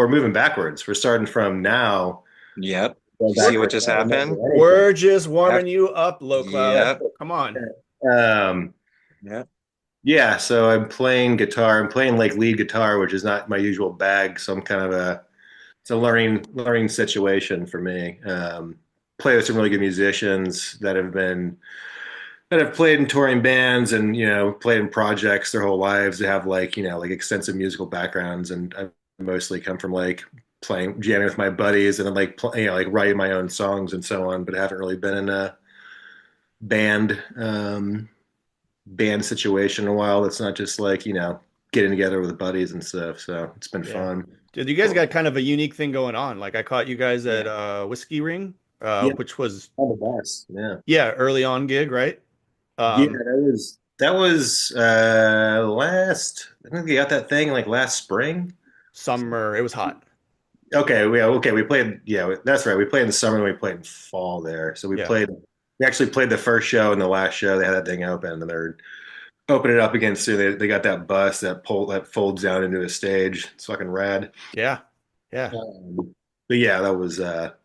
we're moving backwards. We're starting from now. Yep. Going You see what backwards. just I don't happened? remember anything. We're just Yep. warming you up, Low Cloud. Yep. Come on. Um, Yep. yeah, so I'm playing guitar. I'm playing like lead guitar, which is not my usual bag. So I'm kind of it's a learning situation for me. Play with some really good musicians that have played in touring bands and played in projects their whole lives. They have like extensive musical backgrounds, and I mostly come from like playing jamming with my buddies and then like writing my own songs and so on. But I haven't really been in a band band situation in a while. That's not just like getting together with buddies and stuff. So it's been Yeah. fun. Dude, you guys got kind of a unique thing going on. Like I caught you guys at Yeah. Whiskey Ring, Yeah, which was all the best. Yeah. yeah, early on gig, right? Yeah, Um, that was last. I think we got that thing like last spring. Summer, it was hot. Okay. We played. Yeah, that's right. We played in the summer and we played in fall there. So we Yeah. played. We actually played the first show and the last show. They had that thing open, and they're opening it up again soon. They got that bus that folds down into a stage. It's fucking rad. Yeah. Yeah. But yeah, that was a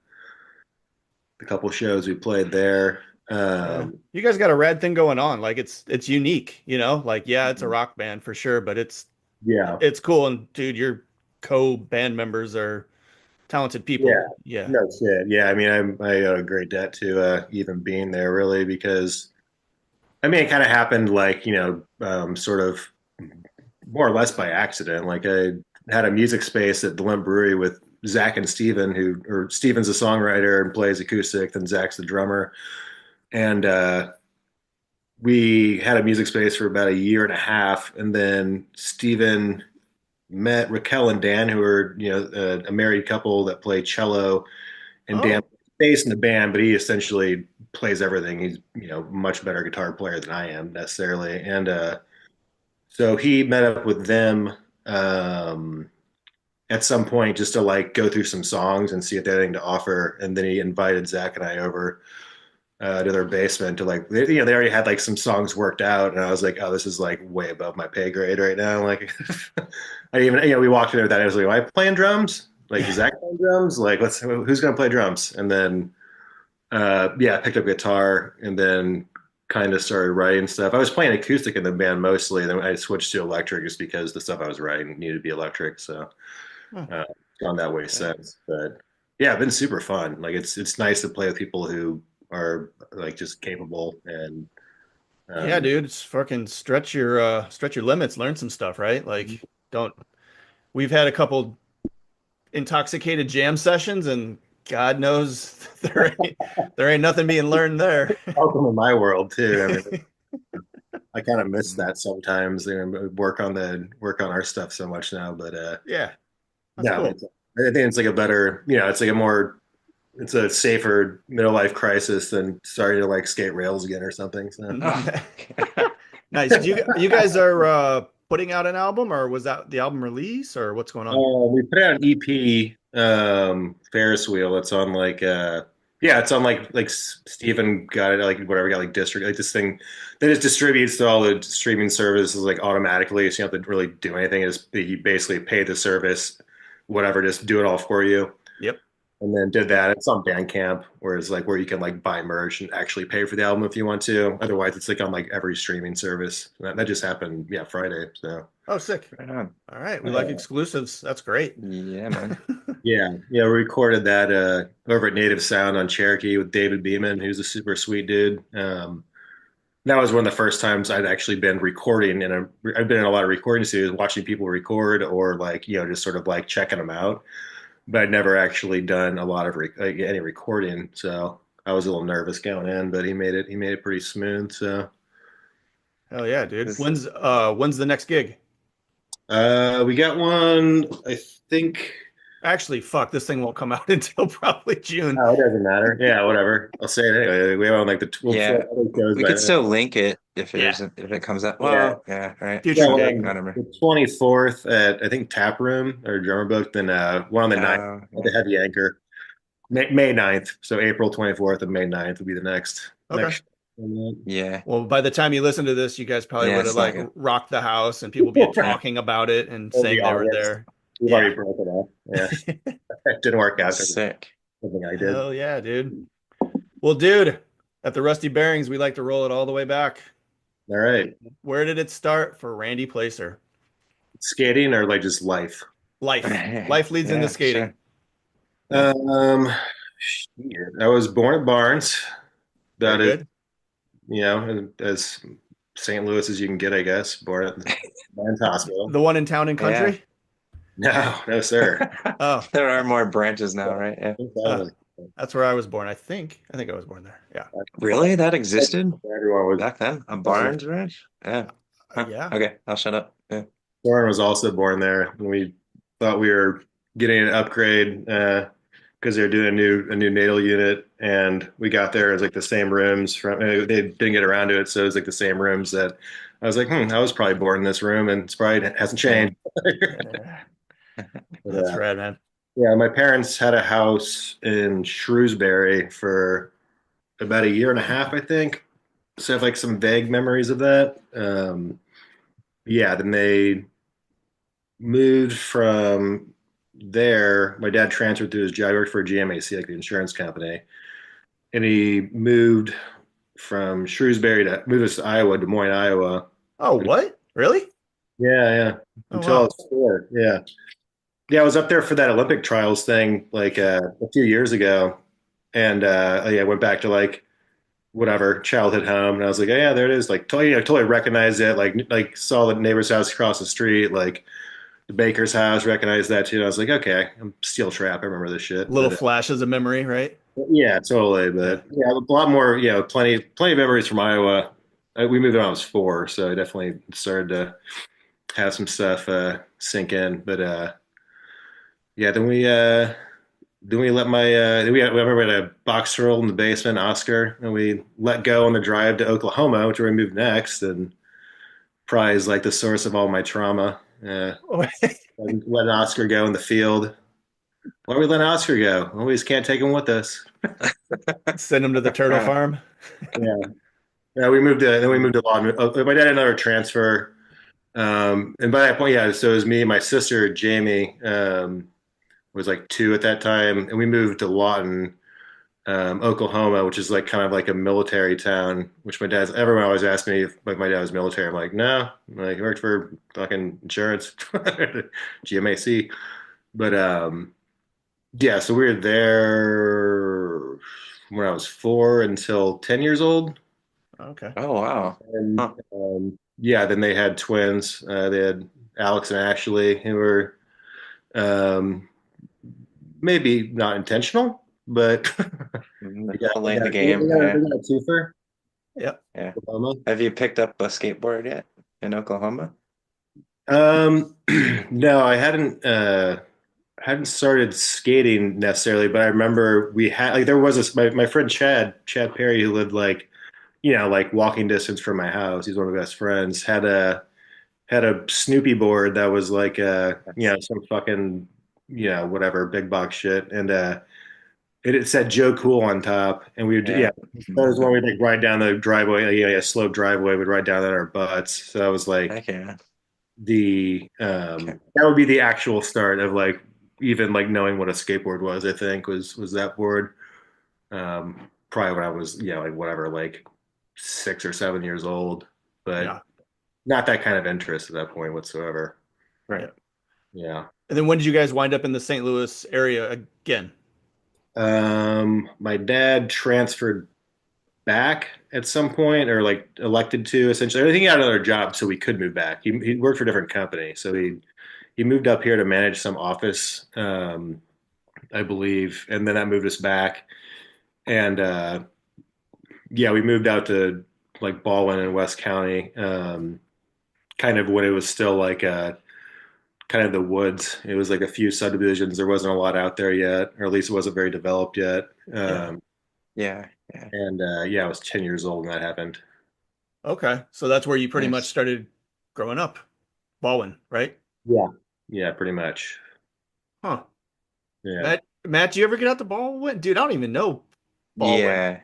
couple shows we played there. Yeah. Um, You guys got a rad thing going on. Like it's unique, you know? Like yeah, it's a rock band for sure, but yeah, it's cool and dude, your co-band members are talented yeah, people. Yeah. no shit. Yeah, I mean, I owe a great debt to even being there, really, because I mean, it kind of happened like sort of more or less by accident. Like I had a music space at the Limp Brewery with Zach and Steven, or Steven's a songwriter and plays acoustic, then Zach's the drummer, and we had a music space for about a year and a half, and then Steven met Raquel and Dan, who are a married couple that play cello, and Dan Oh, plays bass in the band, but he essentially plays everything. He's much better guitar player than I am necessarily, and so he met up with them at some point just to like go through some songs and see if they had anything to offer, and then he invited Zach and I over to their basement to like they already had like some songs worked out, and I was like, oh, this is like way above my pay grade right now. Like I even we walked in with that. I was like, am I playing drums? Like is Zach playing drums? Like who's gonna play drums? And then yeah, I picked up guitar and then kind of started writing stuff. I was playing acoustic in the band mostly, then I switched to electric just because the stuff I was writing needed to be electric. So huh. gone that way Yeah. since. But yeah, it's been super fun. Like it's nice to play with people who are like just capable and Yeah, um, dude, it's fucking stretch your limits, learn some stuff, right? Like don't we've had a couple intoxicated jam sessions and God knows there ain't nothing being learned there. welcome in my world too. I mean, I kind of miss that sometimes. Work on our stuff so much now, but Yeah, that's no, cool. I think it's like a better, it's like a more, it's a safer middle life crisis than starting to like skate rails again or something. So. Oh. Nice. You guys are putting out an album or was that the album release or what's going on? We put out an EP, Ferris wheel. It's on like yeah, it's on like Steven got it like whatever got like district like this thing that just distributes to all the streaming services like automatically, so you don't have to really do anything. You basically pay the service, whatever, just do it all for you. Yep. And then did that. It's on Bandcamp, whereas like where you can like buy merch and actually pay for the album if you want to. Otherwise, it's like on like every streaming service. That just happened, yeah, Friday. So. Oh, sick. Right on. All right. We like Uh, exclusives. That's great. Yeah, man. yeah, we recorded that over at Native Sound on Cherokee with David Beeman, who's a super sweet dude. That was one of the first times I'd actually been recording, and I've been in a lot of recording studios, watching people record or like just sort of like checking them out, but I'd never actually done a lot of like any recording. So I was a little nervous going in, but he made it pretty smooth. So Hell yeah, dude. This, When's the next gig? we got one, I think. Actually, fuck, this thing won't come out until probably June. Oh, it doesn't matter. Yeah, whatever. I'll say it anyway. We have on like we'll yeah, other shows we by could then. still link it if Yeah. it comes out. Yeah. Well, yeah, right. Yeah, Future one gig. on Whatever. the 24th at I think Tap Room or Drummer Book, then one on the 9th at Yeah. the Heavy Anchor. May 9th. So April 24th and May 9th will be the next Okay. next. Yeah. Well, by the time you listen to this, you guys probably Yeah, would have it's not like good. rocked the house and people be talking about it and It'll be saying they were August. there. We've Yeah. already broke it up. Yeah, it didn't work out. 'Cause Sick. something I did. Hell yeah, dude. Well, dude, at the Rusty Bearings, we like to roll it all the way back. All right, Where did it start for Randy Placer? skating or like just life. Life. Life leads into Yeah, skating. sure. Yeah. Shit. I was born at Barnes. Very About as good. as St. Louis as you can get, I guess. Born at the Barnes Hospital. The one in town and Yeah. country? No, no, sir. Oh, There are more branches now, right? Yeah. uh, Exactly. that's where I was born, I think. I think I was born there. Yeah. Really? That existed Everyone was. back then? A Barnes ranch? Yeah. Huh. Yeah. Okay, I'll shut up. Yeah. Soren was also born there, and we thought we were getting an upgrade because they were doing a new natal unit, and we got there. It was like the same rooms from. They didn't get around to it, so it was like the same rooms that I was like, I was probably born in this room, and it's probably hasn't Yeah. changed. But, That's rad, man. yeah, my parents had a house in Shrewsbury for about a year and a half, I think. So I have like some vague memories of that. Yeah, then they moved from there. My dad transferred to his job. He worked for GMAC, like the insurance company, and he moved from Shrewsbury to moved us to Iowa, Des Moines, Iowa. Oh, what? Really? Yeah, yeah. Oh, Until I wow. was 4. Yeah, yeah. I was up there for that Olympic trials thing like a few years ago, and yeah, I went back to like whatever childhood home, and I was like, oh, yeah, there it is. Like, totally, totally recognized it. Like saw the neighbor's house across the street, like the baker's house, recognized that too. And I was like, okay, I'm Steel Trap. I remember this shit. Little But flashes of memory, right? yeah, totally. Yeah. But yeah, a lot more. Plenty of memories from Iowa. We moved when I was 4, so I definitely started to have some stuff sink in. But yeah, then we let my we remember we had a box turtle in the basement, Oscar, and we let go on the drive to Oklahoma, which is where we moved next, and probably is like the source of all my trauma. Letting Oscar go in the field. Why are we letting Oscar go? Well, we just can't take him with us. Send him to the turtle farm. Yeah, yeah. We moved a lot. My dad had another transfer, and by that point, yeah. So it was me, and my sister Jamie was like 2 at that time, and we moved to Lawton, Oklahoma, which is like kind of like a military town. Which everyone always asked me if like my dad was military. I'm like, no, like he worked for fucking insurance, GMAC. But yeah, so we were there when I was 4 until 10 years old. Okay. Oh, wow. And Huh. yeah, then they had twins. They had Alex and Ashley, who were um, maybe not intentional, but Playing the game. they got a twofer. Yep. Yeah. Oklahoma. Have you picked up a skateboard yet in Oklahoma? Um, no, I hadn't started skating necessarily, but I remember we had like there was this my friend Chad Perry, who lived like like walking distance from my house. He's one of my best friends. Had a Snoopy board that was like some fucking whatever big box shit, and it said Joe Cool on top, and we would Yeah. that was when we'd like ride down the driveway, a slope driveway. We'd ride down on our butts. So that was like Heck yeah. the Okay. that would be the actual start of like even like knowing what a skateboard was. I think was that board. Probably when I was like whatever, like 6 or 7 years old, but Yeah. not that kind of interest at that point whatsoever. Right. Yeah. And then when did you guys wind up in the St. Louis area again? My dad transferred back at some point, or like elected to essentially. I think he had another job, so we could move back. He worked for a different company, so he moved up here to manage some office, I believe, and then that moved us back. And yeah, we moved out to like Ballwin in West County, kind of when it was still like kind of the woods. It was like a few subdivisions. There wasn't a lot out there yet, or at least it wasn't very developed yet. Yeah. Yeah. Yeah. And yeah, I was 10 years old when that happened. Okay. So that's where you pretty much Nice. started growing up. Baldwin, right? Yeah. Yeah, pretty much. Huh. Yeah. Matt, do you ever get out to Baldwin? Dude, I don't even know Baldwin. Yeah.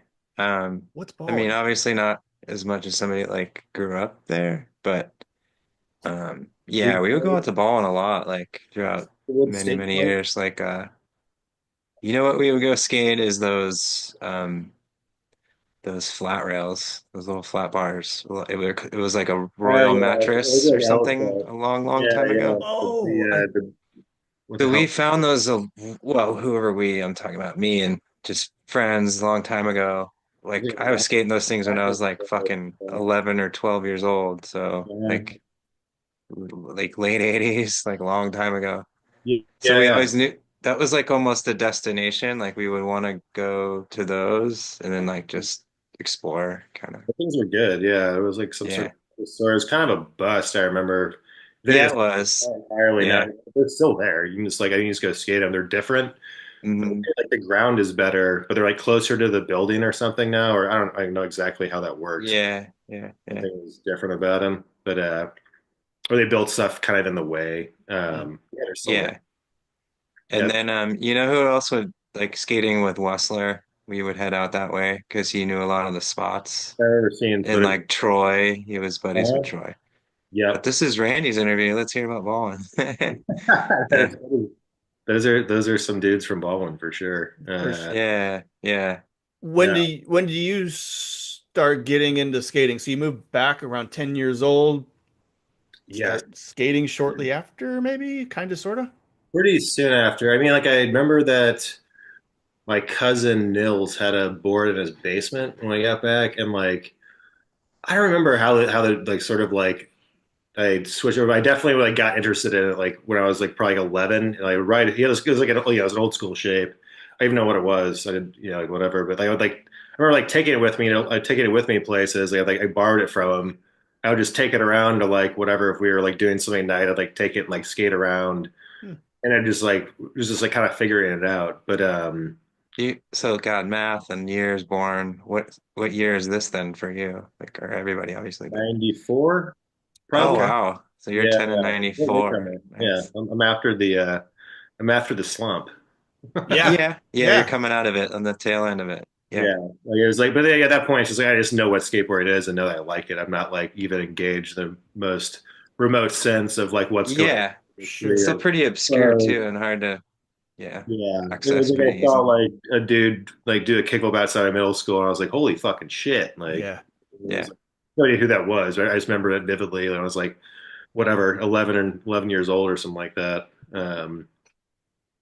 What's I mean, Baldwin? obviously not as much as somebody that, like grew up there, but Yeah, we would go out to Ballwin a lot, like throughout Wood many skateboard. years. Like you know what we would go skate is those flat rails, those little flat bars. Well, it was like a Oh Royal yeah, it was mattress or like something Elsa. a long Yeah, time yeah. ago. Oh, I What the So we hell? found those, well, whoever I'm talking about me and just friends a long time ago. I Like think I was skating those things when I was like Mac- fucking 11 or 12 years old. So yeah, like late 80s, like a long time ago. yeah, So we yeah. always knew that was like almost a destination. Like we would want to go to those and then like just explore kind of. The things were good. Yeah, it was like some sort Yeah. of store. It was kind of a bust. I remember they Yeah, just it was. entirely now Yeah. they're still there. You can just like I can just go skate them. They're different. Hmm. Like the ground is better, but they're like closer to the building or something now. Or I don't know exactly how that works. Yeah. Yeah. Yeah. Something was different about them, but or they built stuff kind of in the way. hmm. Yeah, they're still there. Yeah. And Yeah, then, you know who else would like skating with Wessler? We would head out that way because he knew a lot of the spots. I remember seeing And footage. like Troy, he was buddies with Uh-huh. Troy. But Yep. this is Randy's interview. Let's hear about Ballin. Yeah, Those are some dudes from Baldwin for sure. For sure. yeah, yeah. When Yeah, do you start getting into skating? So you moved back around 10 years old, yes. start skating shortly after, maybe, kind of, sort of. Pretty soon after. I mean, like I remember that my cousin Nils had a board in his basement when I got back, and like I don't remember how the like sort of like I switched over. I definitely like got interested in it like when I was like probably like 11, and I would ride it. He had it was like it was an old school shape. I even know what it was. I didn't like whatever, but I would like I remember like taking it with me. I'd taking it with me places. I borrowed it from him. I would just take it around to like whatever if we were like doing something at night. I'd like take it and like skate around, Hmm. and I just like it was just like kind of figuring it out. But So God, math and years born. What year is this then for you? Like, or everybody obviously, but 94 oh probably. Okay. wow. So you're Yeah, 10 and yeah. '94. Newcomer. Yeah, Nice. I'm after the slump. Yeah. Yeah, yeah, you're Yeah. coming out of it on the tail end of it. Yeah. Yeah, like it was like, but at that point, it's just like I just know what skateboard is and know that I like it. I'm not like even engaged in the most remote sense of like what's going on Yeah. in the Sure. It's still studio. pretty obscure So too and hard to, yeah, yeah, it was access like pretty I saw easy. like a dude like do a kickflip outside of middle school, and I was like, holy fucking shit! Like, Yeah. it was Yeah. like, no idea who that was. Right? I just remember it vividly. And I was like, whatever, 11 years old or something like that.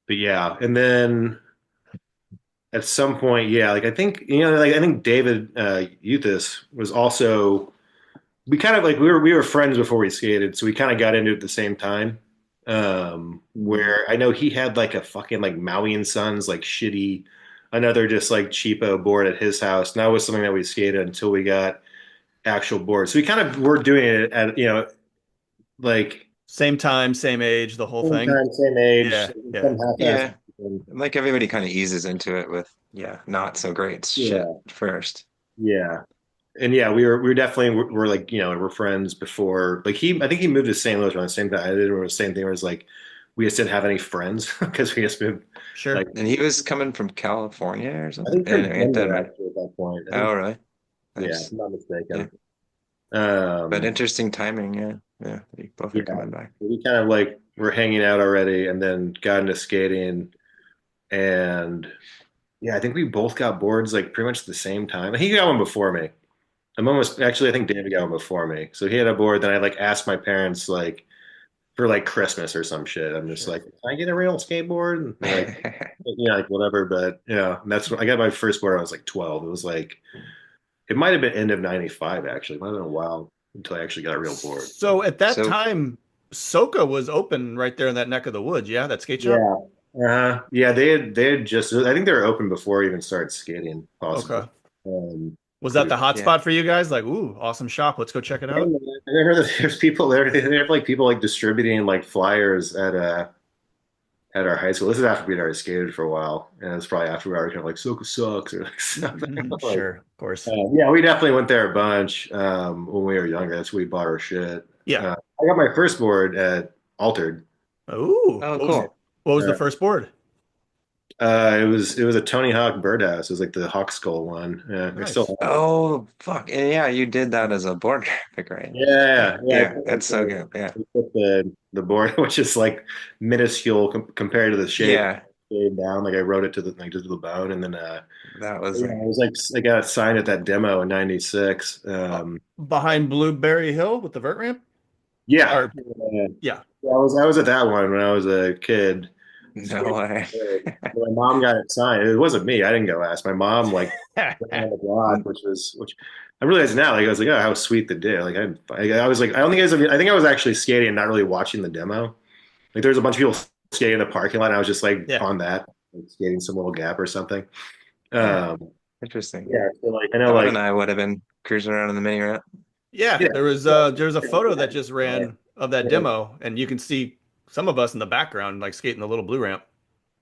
But yeah, and then at some point, yeah, like I think like I think David Euthys was also we kind of like we were friends before we skated, so we kind of got into it at the same time. Where I know he had like a fucking like Maui and Sons like shitty another just like cheapo board at his house. And that was something that we skated until we got actual boards. So we kind of were doing it at like Same time, same age, the whole same thing. time, same age, Yeah. Yeah. some half-assed. Yeah. Like everybody kind of eases into it with, yeah, not so great shit Yeah, first. yeah. And yeah, we were definitely we're like we're friends before like I think he moved to St. Louis around the same time I did. It was the same thing. Where it was like we just didn't have any friends because we just moved like Sure. And he was coming from California or I something? think from Anyway, it doesn't Denver matter. actually at that point. I think Oh, really? yeah, Nice. if I'm not Yeah. mistaken. But Um, interesting timing, yeah. Yeah. You both are yeah, coming back. we kind of like were hanging out already, and then got into skating, and yeah, I think we both got boards like pretty much at the same time. He got one before me. I'm almost actually I think David got one before me. So he had a board. Then I like asked my parents like for like Christmas or some shit. I'm just Sure. like, can I get a real skateboard? And they're like, like whatever. But yeah, and that's when I got my first board. When I was like 12. It was like it might have been end of '95 actually. It might have been a while until I actually got a real board. So at that So, time, Soka was open right there in that neck of the woods. Yeah, that skate shop. Yeah. Yeah, they had just I think they were open before I even started skating, possibly. Okay. Um, Was that the hot yeah. spot for you guys? Like, ooh, awesome shop. Let's go check it I out. remember that there's people there. They have like people like distributing like flyers at our high school. This is after we'd already skated for a while, and it's probably after we were kind of like Soka sucks or like something. Like, Sure, of course. yeah, we definitely went there a bunch when we were younger. That's where we bought our shit. Yeah. I got my first board at Altered. Ooh, Oh, cool. what was the Uh, first board? It was a Tony Hawk Birdhouse. It was like the Hawk Skull one. Yeah, I still Nice. have it. Oh, fuck. Yeah, you did that as a board graphic, right? Yeah. I Yeah, put like that's so good. Yeah. I put the board, which is like minuscule compared to the shape Yeah, down. Like I wrote it to the like to the bone, and then that was yeah, like, I was like I got signed at that demo in '96. Behind Blueberry Hill with the vert ramp? Yeah, Or yeah. I was at that one when I was a kid. no way. My mom got it signed. It wasn't me. I didn't go ask. My mom like on the block, which I realized now. Like I was like, oh, how sweet the day. Like I was like, I don't think I think I was actually skating and not really watching the demo. Like there was a bunch of people skating in the parking lot. And I was just like Yeah. on that, like, skating some little gap or something. Oh, Um, interesting. yeah, so like I know Todd like and I would have been cruising around in the mini ramp. Yeah, yeah, there was a photo that just ran of that yeah, demo, and you can see some of us in the background, like skating the little blue ramp.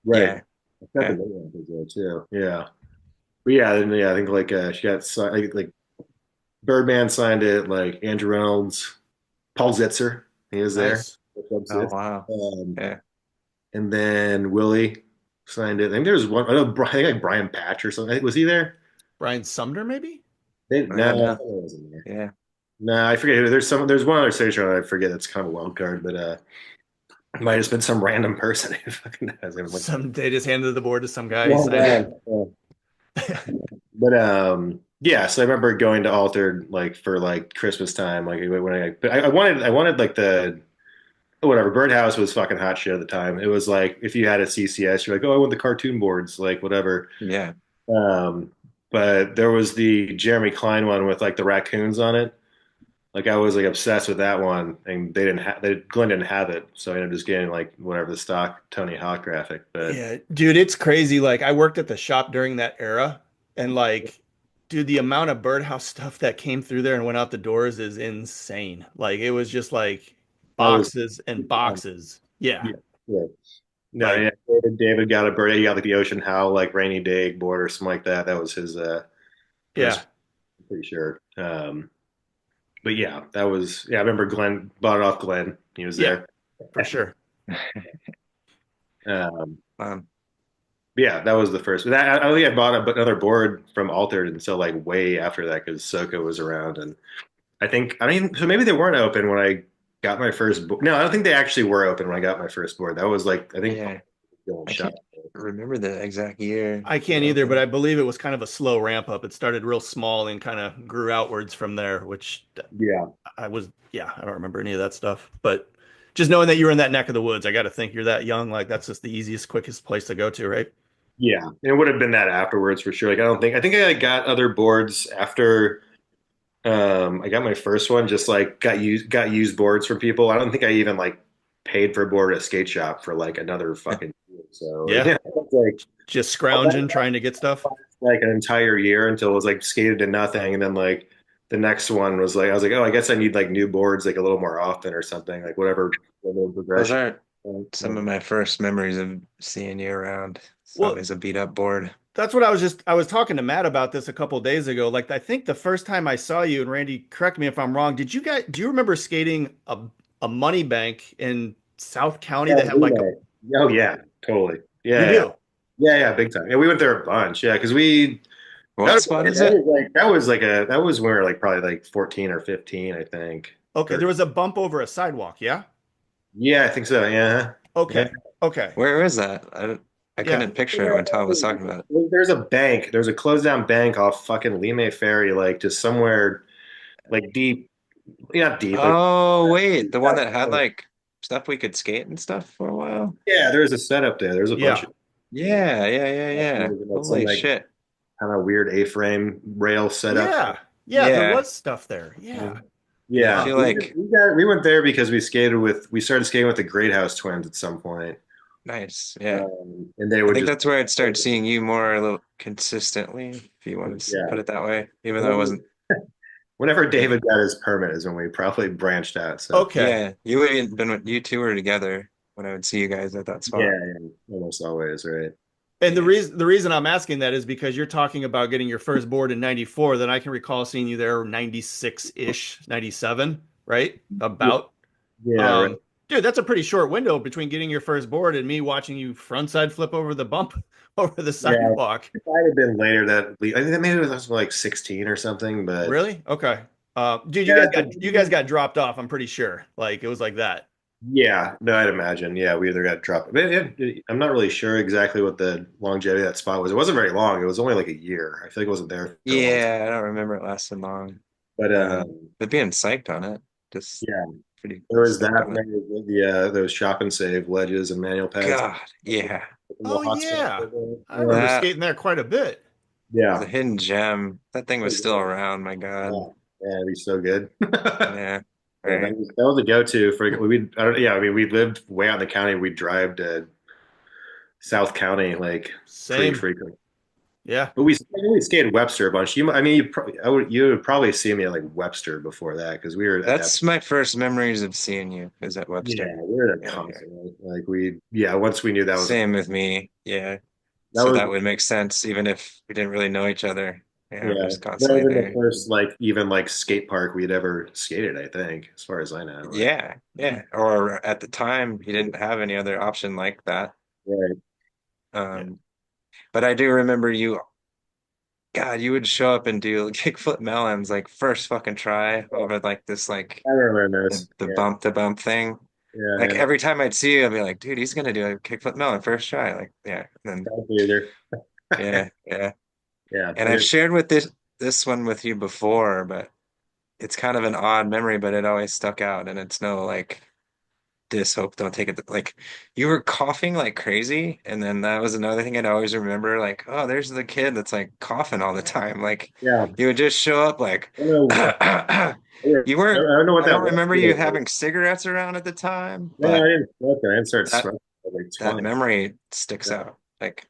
right. Yeah, I got the yeah. name was there too. Yeah, but yeah, and yeah, I think like she got signed, like Birdman signed it, like Andrew Reynolds, Paul Zitzer, he was there. Nice. Oh, wow. Um, Yeah. and then Willie signed it. I think there was one. I know I think like Brian Patch or something. Was he there? Brian Sumner, maybe? No, I No. wasn't there. Yeah. No, I forget. There's one other signature I forget. That's kind of a wild card, but it might have just been some random person who fucking has it. Like, Some they just handed the board to some guy. He yeah, signed it. yeah. But yeah. So I remember going to Altered like for like Christmas time, like when but I wanted like the whatever. Birdhouse was fucking hot shit at the time. It was like if you had a CCS, you're like, oh, I want the cartoon boards, like whatever. Yeah. Um, but there was the Jeremy Klein one with like the raccoons on it. Like I was like obsessed with that one, and Glenn didn't have it, so I ended up just getting like whatever the stock Tony Hawk graphic. But Yeah, dude, it's crazy. Like I worked at the shop during that era, and like, dude, the amount of Birdhouse stuff that came through there and went out the doors is insane. Like it was just like that was boxes and boxes. Yeah, yeah, yeah. No, like yeah. David got a bird. He got like the Ocean Howl like rainy day board or something like that. That was his yeah, first, pretty sure. But yeah, that was yeah. I remember Glenn bought it off Glenn. He was yeah, there. for sure. Um, Um, yeah, that was the first. I don't think I bought another board from Altered until like way after that because Soka was around, and I don't even. So maybe they weren't open when I got my first board. No, I don't think they actually were open when I got my first board. That was like I think yeah. going I shop. can't remember the exact year I they can't either, but opened. I believe it was kind of a slow ramp up. It started real small and kind of grew outwards from there, which Yeah, yeah, I don't remember any of that stuff. But just knowing that you were in that neck of the woods, I got to think you're that young. Like that's just the easiest, quickest place to go to, right? yeah. It would have been that afterwards for sure. Like I think I got other boards after I got my first one. Just like got used boards from people. I don't think I even like paid for a board at a skate shop for like another fucking year. So Yeah, yeah, it's like just scrounging, trying to get stuff. like an entire year until it was like skated to nothing, and then like the next one was like I was like, oh, I guess I need like new boards like a little more often or something, like whatever little Those progression. are some of my first memories of seeing you around. It's Well, always a beat up board. that's what I was talking to Matt about this a couple of days ago. Like I think the first time I saw you, and Randy, correct me if I'm wrong, do you remember skating a money bank in South County that Oh, had like a Luna. Oh yeah, totally. you Yeah, yeah, do? yeah, yeah, big time. Yeah, we went there a bunch. Yeah, because we What spot is it? that was when we were like probably like 14 or 15, I think. Okay, Or there was a bump over a sidewalk, yeah? yeah, I think so. Yeah, yeah. Okay. Okay. Where is that? I Yeah. couldn't picture it when Todd was talking about it. There's a bank. There's a closed down bank off fucking Lime Ferry, like just somewhere like deep, not deep, like Oh, wait, the one that had like stuff we could skate and stuff for a while. yeah. There's a setup there. There's a bunch Yeah. of Yeah, yeah, yeah, yeah. some Holy like shit. kind of weird A-frame rail setup. Yeah. Yeah, there Yeah. was stuff there. Yeah. I Yeah, feel like we went there because we started skating with the Great House Twins at some point, nice. Yeah. and they I would think just that's where I'd start seeing you more a little consistently, if you want to yeah. put it that way, even though it wasn't. Whenever David got his permit is when we probably branched out. So Okay. Yeah, you would have been you two were together when I would see you guys at that yeah, spot. yeah, almost always, right? And Yeah. the reason I'm asking that is because you're talking about getting your first board in 94, then I can recall seeing you there 96-ish, 97, right? Yeah, About. yeah, right. Um, Dude, that's a pretty short window between getting your first board and me watching you frontside flip over the bump over the Yeah, sidewalk. it might have been later that I think maybe it was like 16 or something, but Really? Okay. Dude, yeah, you guys got dropped off, I'm pretty sure. Like it was like that. yeah, no, I'd imagine. Yeah, we either got dropped. But I'm not really sure exactly what the longevity of that spot was. It wasn't very long. It was only like a year. I feel like it wasn't there for a long time. Yeah, I don't remember it lasting long. But But being psyched on it, just yeah, pretty there was stoked that. on it. Maybe the those shop and save ledges and manual pads. God, yeah, Oh Hot stuff. yeah. I remember that skating there quite a bit. was Yeah. a hidden gem. That thing was still around. My Yeah, God, yeah, it'd be so good. yeah, Yeah, right. that was a go-to for we. I don't, yeah, I mean, we lived way out in the county. We'd drive to South County like pretty Same. frequently. Yeah. But we skated Webster a bunch. I mean, you would probably see me at like Webster before that because we were at that. That's my first memories of seeing you is at Yeah, Webster. we were there Yeah, yeah. constantly. Like yeah. Once we knew that was Same with me. Yeah. that So was that would make sense, even if we didn't really know each other. Yeah, we're yeah, just that constantly was the there. first like even like skate park we'd ever skated. I think, as far as I know. Like, Yeah, yeah. Or at the time, he didn't have any other option like that. right. Yeah. Um, but I do remember you, God, you would show up and do kickflip melons like first fucking try over like this like I remember the, this. the Yeah, bump to bump thing. yeah, Like yeah. every time I'd see you, I'd be like, dude, he's gonna do a kickflip melon first try. Like, yeah. And then Don't either. yeah, yeah. Yeah, And I've shared with this one with you before, but it's kind of an odd memory, but it always stuck out. And it's no like this hope, don't take it like you were coughing like crazy, and then that was another thing I'd always remember, like, oh, there's the kid that's like coughing all the time. Like yeah. you would just show up like I don't know. you I weren't don't know what I that don't was remember you either. having cigarettes around at the time, No, I but didn't smoke. I didn't start that smoking at like that 20. memory sticks Yeah. out. Like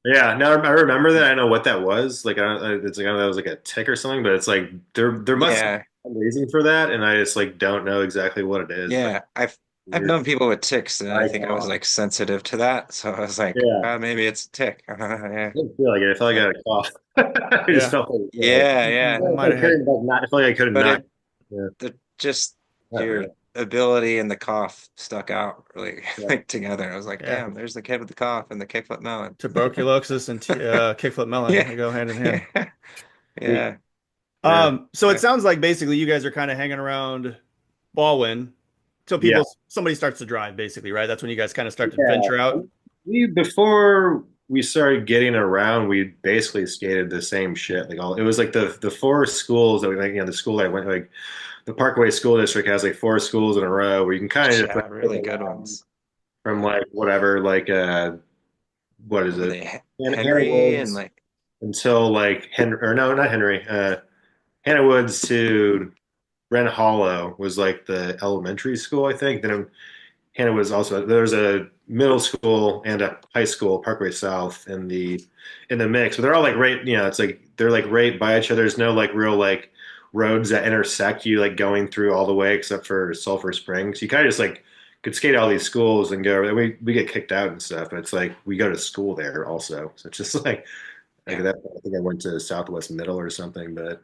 Yeah, no, I remember that. I know what that was. Like, it's like I don't know, that was like a tick or something. But it's like there must be yeah, some reason for that, and I just like don't know exactly what it is. But yeah. I've weird. known people with ticks, and I I think I was cough. like sensitive to that. So I was like, Yeah, maybe it's a tick. I Yeah. didn't feel like it. I felt like I had a cough. I just Yeah. felt like Yeah, yeah. I might I have had couldn't like not. I felt like I couldn't But not. it Yeah, just I don't your know. ability and the cough stuck out really Yeah, like together. I was like, yeah. damn, there's the kid with the cough and the kickflip melon. Tuberculosis and kickflip melon. Yeah. They go hand in hand. Yeah. yeah, Yeah. yeah. So it sounds like basically you guys are kind of hanging around Ballwin till Yeah. somebody starts to drive, basically, right? That's when you guys kind of start to Yeah. venture out. We before we started getting around, we basically skated the same shit. Like all it was like the four schools that we like, the school I went like the Parkway School District has like four schools in a row where you can kind of just Yeah, like pick really good around ones. from like whatever like what is What were it? they? Hannah Henry and Woods like until like Henry or no, not Henry. Hannah Woods to Ren Hollow was like the elementary school, I think. Then Hannah was also there's a middle school and a high school, Parkway South, in the mix. But they're all like right, it's like they're like right by each other. There's no like real like roads that intersect you like going through all the way except for Sulphur Springs. You kind of just like could skate all these schools and go. We get kicked out and stuff, but it's like we go to school there also. So it's just like yeah. that. I think I went to Southwest Middle or something, but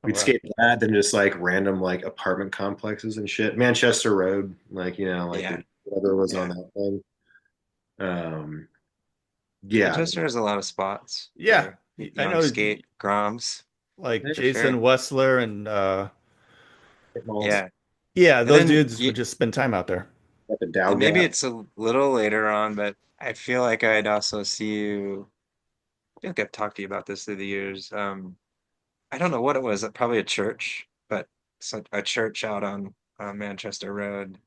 Oh we'd wow. skate that, then just like random like apartment complexes and shit. Manchester Road, like like Yeah. whatever was on Yeah. that thing. Um, yeah, Manchester has a lot of spots Yeah. for I young know skate groms like for sure. Jason Wessler and hit malls Yeah. yeah, And those then dudes would just spend time out there. at the Dow and maybe Gap. it's a little later on, but I feel like I'd also see you. I think I've talked to you about this through the years. I don't know what it was, probably a church, but a church out on Manchester Road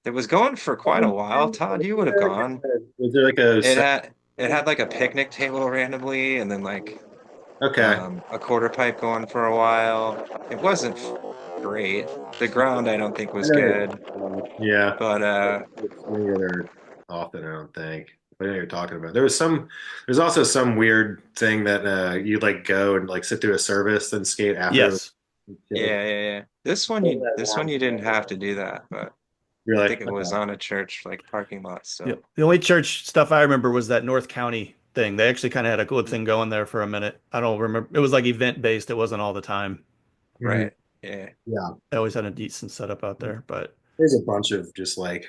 that was going for quite a while. Todd, you would have gone. Was there like a It had like a picnic table randomly, and then like okay? a quarter pipe going for a while. It wasn't great. The ground I don't think I was good, know. Yeah, but it's there often. I don't think. I know what you're talking about. There's also some weird thing that you like go and like sit through a service and skate after. Yes. yeah, yeah, yeah. This one you didn't have to do that, but I Really? think it was on a church like parking lot Yeah. still. The only church stuff I remember was that North County thing. They actually kind of had a good thing going there for a minute. I don't remember. It was like event based. It wasn't all the time. Mhm. Right. Yeah. Yeah. They always had a decent setup out there, but there's a bunch of just like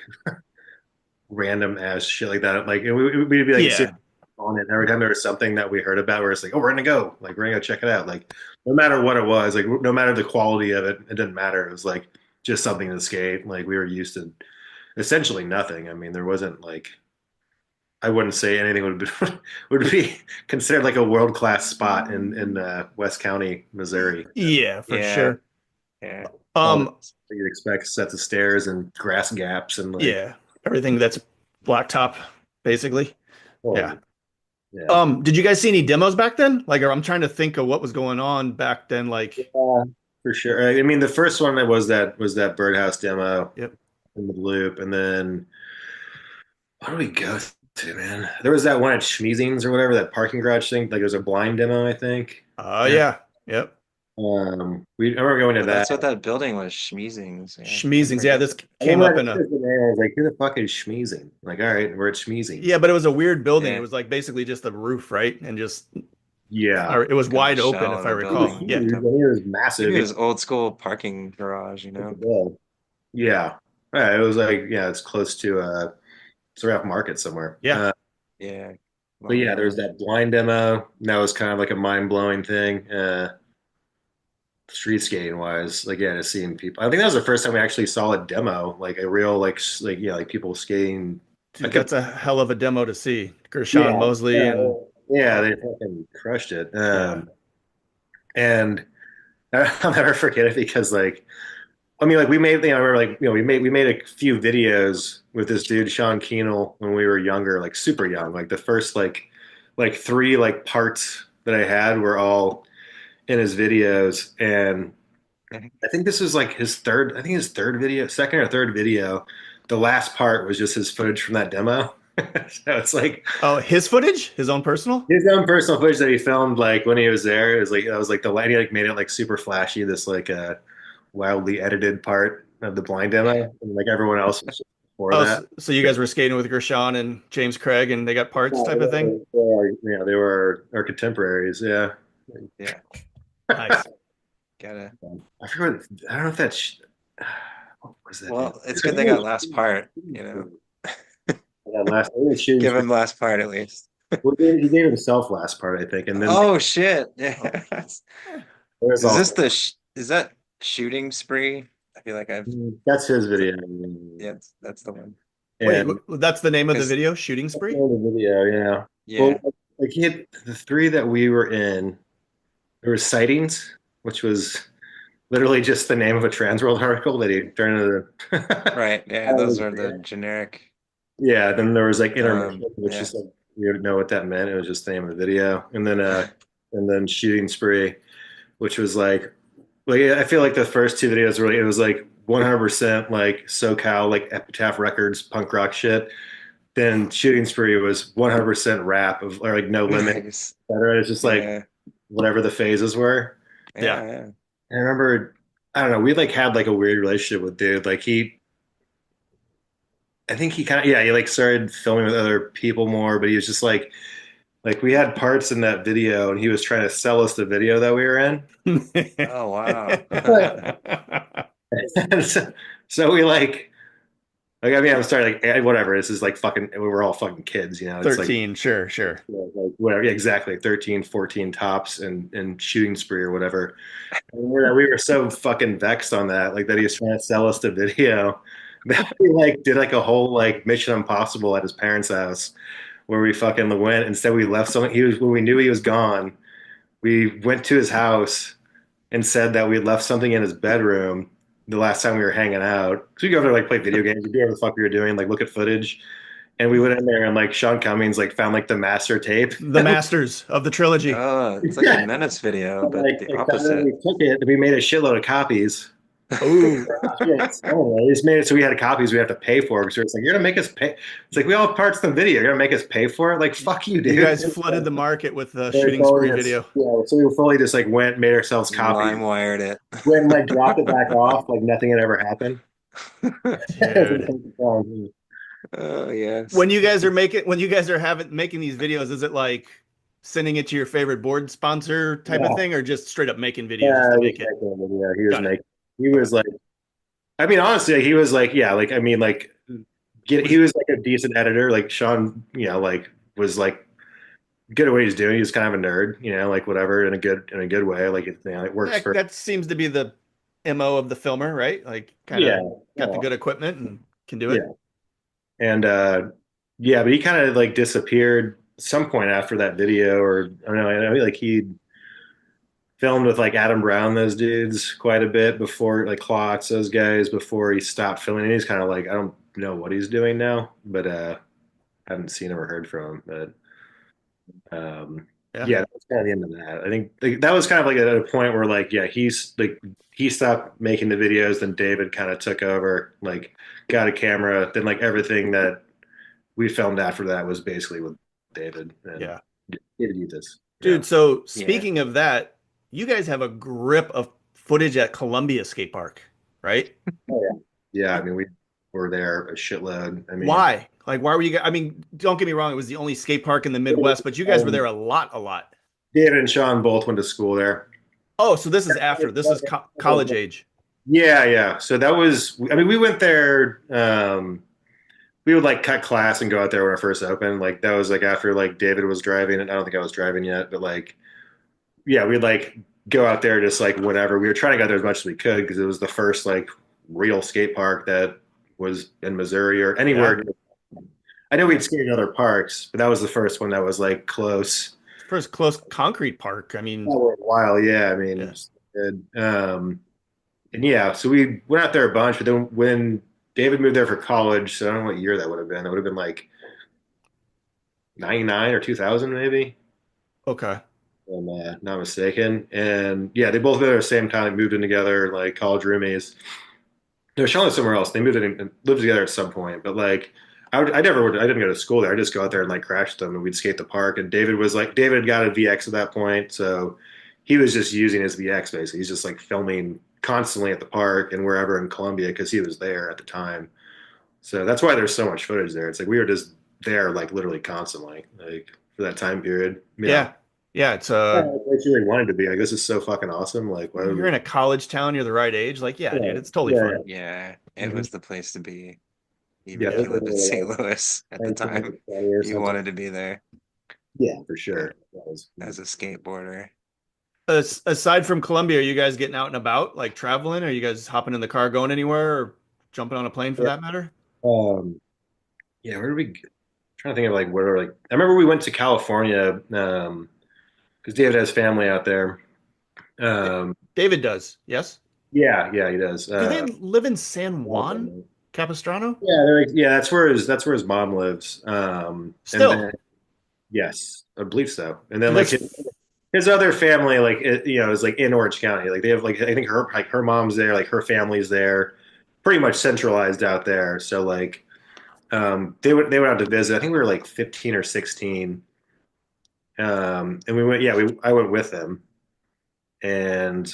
random ass shit like that. Like we'd be like Yeah. sitting on it every time there was something that we heard about where it's like, oh, we're gonna go, like we're gonna go check it out. Like no matter what it was, like no matter the quality of it, it didn't matter. It was like just something to skate. Like we were used to essentially nothing. I mean, there wasn't like I wouldn't say anything would be would be considered like a world class spot in West County, Missouri. Yeah, for Yeah, sure. yeah. All that Um, you'd expect, sets of stairs and grass gaps and like, yeah, everything that's blacktop, basically. oh Yeah. yeah, Did you guys see any demos back then? Like, I'm trying to think of what was going on back then. Like, yeah, for sure. I mean, the first one that was that Birdhouse demo yep. in the loop, and then what do we go to, man? There was that one at Schmeezings or whatever, that parking garage thing. Like, it was a blind demo, I think. Oh, Yeah. yeah. Yep. I remember going to Oh, that. that's what that building was, Schmeezings. Yeah, I Schmeezings. Yeah, forget. this And then came when I up in a, heard the name, I was like, who the fuck is Schmeezing? Like, all right, we're at yeah, Schmeezings. but it was a weird building. It Yeah, was like basically just a roof, right? And just, Yeah. it was kind of a wide open, shell if of I a It was recall. building. Yeah. huge. I mean, it was Maybe massive. it was old school parking garage, you know? Yeah. Yeah, it was like, yeah, it's close to Surf Market somewhere. Yeah. Yeah, But long yeah, there's ago. that blind demo. That was kind of like a mind-blowing thing. Street skating wise, like yeah, just seeing people. I think that was the first time we actually saw a demo, like a real like yeah, like people skating. Dude, Like a, that's a hell of a demo to see. Gershon yeah, Mosley yeah, and, yeah, oh, they fucking crushed it. yeah. And I'll never forget it because like I mean like we made I remember like we made a few videos with this dude Sean Keenel when we were younger, like super young. Like the first like three like parts that I had were all in his videos, and Mhm. I think this was like I think his third video, second or third video. The last part was just his footage from that demo. So it's like Oh, his footage? His own personal? his own personal footage that he filmed like when he was there. It was like that was like the light. He like made it like super flashy. This like wildly edited part of the blind demo, and like everyone else was just before Oh, that. so you guys were skating with Gershon and James Craig and they got parts type of thing? They were our contemporaries. Yeah, Yeah, Nice. gotta. I forget. I don't know if that's what was that dude? Well, it's good they got last part, you know. That last I think shooting Give him last part at least. well, he gave himself last part, I think, and then Oh shit. Oh, Yeah. there's Is also this the is that shooting spree? I feel like I've that's his video, yeah, that's the one. wait, and that's the name of the Because video? Shooting that's Spree? the video, yeah. Well, yeah. like he had the three that we were in. There was sightings, which was literally just the name of a Transworld article that he turned into. Right. Yeah, those are the generic Yeah, then there was like intermission, which yeah. just like we didn't know what that meant. It was just the name of the video, and then shooting spree, which was like I feel like the first two videos were like it was like 100% like SoCal like Epitaph Records punk rock shit. Then shooting spree was 100% rap of or like no limit, Nice. etc. It's just like Yeah. whatever the phases were. Yeah. Yeah, yeah. I remember, I don't know, we like had like a weird relationship with dude. Like I think he kind of, yeah, he like started filming with other people more, but he was just like we had parts in that video and he was trying to sell us the video that we were in. Oh wow. And so we like, I mean, I'm sorry, like whatever. This is like fucking, we were all fucking kids, you know. It's like, 13, sure, sure. yeah, like whatever, yeah, exactly, 13, 14 tops and shooting spree or whatever. And we were so fucking vexed on that, like that he was trying to sell us the video. That we like did like a whole like Mission Impossible at his parents' house where we fucking went. Instead, we left something. He was when we knew he was gone. We went to his house and said that we had left something in his bedroom the last time we were hanging out. So we go over there like play video games, do whatever the fuck we were doing, like look at footage. And we went in there and like Sean Cummings like found like the master tape. The masters of the trilogy. Oh, it's like a Menace video, but the Like found it, opposite. we took it, we made a shitload of copies. Oh, Yeah, they just made it so we had copies we have to pay for because it's like you're gonna make us pay. It's like we all have parts of the video. You're gonna make us pay for it. Like fuck you, you dude. guys flooded the market with the There's shooting always spree this- video. yeah, so we fully just like went, made ourselves copies, Lime wired it. went and like dropped it back off, like nothing had ever happened. Dude. Oh yes. When you guys are having making these videos, is it like sending it to your favorite board sponsor type of Yeah, thing, or just straight up making videos just yeah, to he was make it? making a video. He was Got it. making. He was like I mean, honestly, like, he was like, yeah, like I mean, like he Was was like a decent editor. Like Sean, like was like good at what he's doing. He's kind of a nerd, like whatever in a good way. Like it works that for that seems to be the MO of the filmer, right? Like kind yeah, of got the good equipment and can do it. yeah, and yeah, but he kind of like disappeared some point after that video, or I don't know. I know like he filmed with like Adam Brown, those dudes, quite a bit before, like Klotz, those guys, before he stopped filming. And he's kind of like, I don't know what he's doing now, but haven't seen him or heard from him. But Yeah. yeah, that's kind of the end of that. I think like, that was kind of like at a point where like, yeah, he stopped making the videos, then David kind of took over, like got a camera, then like everything that we filmed after that was basically with David and Yeah. David Eustace. Yeah. Dude, so Yeah. speaking of that, you guys have a grip of footage at Columbia Skate Park, right? Oh, yeah. Yeah, I mean, we were there a shitload. I mean, Why? Like, why were you guys? I mean, don't get me wrong, it was the only skate park in the Midwest, but you guys were there a lot, a lot. David and Sean both went to school there. Oh, so this is after. This is college age. Yeah, yeah. So that was, I mean, we went there. We would like cut class and go out there when it first opened. Like that was like after like David was driving, and I don't think I was driving yet, but like, yeah, we'd like go out there just like whenever. We were trying to go there as much as we could because it was the first like real skate park that was in Missouri or Yeah. anywhere. I know we'd skated in other parks, but that was the first one that was like close. First close concrete park. I mean, For a while, yeah. I mean, it yeah. was good. And yeah, so we went out there a bunch, but then when David moved there for college, so I don't know what year that would have been. It would have been like 99 or 2000 maybe, Okay. if I'm not mistaken. And yeah, they both been there at the same time, moved in together, like college roomies. They're showing somewhere else. They moved in and lived together at some point, but like I didn't go to school there. I just go out there and like crash them and we'd skate the park. And David got a VX at that point. So he was just using his VX basically. He's just like filming constantly at the park and wherever in Columbia because he was there at the time. So that's why there's so much footage there. It's like we were just there like literally constantly, like for that time period. Yeah. Yeah. Yeah. It's Yeah, I really wanted to be like, this is so fucking awesome. Like, why would you're we? in a college town, you're the right age. Like, yeah, Yeah, dude, it's totally yeah, fun. Yeah. It hmm was the place to be, even yeah. if Yeah. you lived in St. Louis at the 19 time. or 20 or You something. wanted to be there. Yeah, for Yeah. sure. That was, As a skateboarder. Aside from Columbia, are you guys getting out and about, like traveling? Are you guys hopping in the car going anywhere or jumping on a plane for yeah. that matter? Um, yeah, where did we? Trying to think of like where like I remember we went to California because David has family out there. Um, David does. Yes. yeah, yeah, he does. Do they live in San Juan Yeah, Capistrano? yeah, that's where his mom lives. And Still, then yes, I believe so. And then like that's his other family, like is like in Orange County. Like they have like I think her mom's there, like her family's there, pretty much centralized out there. So like they went out to visit. I think we were like 15 or 16. And we went, yeah, I went with them. And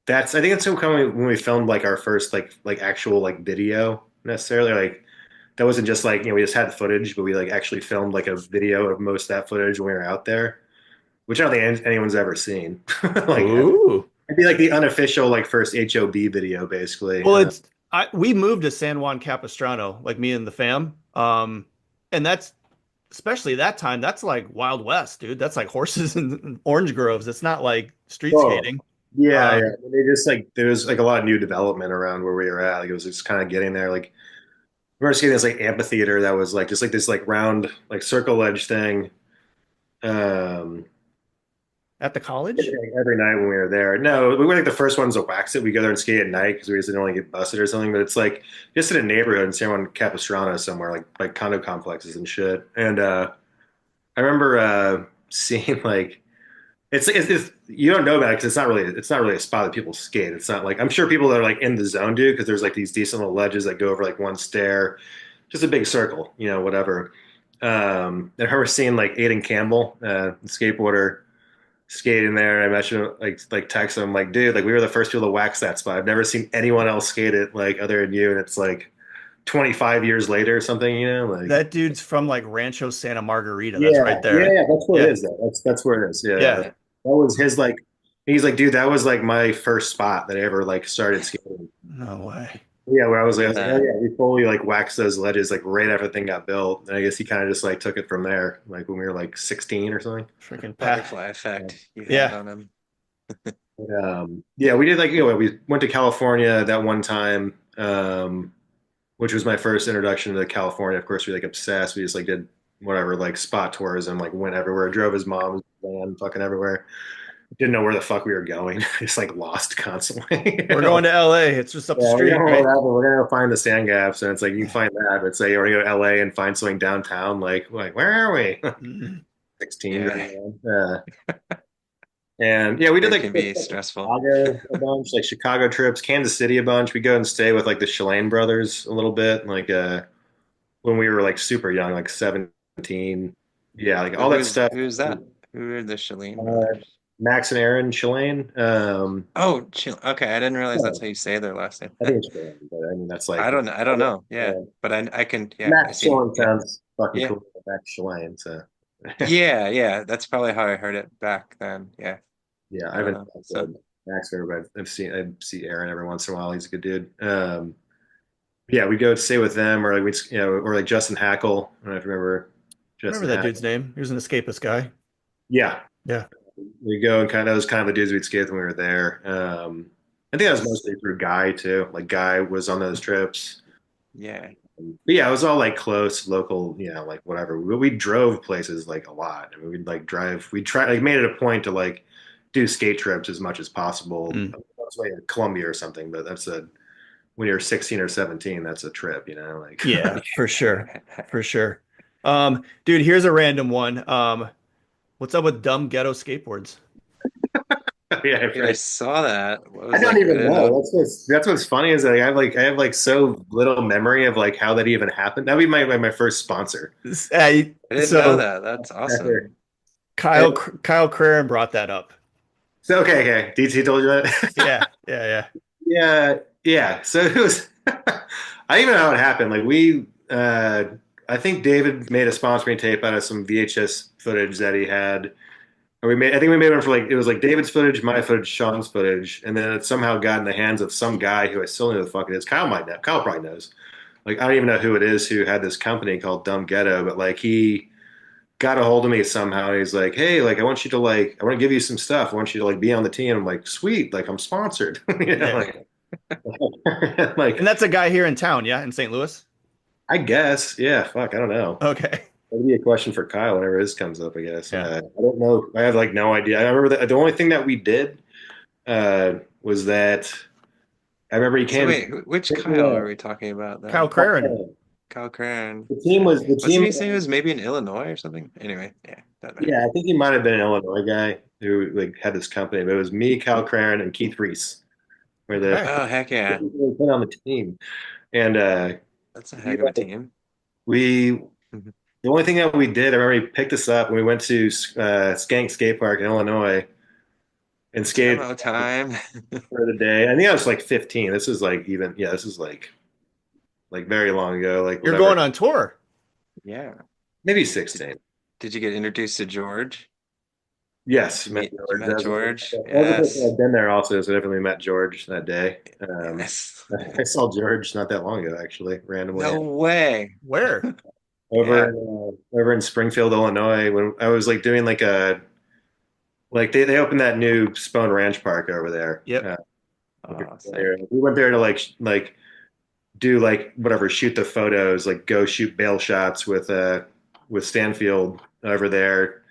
I think that's kind of when we filmed like our first like actual like video necessarily. Like that wasn't just like, we just had footage, but we like actually filmed like a video of most of that footage when we were out there, which I don't think anyone's ever seen. Like ooh. it'd be like the unofficial like first HOB video basically. Well, it's we moved to San Juan Capistrano, like me and the fam. And that's especially that time, that's like Wild West, dude. That's like horses and orange groves. It's not like street Oh, skating. yeah, Um, yeah. They just like there was like a lot of new development around where we were at. Like it was just kind of getting there. Like we were skating this like amphitheater that was like just like this like round like circle ledge thing. Um, at the college? every night when we were there. No, we were like the first ones to wax it. We go there and skate at night because we just didn't want to get busted or something. But it's like just in a neighborhood in San Juan Capistrano somewhere, like condo complexes and shit. And I remember seeing like it's you don't know about it because it's not really a spot that people skate. It's not like I'm sure people that are like in the zone do because there's like these decent little ledges that go over like one stair, just a big circle, whatever. And I remember seeing like Aiden Campbell, skateboarder, skating there. And I mentioned like text him like, dude, like we were the first people to wax that spot. I've never seen anyone else skate it like other than you, and it's like 25 years later or something, like. That dude's from like Rancho Santa Margarita. That's Yeah, right yeah, there. yeah. That's where it Yeah. is, though. That's where it is. Yeah, yeah. Yeah. That was his like. He's like, dude, that was like my first spot that I ever like started skating. No way. Yeah, where I was like, oh That yeah, we fully like waxed those ledges like right after the thing got built. And I guess he kind of just like took it from there, like when we were like 16 or something. Freaking Pat. butterfly Yeah. effect you had Yeah. on him. Yeah, we did like we went to California that one time, which was my first introduction to California. Of course, we like obsessed. We just like did whatever like spot tours and like went everywhere. Drove his mom's van fucking everywhere. Didn't know where the fuck we were going. Just like lost constantly. We're going to LA. It's just up the Yeah, we're street, gonna right? we're gonna go find the sand gaps, and it's like you can find that, but say we're gonna go to LA and find something downtown. Like where are we? Mhm. 16 Yeah, grand. And yeah, we did it like can be stressful. Chicago a bunch, like Chicago trips, Kansas City a bunch. We go and stay with like the Shalane brothers a little bit, like when we were like super young, like 17. Yeah, like all that stuff. Who's that? Who are the Shalane Uh, brothers? Max and Aaron Shalane. Oh, Chill. Okay, I didn't realize Yeah, that's how you say their last name. I think it's Shalane, but I mean that's like I don't know. Yeah, but I can. Yeah, I Max see. Shalane Yeah, sounds fucking yeah, cool. Max Shalane, so. yeah, yeah. That's probably how I heard it back then. Yeah, Yeah, I I don't haven't know. So talked to Max Weber, but I see Aaron every once in a while. He's a good dude. Yeah, we go stay with them, or like or like Justin Hackle. I don't know if you remember I remember Justin that dude's Hackle. name. He was an escapist guy. Yeah, Yeah. we go and kind of those kind of the dudes we'd skate with when we were there. I think that was that's mostly through Guy too. Like Guy was on those trips. yeah. But yeah, it was all like close, local, like whatever. We drove places like a lot. I mean, we'd like drive. We try like made it a point to like do skate trips as much as possible. Mm. That's like Columbia or something, but that's a when you're 16 or 17, that's a trip, like. Yeah, for sure. For sure. Dude, here's a random one. What's up with dumb ghetto skateboards? Yeah, Dude, I right. saw that. What I was don't like? I even didn't know. know. That's what's funny is that I have like so little memory of like how that even happened. That'd be my first sponsor. I didn't know So that. That's After, awesome. Kyle Craran brought that up. so okay. DT told you that. Yeah, yeah, yeah. Yeah, yeah. So it was. I don't even know how it happened. Like I think David made a sponsoring tape out of some VHS footage that he had. Or I think we made one for like it was like David's footage, my footage, Sean's footage, and then it somehow got in the hands of some guy who I still know who the fuck it is. Kyle might know. Kyle probably knows. Like I don't even know who it is who had this company called Dumb Ghetto, but like he got a hold of me somehow. And he's like, "Hey, like I want to give you some stuff. I want you to like be on the team." I'm like, "Sweet, like I'm sponsored." Yeah. Like, And like that's a guy here in town, yeah, in St. Louis. I guess, yeah. Fuck, I don't know. Okay. That'd be a question for Kyle whenever his comes up. I guess. Yeah. I don't know. I have like no idea. I remember that the only thing that we did was that I remember he So came. wait, which Kyle are we talking about Kyle then? Craran. Kyle Cran. The team was the Wasn't team. he saying he was maybe in Illinois or something? Anyway, yeah, that matter. Yeah, I think he might have been an Illinois guy who like had this company, but it was me, Cal Cran, and Keith Reese were the Okay. Oh, heck yeah. people who put on the team. And That's a we, heck of a team. we the only thing that we did, I remember he picked us up and we went to Skank Skate Park in Illinois and skated Demo time. for the day. I think I was like 15. This is like this is like very long ago, like You're whatever, going on tour. Yeah. maybe Did, 16. did you get introduced to George? Yes, met Did you George. met George? That was the first time Yes. I'd been there also, so I definitely met George that day. Yes. I saw George not that long ago, actually, randomly No way. Where? over Yeah. in, over in Springfield, Illinois, when I was like doing like like they opened that new Spone Ranch Park over there. Yep. If you're Oh, familiar. sick. We went there to like do like whatever, shoot the photos, like go shoot bail shots with Stanfield over there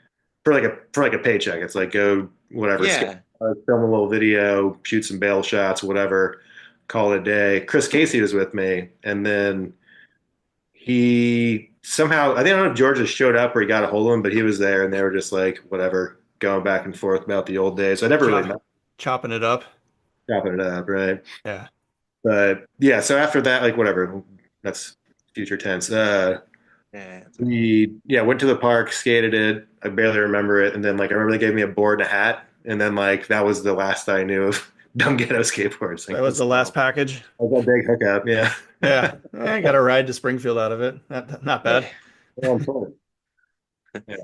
for like a paycheck. It's like go whatever, Yeah. film a little video, shoot some bail shots, whatever, call it a day. Chris Casey was with me, and then he somehow I don't know if Georgia showed up or he got a hold of him, but he was there, and they were just like whatever, going back and forth about the old days. I never really met, Chop, chopping it up. chopping it up, right? Yeah. But yeah, so after that, like whatever, that's future tense. Yeah. It's okay. We went to the park, skated it. I barely remember it, and then like I remember they gave me a board and a hat, and then like that was the last I knew of Dumb Ghetto skateboards. That Like was that's the last package. that big hookup, yeah. Yeah. I got a ride to Springfield out of it. Not Hey. bad. Well, important. Yeah,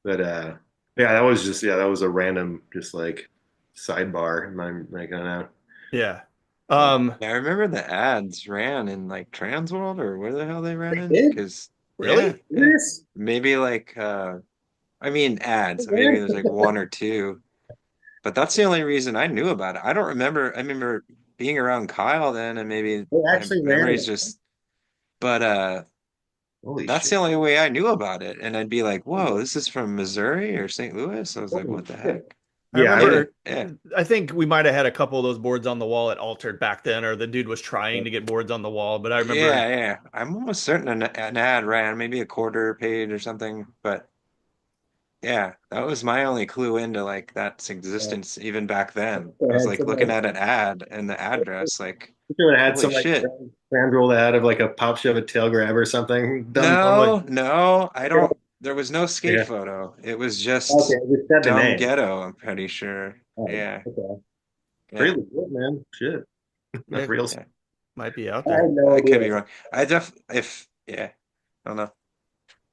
but that was a random just like sidebar. I'm not even gonna know. Yeah. Um, Yeah, I remember the ads ran in like Trans World or where the hell they ran They in. did? Because yeah, really? yeah, Yes. maybe like I mean ads. Maybe there's like one or two, but that's the only reason I knew about it. I don't remember. I remember being around Kyle then, and maybe They my actually ran memories it. just. But Holy that's shit. the only way I knew about it, and I'd be like, "Whoa, this is from Missouri or St. Louis." I was like, Holy "What the shit. heck?" I Yeah, Yeah, remember, yeah. I think we might have had a couple of those boards on the wall at Altered back then, or the dude was trying to get boards on the wall. But I remember, Yeah, yeah. I'm almost certain an ad ran, maybe a quarter page or something. But yeah, that was my only clue into like that's existence even back then. they I was had like some looking like at an ad and the address, like, they would have had holy some like shit. brand rolled out of like a pop shove a tail grab or something. Dumb normally. No, no, I don't. There was no skate Yeah. photo. It was Okay, just we said the dumb name. ghetto, I'm pretty sure. Oh, Yeah, okay. yeah, Pretty legit, man. Shit. Not yeah, real. yeah. might be out I there. had no I could idea. be wrong. I if yeah, I don't know.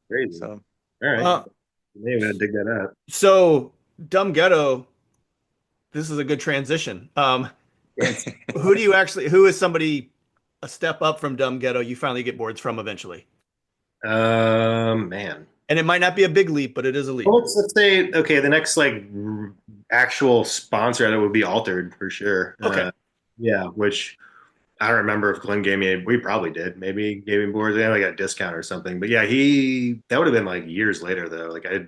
Crazy. So All right. Uh, Maybe I dig that up. so Dumb Ghetto, this is a good transition. Who do you actually, who is somebody a step up from Dumb Ghetto you finally get boards from eventually? Man. And it might not be a big leap, but it is a leap. Well, let's say okay. The next like actual sponsor of it would be Altered for sure. Okay. Yeah, which I don't remember if Glenn gave me. We probably did. Maybe he gave me boards. I got a discount or something. But yeah, he that would have been like years later though. Like I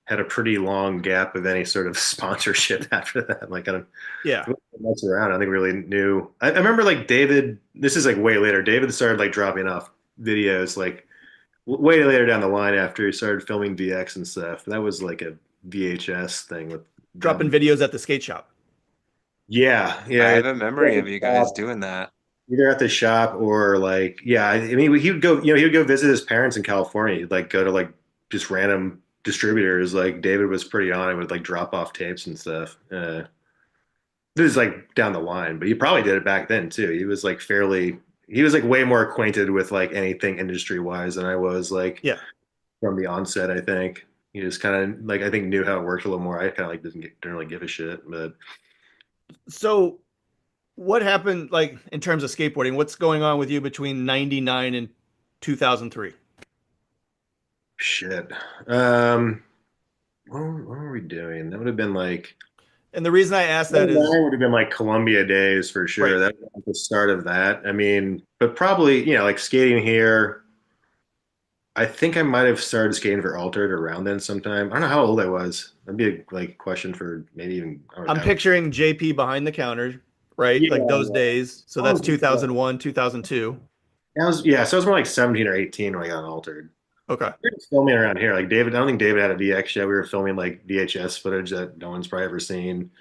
had a pretty long gap of any sort of sponsorship after that. Like I don't Yeah. mess around. I think really knew. I remember like David. This is like way later. David started like dropping off videos like way later down the line after he started filming VX and stuff. That was like a VHS thing with Dropping them. videos at the skate shop. Yeah, I yeah. have a memory of you guys doing that. Either at the shop or like, yeah. I mean, he would go. He would go visit his parents in California. He'd like go to like just random distributors. Like David was pretty on it with like drop off tapes and stuff. This is like down the line, but he probably did it back then too. He was like fairly. He was like way more acquainted with like anything industry wise than I was. Like Yeah. from the onset, I think. He just kind of like I think knew how it worked a little more. I kind of like didn't really give a shit, but So what happened like in terms of skateboarding? What's going on with you between 99 and 2003? shit. What were we doing? That would have been like And the reason I ask that is '99 would have been like Columbia days for sure. right. That was like the start of that. I mean, but probably like skating here. I think I might have started skating for Altered around then sometime. I don't know how old I was. That'd be a like question for maybe even I don't I'm know. picturing JP behind the counter, right? Yeah, Like those yeah. days. So I that's was, 2001, 2002. I was yeah, so I was more like 17 or 18 when I got Altered. Okay. We were just filming around here. Like David, I don't think David had a VX yet. We were filming like VHS footage that no one's probably ever seen.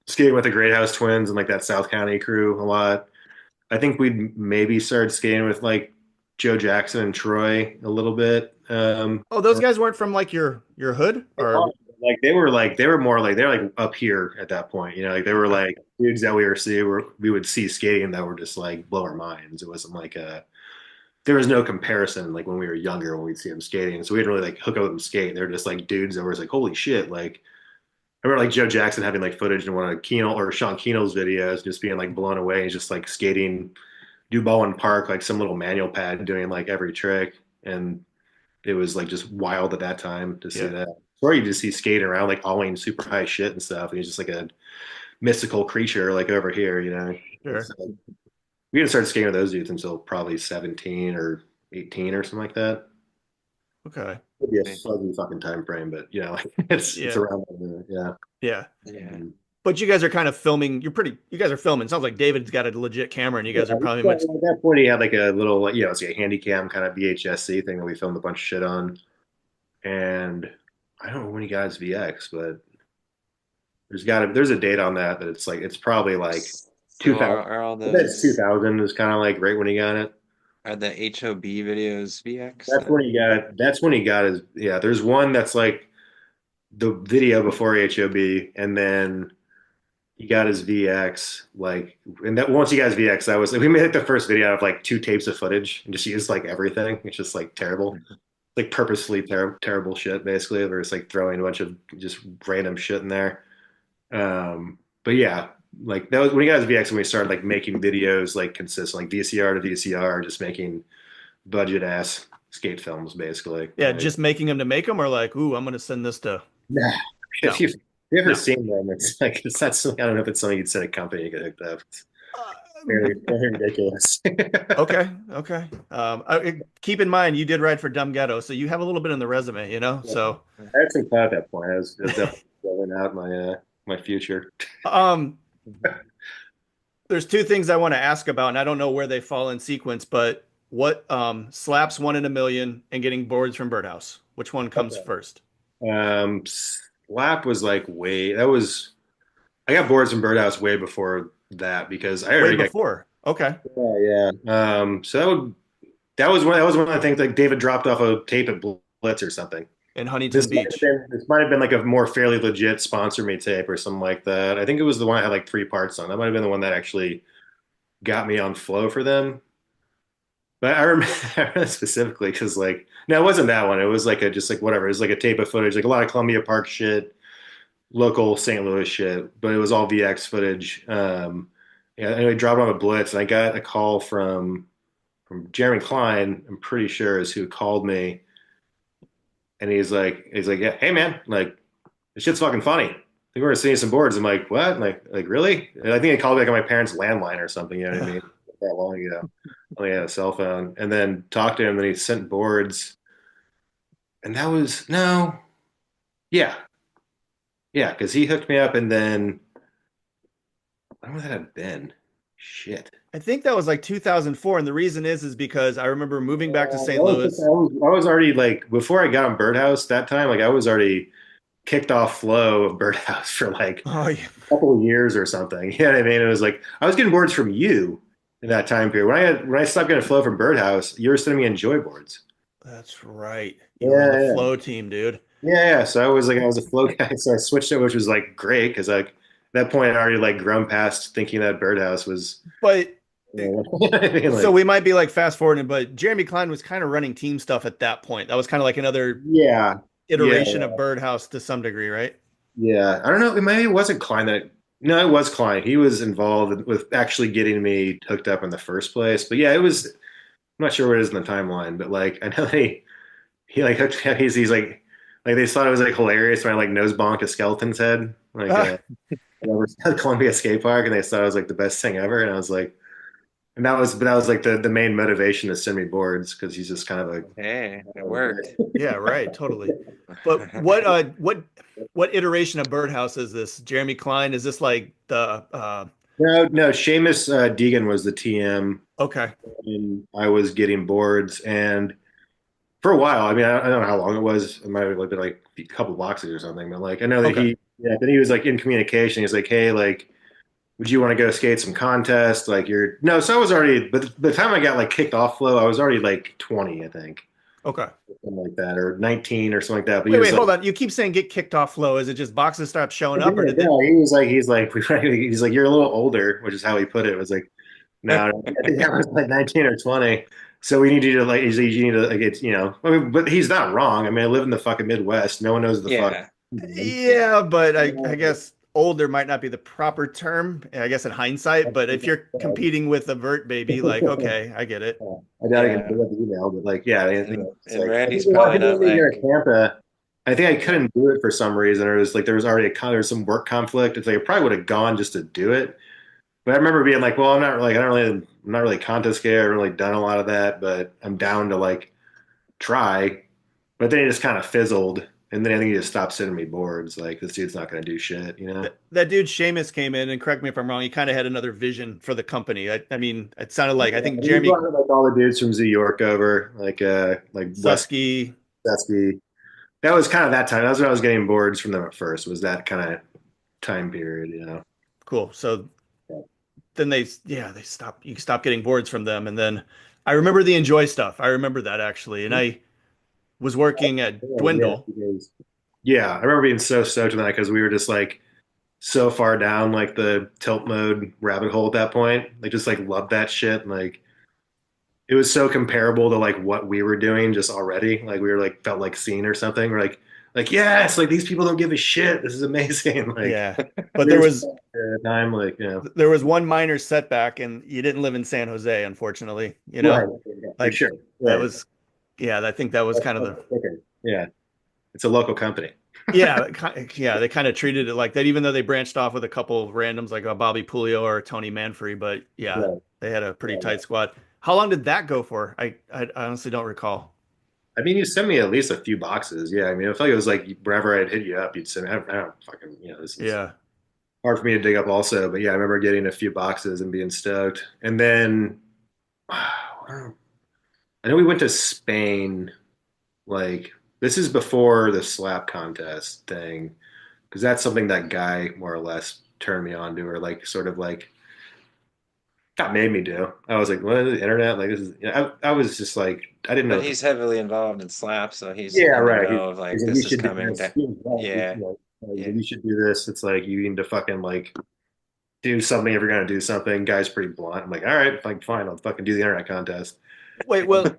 Skating with the Great House Twins and like that South County crew a lot. I think we'd maybe started skating with like Joe Jackson and Troy a little bit. Oh, those guys weren't from like your hood or Like they were more like they were like up here at that point. Like they were okay. like dudes that we would see skating that were just like blow our minds. It wasn't like a there was no comparison like when we were younger when we'd see them skating. So we didn't really like hook up with them skate. They were just like dudes that was like, holy shit, like I remember like Joe Jackson having like footage in one of Kino or Sean Keno's videos, just being like blown away. He's just like skating do Ballwin Park, like some little manual pad doing like every trick. And it was like just wild at that time to see Yeah, that. Or you just see skating around like all super high shit and stuff. And he's just like a mystical creature like over here. sure. We didn't start skating with those dudes until probably 17 or 18 or something like that. Okay. It'd be a fuzzy fucking time frame, but like it's Yeah. around there, yeah. Yeah. Yeah. But you guys are kind of filming. You guys are filming. Sounds like David's got a legit camera and you Yeah, guys are probably yeah, much. at that point, he had like a little, like, it's like a handy cam kind of VHS-C thing that we filmed a bunch of shit on. And I don't know when he got his VX, but there's a date on that it's like it's probably like So 2000. are all I bet it's those 2000 is kind of like right when he got it. are the HOB videos VX That's when then? he got. That's when he got his. Yeah, there's one that's like the video before HOB, and then he got his VX. Like, and that once he got his VX, that was we made like the first video out of like two tapes of footage and just used like everything. It's just like terrible, like purposefully terrible shit. Basically, we're just like throwing a bunch of just random shit in there. But yeah, like that was when he got his VX when we started like making videos like consistent, like VCR to VCR, just making budget ass skate films basically. Yeah, just making them to make them, or like, ooh, I'm gonna send this to. Nah. If No, you've ever no. seen them, it's like it's not something, I don't know if it's something you'd send a company to get hooked up. It's Uh, very ridiculous. okay, okay. Keep in mind, you did write for Dumb Ghetto, so you have a little bit in the resume, you know. Yeah. So, I had some clout at that point. I was definitely filling out my future. um, there's two things I want to ask about, and I don't know where they fall in sequence, but what slaps 1 in a million and getting boards from Birdhouse? Which one comes Okay. first? Slap was like way that was I got boards from Birdhouse way before that because I Way already got before. Okay. yeah. So that was one of the things like David dropped off a tape at Blitz or something. In Huntington Beach. This might have been like a more fairly legit sponsor me tape or something like that. I think it was the one that had like three parts on. That might have been the one that actually got me on flow for them. But I remember, I remember specifically because like no, it wasn't that one. It was like a just like whatever. It was like a tape of footage, like a lot of Columbia Park shit, local St. Louis shit, but it was all VX footage. Yeah, anyway, dropped on a blitz, and I got a call from Jeremy Klein. I'm pretty sure is who called me, and he's like, yeah, hey man, like this shit's fucking funny. I think we're gonna see some boards. I'm like, what? Like really? And I think they called me like on my parents' landline or something. You know what I mean? That long ago. I only had a cell phone, and then talked to him. And then he sent boards, and that was no, yeah, yeah, because he hooked me up, and then when would that have been? Shit. I think that was like 2004, and the reason is because I remember moving back to St. Louis. I was already like before I got on Birdhouse that time, like I was already kicked off flow of Birdhouse for like Oh, yeah. a couple of years or something. You know what I mean? It was like I was getting boards from you in that time period. When I stopped getting flow from Birdhouse, you were sending me enjoy boards. That's right. You were on the Yeah, flow team, dude. yeah. So I was a flow guy. So I switched it, which was like great because like at that point I already like grown past thinking that Birdhouse was But you know what I mean? so Like we might be like fast forwarding, but Jeremy Klein was kind of running team stuff at that point. That was kind of like another yeah, yeah. iteration of Birdhouse to some degree, right? Yeah, I don't know. Maybe it wasn't Klein that. No, it was Klein. He was involved with actually getting me hooked up in the first place. But yeah, it was. I'm not sure where it is in the timeline, but like I know he like hooked me up. He's like they thought it was like hilarious when I like nose bonked a skeleton's head like Ah, over at Columbia Skate Park, and they thought it was like the best thing ever. And I was like, and that was like the main motivation to send me boards because he's just kind of a Hey, it worked. yeah, right, totally. But what iteration of Birdhouse is this? Jeremy Klein? Is this like the no. Seamus Deegan was the TM, okay. and I was getting boards and. For a while. I mean, I don't know how long it was. It might have been like a couple boxes or something, but like I know that Okay. then he was like in communication. He's like, hey, like, would you want to go skate some contest? Like, you're no. So I was already, but by the time I got like kicked off flow, I was already like 20, I think, Okay. something like that, or 19 or something like that. But he Wait, was wait, like, hold on. You keep saying get kicked off flow. Is it just boxes stop showing yeah, up or did they no, he's like, he's like, you're a little older, which is how he put it. It was like, no, I think I was like 19 or 20. So we need you to like, you need to like, it's, you know, I mean, but he's not wrong. I mean, I live in the fucking Midwest. No one knows the fuck. Yeah. Yeah, but I guess older might not be the proper term, I guess in hindsight, but if you're competing with a vert baby, like, okay, I get it. I doubt I can Yeah. pull up the email, but like, yeah, I think it's And like, I think Randy's a lot of probably people not living here like, in Tampa. I think I couldn't do it for some reason. Or it was like there was already there was some work conflict. It's like I probably would have gone just to do it. But I remember being like, well, I'm not like I'm not really a contest skater. I haven't really done a lot of that, but I'm down to like try. But then it just kind of fizzled, and then I think he just stopped sending me boards. Like this dude's not going to do shit, you know? That dude Seamus came in, and correct me if I'm wrong, he kind of had another vision for the company. I mean, it sounded like I think He Jeremy brought like all the dudes from Zoo York over, like West Susky. Dusky. That was kind of that time. That was when I was getting boards from them at first. Was that kind of time period, you know? Cool. So then they stop you stop getting boards from them, and then I remember the Enjoy stuff. I remember that actually, and I was working at Yeah, Dwindle. yeah. I remember being so stoked on that because we were just like so far down like the tilt mode rabbit hole at that point. Like just like loved that shit. Like it was so comparable to like what we were doing just already. Like we were like felt like scene or something. We're like like, yes, like these people don't give a shit. This is amazing. Like, Yeah. But there's time, like, there was one minor setback, and you didn't live in San Jose, unfortunately, right, yeah, for like sure, that right. was, yeah, I think that was kind of the, Okay. Yeah, it's a local company. yeah, yeah, they kind of treated it like that, even though they branched off with a couple of randoms like a Bobby Pulio or Tony Manfrey. But yeah, Right, they had a pretty right. tight squad. How long did that go for? I honestly don't recall. I mean, you sent me at least a few boxes. Yeah, I mean, I feel like it was like wherever I'd hit you up, you'd send me. I don't fucking, this is Yeah. hard for me to dig up also. But yeah, I remember getting a few boxes and being stoked. And then I know we went to Spain. Like, this is before the slap contest thing, because that's something that guy more or less turned me on to, or like sort of like that made me do. I was like, what is the internet? Like, this is, I was just like, I didn't know But what the, he's heavily involved in slap, so he's yeah, in the right. know of like He's like, you this is should do coming. this. He was right. Yeah, He's like, yeah. you should do this. It's like, you need to fucking like do something if you're going to do something. Guy's pretty blunt. I'm like, all right, like, fine. I'll fucking do the internet contest. Wait, well,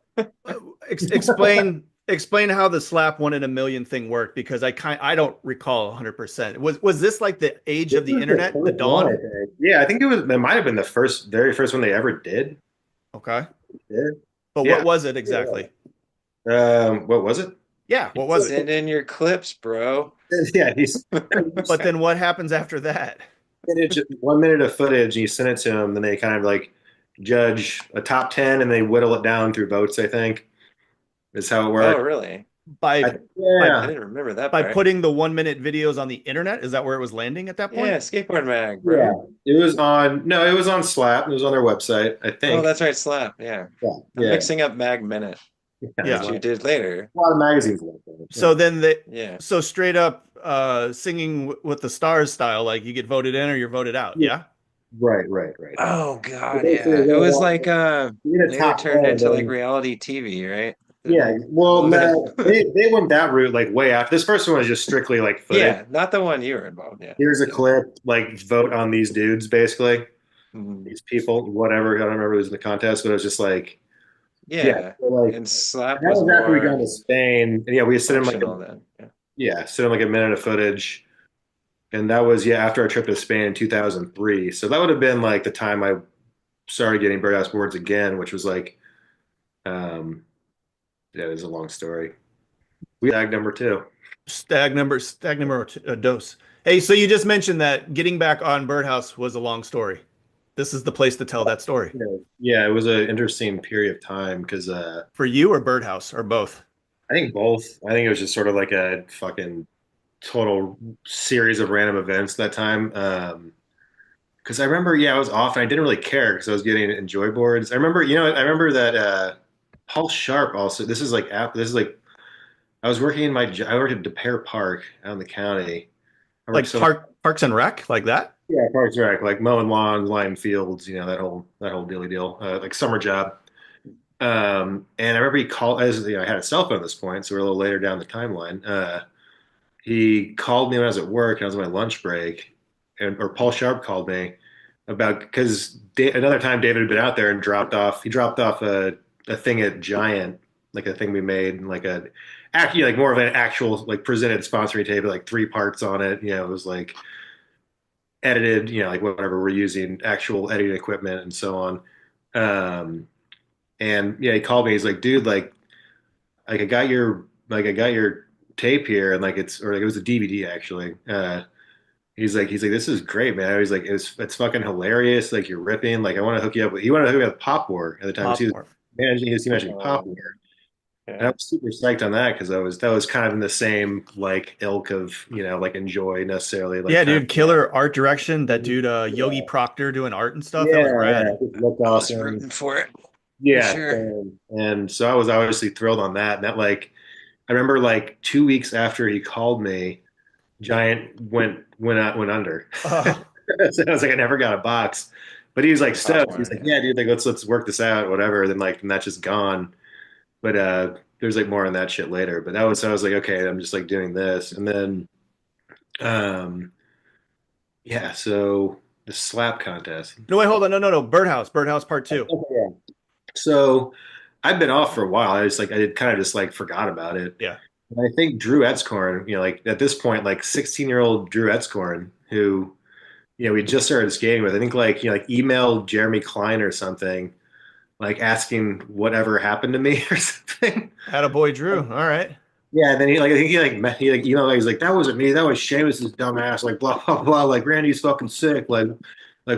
explain how the slap one in a million thing worked, because I don't recall 100%. Was this like the age This of the was the internet, the first one, I dawn? think. Yeah, I think it might have been the very first one they ever did. Okay. Yeah. But what Yeah. was it exactly? What was it? Yeah, what was it? Send in your clips, bro. Yeah, he's But then what happens after that? 1 minute of footage, and you send it to them. Then they kind of like judge a top 10, and they whittle it down through votes. I think is how it Oh, worked. really? By by I Yeah, didn't remember that by part. putting the 1 minute videos on the internet? Is that where it was landing at that Yeah, point? skateboard mag, yeah. bro. It was on. No, it was on Slap. It was on their website. I Oh, think. that's right, slap. Yeah. Yeah, I'm yeah. mixing up Mag Minute, Yeah, there's Yeah. which a you did later. lot of magazines like that. So then Yeah. so straight up singing with the stars style, like you get voted in or you're voted out. Yeah, Yeah. right, right, right. Oh So God, basically, yeah. It was like you get a later top turned 10, into like then reality TV, right? yeah. A Well, little bit. no, they went that route like way after. This first one was just strictly like footage. Yeah, not the one you were involved in. Here's a Yeah. clip, like vote on these dudes, basically. Mhm. These people, whatever. I don't remember who's in the contest, but it was just like, yeah, Yeah. so like And slap that was was after we got more to Spain, and yeah, we sent him like functional then. Yeah. sent him like a minute of footage, and that was after our trip to Spain in 2003. So that would have been like the time I started getting Birdhouse boards again, which was like, um, yeah, it was a long story. We tag number two. Dose. Hey, so you just mentioned that getting back on Birdhouse was a long story. This is the place to tell that story. Yeah, yeah, it was an interesting period of time because For you or Birdhouse or both? I think both. I think it was just sort of like a fucking total series of random events that time. Because I remember, yeah, I was off and I didn't really care because I was getting enjoy boards. I remember, I remember that Paul Sharp also. This is like I was working I worked at DePere Park out in the county. I worked Like so Parks and Rec, like that? yeah, Parks and Rec, like mowing lawns, lining fields, that whole dealy deal, like summer job. And I remember he called as I had a cell phone at this point, so we're a little later down the timeline. He called me when I was at work and I was on my lunch break, or Paul Sharp called me about because another time David had been out there and dropped off. He dropped off a thing at Giant, like a thing we made, and like actually like more of an actual like presented sponsoring tape, with, like 3 parts on it. It was like edited, like whatever we're using, actual editing equipment and so on. Um, and yeah, he called me. He's like, dude, I got your tape here, and like it was a DVD actually. He's like, this is great, man. He's like, it's fucking hilarious. Like you're ripping. Like I want to hook you up with. He wanted to hook me up with Pop War at the time. He was Popcorn. managing. He mentioned Pop Oh, War, and I yeah. was super psyched on that because that was kind of in the same like ilk of like enjoy necessarily like Yeah, kind of dude, killer art direction. That dude, Yogi yeah Proctor doing art and stuff. That was yeah. rad. It looked I was awesome. rooting for it for Yeah, sure. and so I was obviously thrilled on that. And that like I remember like 2 weeks after he called me, Giant went under. Oh, So I was like, I never got a box. But he was like stoked. He's Popcorn, like, yeah. yeah, dude, like let's work this out, whatever. Then like and that's just gone. But there's like more on that shit later. But I was like, okay, I'm just like doing this. And then um yeah, so the slap contest. no, wait, hold on. No. Birdhouse part two. So I've been off for a while. I did kind of just like forgot about it. Yeah. And I think Drew Etzkorn, like at this point, like 16-year-old Drew Etzkorn, who, we just started skating with, I think like, like emailed Jeremy Klein or something, like asking whatever happened to me or something. Attaboy Drew. All right. Yeah, and then he like I think he like emailed, he's like, that wasn't me, that was Seamus's dumbass, like blah blah blah, like Randy's fucking sick, like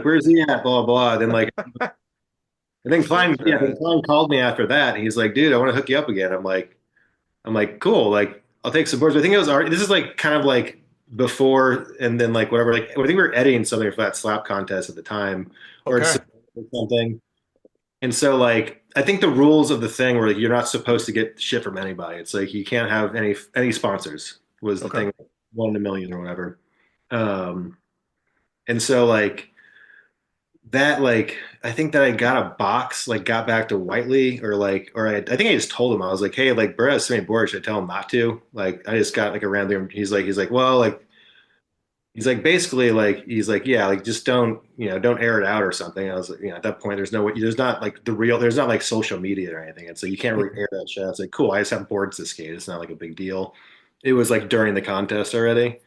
where's he at, blah blah. Then like and then Klein, That's yeah, then right. Klein called me after that, and he's like, dude, I want to hook you up again. I'm like, cool, like I'll take some boards. I think it was already, this is like kind of like before, and then like whatever, like I think we were editing something for that slap contest at the time, or Okay. something. And so like I think the rules of the thing were like you're not supposed to get shit from anybody. It's like you can't have any sponsors was the Okay. thing, 1 in a million or whatever. Um, and so like that like I think that I got a box, like got back to Whiteley, or I think I just told him, I was like, hey, like Brett has so many boards, should I tell him not to? Like I just got like a random, he's like, well, like he's like basically like he's like, yeah, like just don't, don't air it out or something. I was like, at that point there's not like there's not like social media or anything. It's like you can't really air that shit. It's like cool, I just have boards to skate. It's not like a big deal. It was like during the contest already.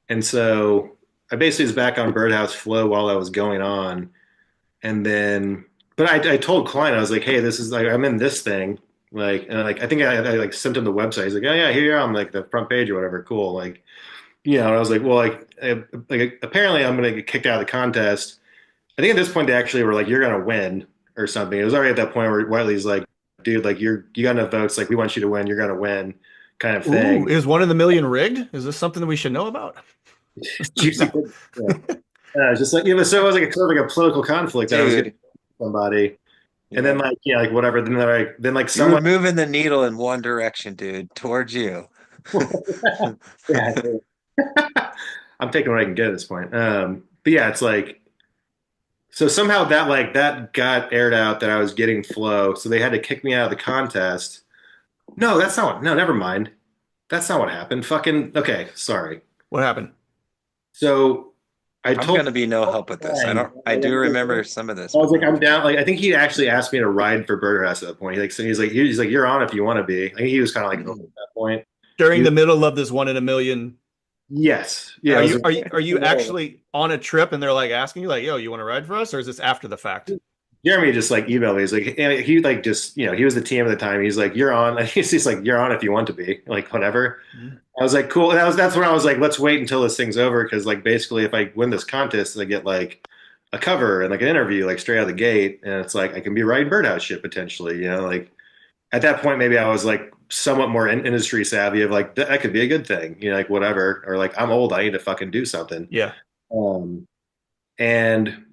And so I basically was back on Birdhouse flow while that was going on. And then but I told Klein, I was like, hey, this is like I'm in this thing. Like and like I think I like sent him the website. He's like, oh yeah, here you are. I'm like the front page or whatever. Cool. Like and I was like, well, like apparently I'm gonna get kicked out of the contest. I think at this point they actually were like, you're gonna win or something. It was already at that point where Wiley's like, dude, like you got enough votes, like we want you to win, you're gonna win, kind of Ooh, thing. is 1 in a million rigged? Is this something that we should know about? Juicy. No. Yeah. It's just like so it was like a sort of like a political conflict that I was getting Dude, somebody, and then yeah. like like whatever, then like You were someone. moving the needle in one direction, dude, towards you. Yeah, I'm taking what I can get at this point. But yeah, it's like so somehow that like that got aired out that I was getting flow, so they had to kick me out of the contest. No, that's not what. No, never mind. That's not what happened. Fucking okay. Sorry. What happened? So I I'm told gonna be no help with this. Brian, I do I remember some of this, was but like, no. I'm down. Like I think he actually asked me to ride for Birdhouse at that point. He like so he's like you're on if you want to be. I think he was kind of like over Mm. at that point. He During was, the middle of this 1 in a million, yes, yeah. are It was you are you are you actually on a trip and they're like asking you like, "Yo, you want to ride for us?" Or is this after the fact? Jeremy just like emailed me. He's like, he like just he was the team at the time. He's like, you're on. He's like, you're on if you want to be. Like whatever. Mhm. I was like, cool. And that's when I was like, let's wait until this thing's over because like basically if I win this contest, I get like a cover and like an interview like straight out of the gate, and it's like I can be riding Birdhouse shit potentially. Like at that point maybe I was like somewhat more industry savvy of like that could be a good thing. Like whatever, or like I'm old, I need to fucking do something. Yeah. Um, and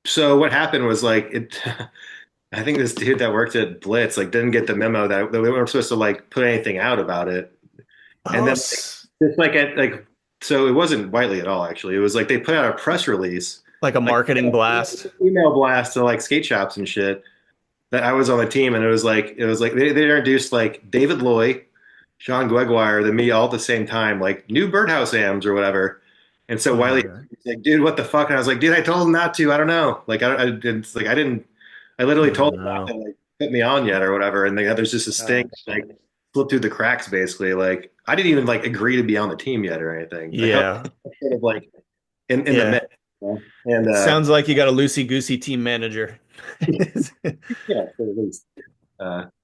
so what happened was like it. I think this dude that worked at Blitz like didn't get the memo that we weren't supposed to like put anything out about it. And Oh, then like, just like at like so it wasn't Whiteley at all actually. It was like they put out a press release, like a like marketing blast. email blast to like skate shops and shit that I was on the team, and it was like they introduced like David Loy, Sean Gregoire, then me all at the same time, like new Birdhouse AMs or whatever. And so Oh my Wiley God. was like, dude, what the fuck? And I was like, dude, I told him not to. I don't know. Like I didn't like I didn't I literally Oh told him not no. to like put me on yet or whatever. And there's just this thing Oh, like shit. slipped through the cracks basically. Like I didn't even like agree to be on the team yet or anything. Like I was Yeah. sort of like in the Yeah. mix. And Sounds like you got a loosey goosey team manager. yeah, at least.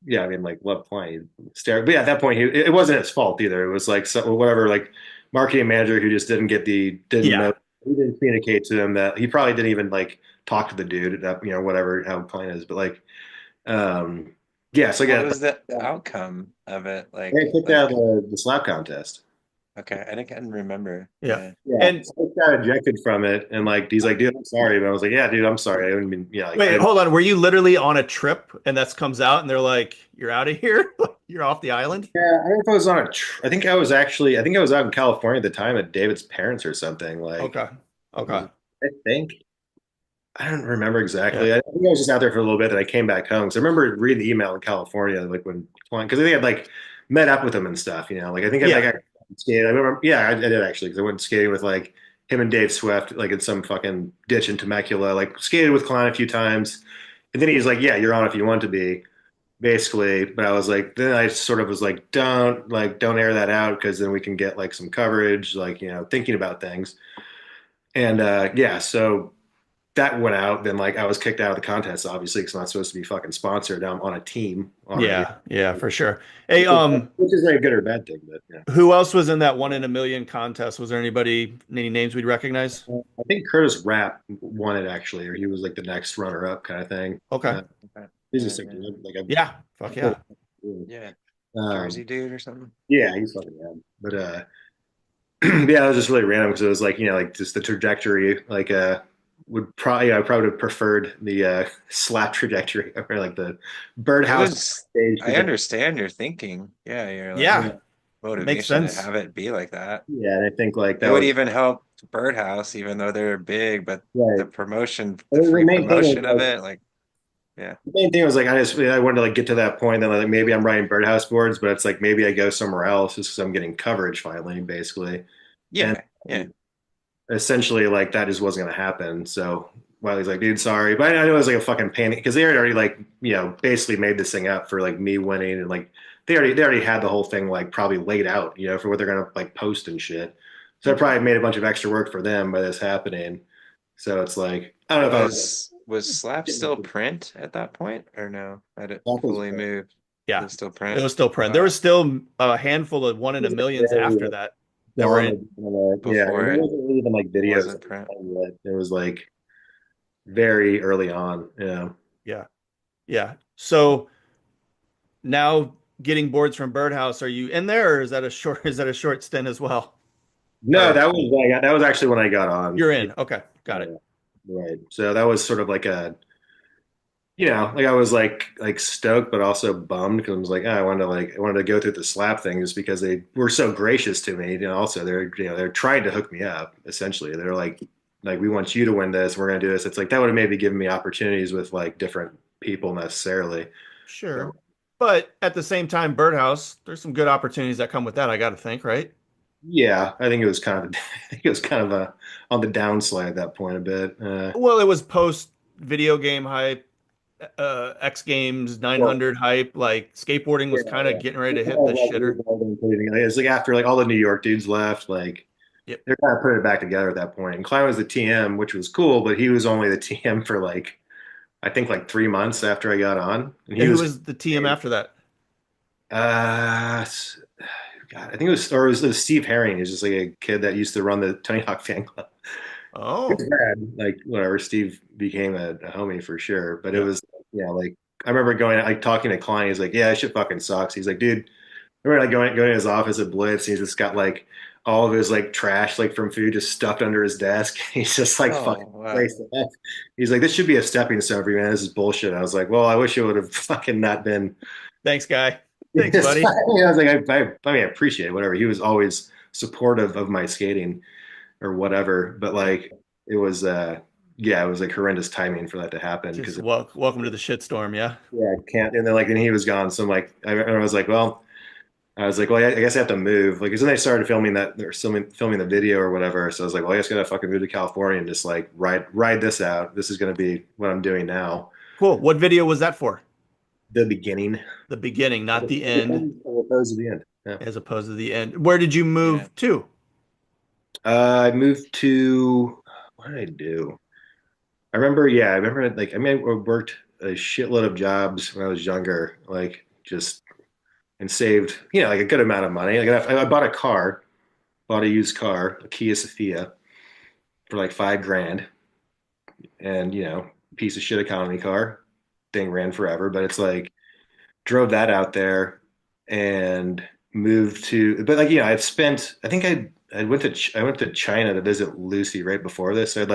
Yeah, I mean, like, what point? But yeah, at that point, it wasn't his fault either. It was like whatever, like, marketing manager who just didn't Yeah. know, he didn't communicate to him that he probably didn't even like talk to the dude, that, whatever how the plan is. But like, um, yeah, so What again, was the outcome of it? they kicked out Like, the slap contest. okay, I didn't remember. Yeah. Yeah. Yeah, And so I got ejected from it, and like he's like, dude, I'm sorry, but I was like, yeah, dude, I'm sorry. I didn't mean, yeah, like I wait, didn't. hold on. Were you literally on a trip and that comes out and they're like, "You're out of here. You're off the island." Yeah, I don't know if I was on I think I was out in California at the time at David's parents or something. Like, Okay. Okay. I think I don't remember Yeah. exactly. I think I was just out there for a little bit, and I came back home. So I remember reading the email in California, like when because I think I'd like met up with him and stuff. Like I think I Yeah. got skated. I remember, yeah, I did actually because I went skating with like him and Dave Swift, like in some fucking ditch in Temecula. Like skated with Klein a few times, and then he's like, "Yeah, you're on if you want to be." basically. But I was like, then I sort of was like, don't air that out because then we can get like some coverage, like thinking about things. And yeah, so that went out. Then like I was kicked out of the contest, obviously, because I'm not supposed to be fucking sponsored. I'm on a team already, Yeah, yeah, for sure. Hey, which is a good or bad thing, but yeah. who else was in that 1 in a million contest? Was there any names we'd recognize? I think Curtis Rapp won it actually, or he was like the next runner-up kind of thing. Okay. Uh, Okay. he's a Yeah, sick yeah. dude. Like Yeah. Fuck yeah. Yeah. um, Jersey dude or something. yeah, he's fucking rad. But yeah, it was just really random because it was like like just the trajectory, like would probably I probably would have preferred the slap trajectory or like the It birdhouse was, stage I trajectory. understand your thinking. Yeah, your like Yeah. Yeah, Makes motivation to sense. have it be like that. yeah, and I think like It that would was even help Birdhouse, even though they're big, but right. the promotion, the The free main thing was promotion of like it, like, yeah. the main thing was like I wanted to like get to that point that like maybe I'm writing birdhouse boards, but it's like maybe I go somewhere else just because I'm getting coverage finally, basically. And Yeah, yeah. essentially like that just wasn't going to happen. So Wiley's like, dude, sorry, but I know it was like a fucking panic because they had already like basically made this thing up for like me winning, and like they already had the whole thing like probably laid out, for what they're gonna like post and shit. So I probably made a bunch of extra work for them by this happening. So it's like I don't know if I was Was Slap still print at that point or no? Had it like, fully moved? It Yeah. was still It print. was still print. There Wow. was still a handful of 1 in a millions very after that that were dawn in. of yeah, and Before there it wasn't really even like videos wasn't print. yet. It was like very early on. Yeah. Yeah. Yeah. So now getting boards from Birdhouse, are you in there or is that a short is that a short stint as well? No, Or that was actually when I got on. you're Yeah, in. Okay. Got it. yeah, right. So that was sort of like like I was like stoked, but also bummed because I was like, I wanted to go through the slap thing just because they were so gracious to me. Also they're trying to hook me up. Essentially, they're like we want you to win this. We're gonna do this. It's like that would have maybe given me opportunities with like different people necessarily. So Sure. But at the same time, Birdhouse, there's some good opportunities that come with that, I got to think, right? yeah, I think it was kind of I think it was kind of on the downslide at that point a bit. Well, it was post video game hype, X Games Well, 900 hype, like skateboarding yeah, was kind of yeah. getting ready to It's hit kind the of like shitter. including it's like after like all the New York dudes left, like Yep. they're kind of putting it back together at that point. And Klein was the TM, which was cool, but he was only the TM for like I think like 3 months after I got on, and he And who was was the TM after that? uh God, I think it was Steve Herring. He's just like a kid that used to run the Tony Hawk fan club. Oh, It's bad. Like whatever, Steve became a homie for sure. But it yeah. was yeah, like I remember going like talking to Klein. He's like, yeah, that shit fucking sucks. He's like, dude. I remember like going to his office at Blitz. He's just got like all of his like trash like from food just stuffed under his desk. He's just like fucking Oh, wow. place. He's like, this should be a stepping stone for you, man. This is bullshit. I was like, well, I wish it would have fucking not been. Thanks, guy. Thanks, This. buddy. I was like, I appreciate it, whatever. He was always supportive of my skating or whatever. But Yeah. like, it was, yeah, it was like horrendous timing for that to happen Just because welcome to the shitstorm, yeah. yeah, I can't. And then he was gone. So I'm like, I was like, well. I was like, well, I guess I have to move. Like, because then they started filming that they're filming the video or whatever. So I was like, well, I guess I gotta fucking move to California and just like ride this out. This is gonna be what I'm doing now. Cool. What video was that for? The beginning, The beginning, as not the end, opposed to the end. Yeah. as opposed to the end. Where did you Yeah. move to? I moved to what did I do? I remember, yeah, I remember like I mean, I worked a shitload of jobs when I was younger, like just and saved, like a good amount of money. Like I bought a car, bought a used car, a Kia Sophia for like 5 grand. And piece of shit economy car thing ran forever, but it's like drove that out there and moved to but like I'd spent I think I went to China to visit Lucy right before this. So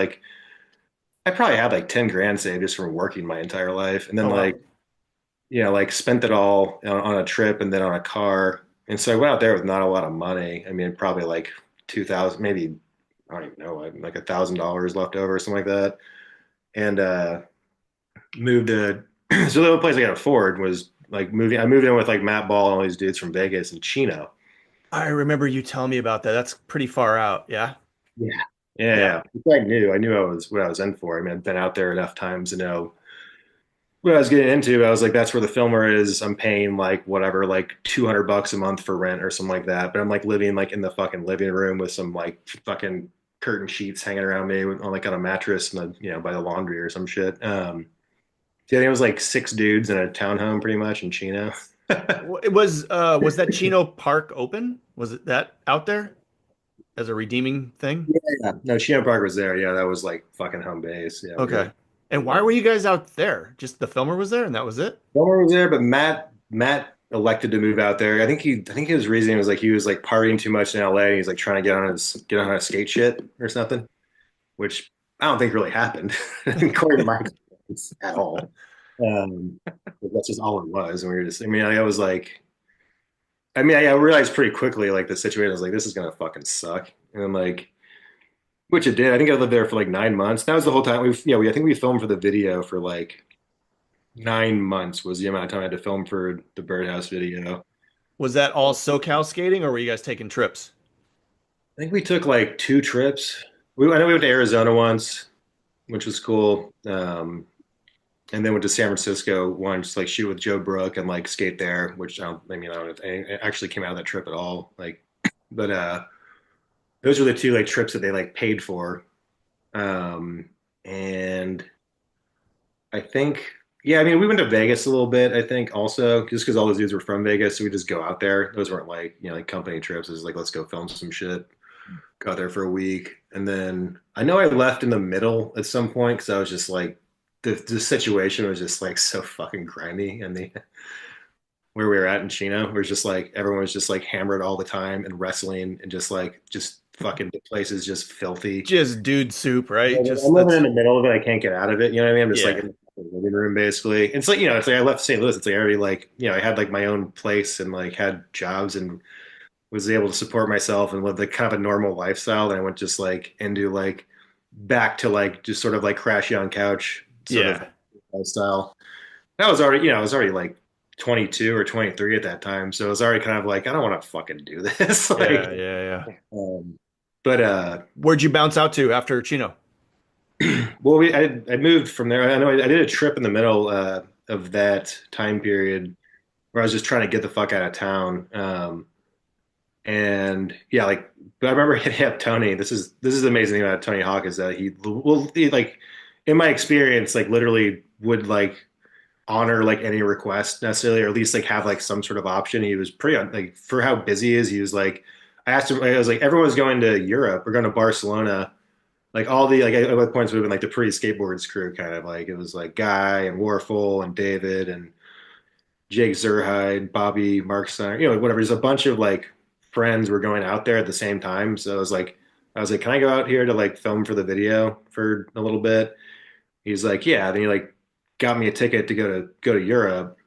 I probably had like 10 grand saved just from working my entire life, and then Oh, wow. like like spent it all on a trip and then on a car. And so I went out there with not a lot of money. I mean, probably like 2,000, maybe I don't even know, like $1,000 left over or something like that. And moved to so the only place I could afford was like moving. I moved in with like Matt Ball and all these dudes from Vegas and Chino. I remember you telling me about that. That's pretty far out. Yeah. Yeah, yeah, Yeah. yeah. I knew I was what I was in for. I mean, I've been out there enough times to know what I was getting into, I was like, that's where the filmer is. I'm paying like whatever, like $200 a month for rent or something like that. But I'm like living like in the fucking living room with some like fucking curtain sheets hanging around me on like on a mattress and by the laundry or some shit. Yeah, I think it was like six dudes in a townhome pretty much in Chino. Was that Chino Park open? Was it that out there as a redeeming thing? Yeah. No, Chino Park was there. Yeah, that was like fucking home base. Yeah, we were Okay. And why were you guys out there? Just the filmer was there and that was it? Wilmer was there, but Matt elected to move out there. I think his reasoning was like he was like partying too much in LA and he's like trying to get on his skate shit or something, which I don't think really happened according to my experience at all. That's just all it was. And we were just, I mean, I was like, I realized pretty quickly like the situation. I was like, this is gonna fucking suck. And I'm like, which it did. I think I lived there for like 9 months. That was the whole time. I think we filmed for the video for like 9 months was the amount of time I had to film for the Birdhouse video. Was that all SoCal skating or were you guys taking trips? I think we took like two trips. I know we went to Arizona once, which was cool. And then went to San Francisco once, like shoot with Joe Brook and like skate there, which I don't know if it actually came out of that trip at all. Like, but those were the two like trips that they like paid for. And I think, yeah, I mean, we went to Vegas a little bit, I think, also, just because all those dudes were from Vegas. So we just go out there. Those weren't like, like company trips. It was like, let's go film some shit, go out there for a week. And then I know I left in the middle at some point because I was just like, the situation was just like so fucking grimy. And where we were at in Chino, where it's just like everyone was just like hammered all the time and wrestling and just fucking the place is just filthy. Just dude soup, right? I'm Just living in that's the middle of it. I can't get out of it. You know what I mean? I'm just like yeah. in the living room basically. It's like, it's like I left St. Louis. It's like I already like, I had like my own place and like had jobs and was able to support myself and live like kind of a normal lifestyle. And I went just like into like back to like just sort of like crashy on couch sort of Yeah. lifestyle. That was already, I was already like 22 or 23 at that time. So it was already kind of like, I don't want to fucking do this. Yeah, like, yeah, yeah. um, but Where'd you bounce out to after Chino? well, I moved from there. I know I did a trip in the middle of that time period where I was just trying to get the fuck out of town. And yeah, like, but I remember hitting up Tony. This is the amazing thing about Tony Hawk is that he like, in my experience, like literally would like honor like any request necessarily, or at least like have like some sort of option. He was pretty like for how busy he is. He was like, I asked him, I was like, everyone's going to Europe. We're going to Barcelona like all the like at what points we've been like the pre skateboards crew kind of like it was like Guy and Warfel and David and Jake Zerhide, Bobby, Mark Steiner, whatever. There's a bunch of like friends were going out there at the same time. So I was like, can I go out here to like film for the video for a little bit? He's like, yeah. Then he like got me a ticket to go to Europe.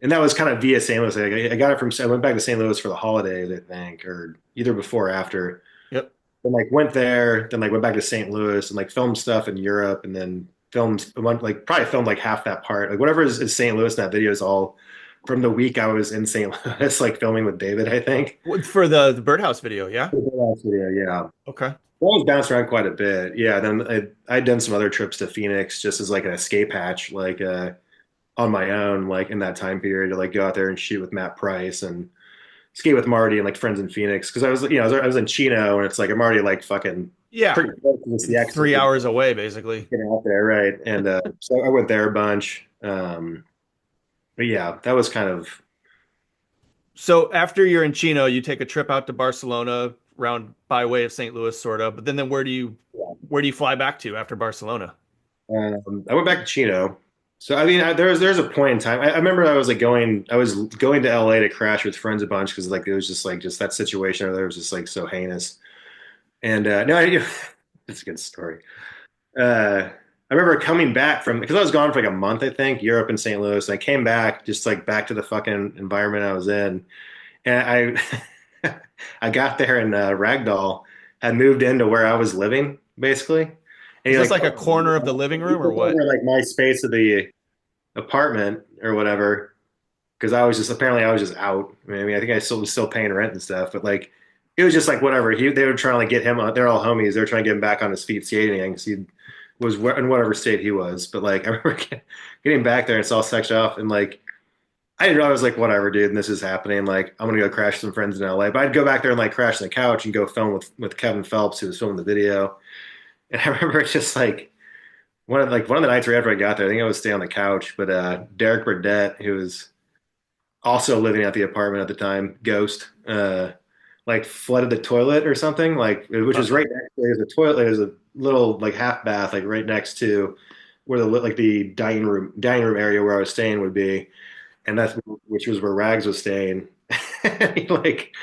And that was kind of via St. Louis. I got it I went back to St. Louis for the holidays, I think, or either before or after. Yep. Then like went there, then like went back to St. Louis and like filmed stuff in Europe, and then probably filmed like half that part. Like whatever is St. Louis in that video is all from the week I was in St. Louis, like filming with David, I think. For the Birdhouse video, yeah? The last video, yeah. Okay. I was bounced around quite a bit. Yeah. Then I'd done some other trips to Phoenix just as like an escape hatch, like on my own, like in that time period to like go out there and shoot with Matt Price and skate with Marty and like friends in Phoenix because I was in Chino and it's like I'm already like fucking Yeah. pretty close to the exit 3 hours away, basically. getting out there, right? And so I went there a bunch. But yeah, that was kind of So after you're in Chino, you take a trip out to Barcelona, round by way of St. Louis, sort of. But then where do you fly back to after Barcelona? I went back to Chino. So I mean, there's a point in time. I remember I was going to LA to crash with friends a bunch because like it was just that situation over there was just like so heinous. And no, it's a good story. I remember coming back from because I was gone for like a month, I think, Europe and St. Louis. And I came back just like back to the fucking environment I was in, and I got there and Ragdoll had moved into where I was living basically. And Is he this like like a corner of the living he room or took what? over like my space of the apartment or whatever because apparently I was just out. I think I still was still paying rent and stuff, but like it was just like whatever. They were trying to like get him. They're all homies. They were trying to get him back on his feet skating because he was in whatever state he was. But like I remember getting back there and saw section off, and like I didn't know. I was like, whatever, dude. And this is happening. Like I'm gonna go crash with some friends in LA. But I'd go back there and like crash on the couch and go film with Kevin Phelps, who was filming the video. And I remember just like one of the nights right after I got there, I think I was staying on the couch, but Derek Burdett, who was also living at the apartment at the time, Ghost, like flooded the toilet or something, like which was right next to there's a toilet, there's a little like half bath, like right next to where the dining room area where I was staying would be, and that's which was where Rags was staying. He, like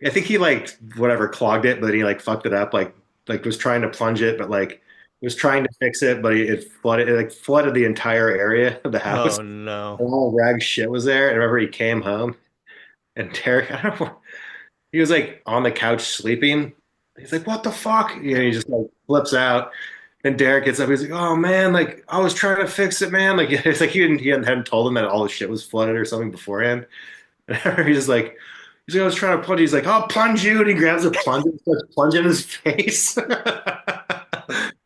I think he like whatever clogged it, but he like fucked it up, like was trying to plunge it, but like was trying to fix it, but it like flooded the entire area of the house. Oh no. And all Rag's shit was there. And I remember he came home and Derek, I don't know, he was like on the couch sleeping. He's like, "What the fuck?" You know, he just like flips out. And Derek gets up. He's like, "Oh man, like I was trying to fix it, man." Like it's like he hadn't told him that all the shit was flooded or something beforehand. And I remember he's like, "I was trying to plunge." He's like, "I'll plunge you," and he grabs a plunger and starts plunging his face.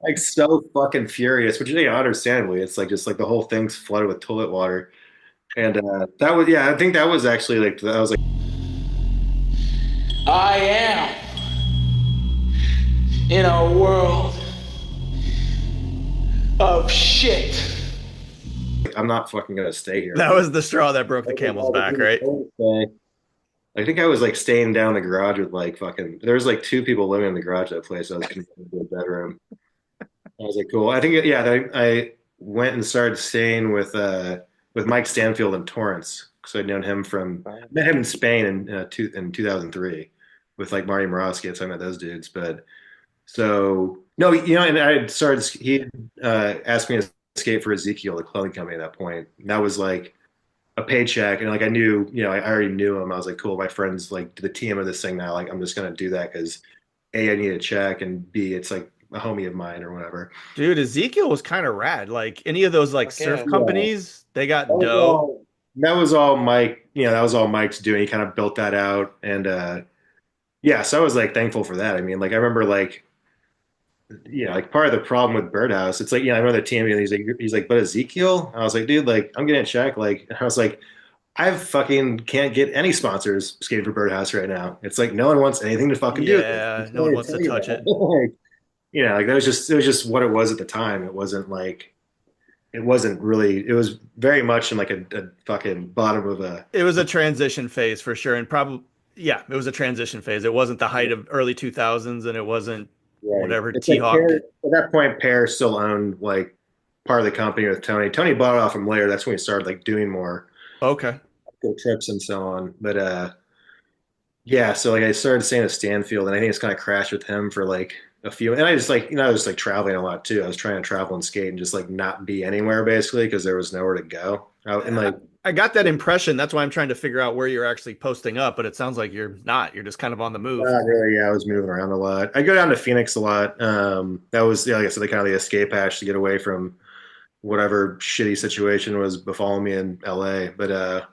Like so fucking furious, which understandably, it's like just like the whole thing's flooded with toilet water. And that was yeah, I think that was actually like that was like I am in a world of shit. I'm not fucking gonna stay here. That was the straw that broke the camel's back, right? I think I was like staying down in the garage with like fucking. There was like two people living in the garage at that place. I was converted to a bedroom. I was like, cool. I think yeah, I went and started staying with Mike Stanfield in Torrance because I'd known him from met him in Spain in 2003 with like Marty Morosky. That's how I met those dudes. But so no, and I had started. He asked me to skate for Ezekiel, the clothing company at that point. And that was like a paycheck, and like I knew, I already knew him. I was like, cool. My friends like the team of this thing now. Like I'm just gonna do that because A, I need a check, and B, it's like a homie of mine or whatever. Dude, Ezekiel was kind of rad. Like any of those like Okay. surf Yeah. companies, they got That was dough. that was all Mike. That was all Mike's doing. He kind of built that out, and yeah. So I was like thankful for that. I mean, like I remember like like part of the problem with Birdhouse, it's like I remember the team. And he's like, but Ezekiel. I was like, dude, like I'm getting a check. Like I was like, I fucking can't get any sponsors skating for Birdhouse right now. It's like no one wants anything to fucking do with it. Yeah, no one wants to touch it. Like, like that was just what it was at the time. It wasn't really. It was very much in like a fucking bottom of a. It was a transition phase for sure, and probably yeah, it was a transition phase. It wasn't the height of early 2000s, and it wasn't Right. whatever It's like T-Hawk. at that point, Pear still owned like part of the company with Tony. Tony bought it off him later. That's when he started like doing more Okay. trips and so on. But yeah, so like I started staying at Stanfield, and I think it's kind of crashed with him for like a few. And I just like I was just like traveling a lot too. I was trying to travel and skate and just like not be anywhere basically because there was nowhere to go. And like I got that impression. That's why I'm trying to figure out where you're actually posting up, but it sounds like you're not. You're just kind of on the move. not really, yeah, I was moving around a lot. I go down to Phoenix a lot. That was like I said, the kind of the escape hatch to get away from whatever shitty situation was befalling me in LA. But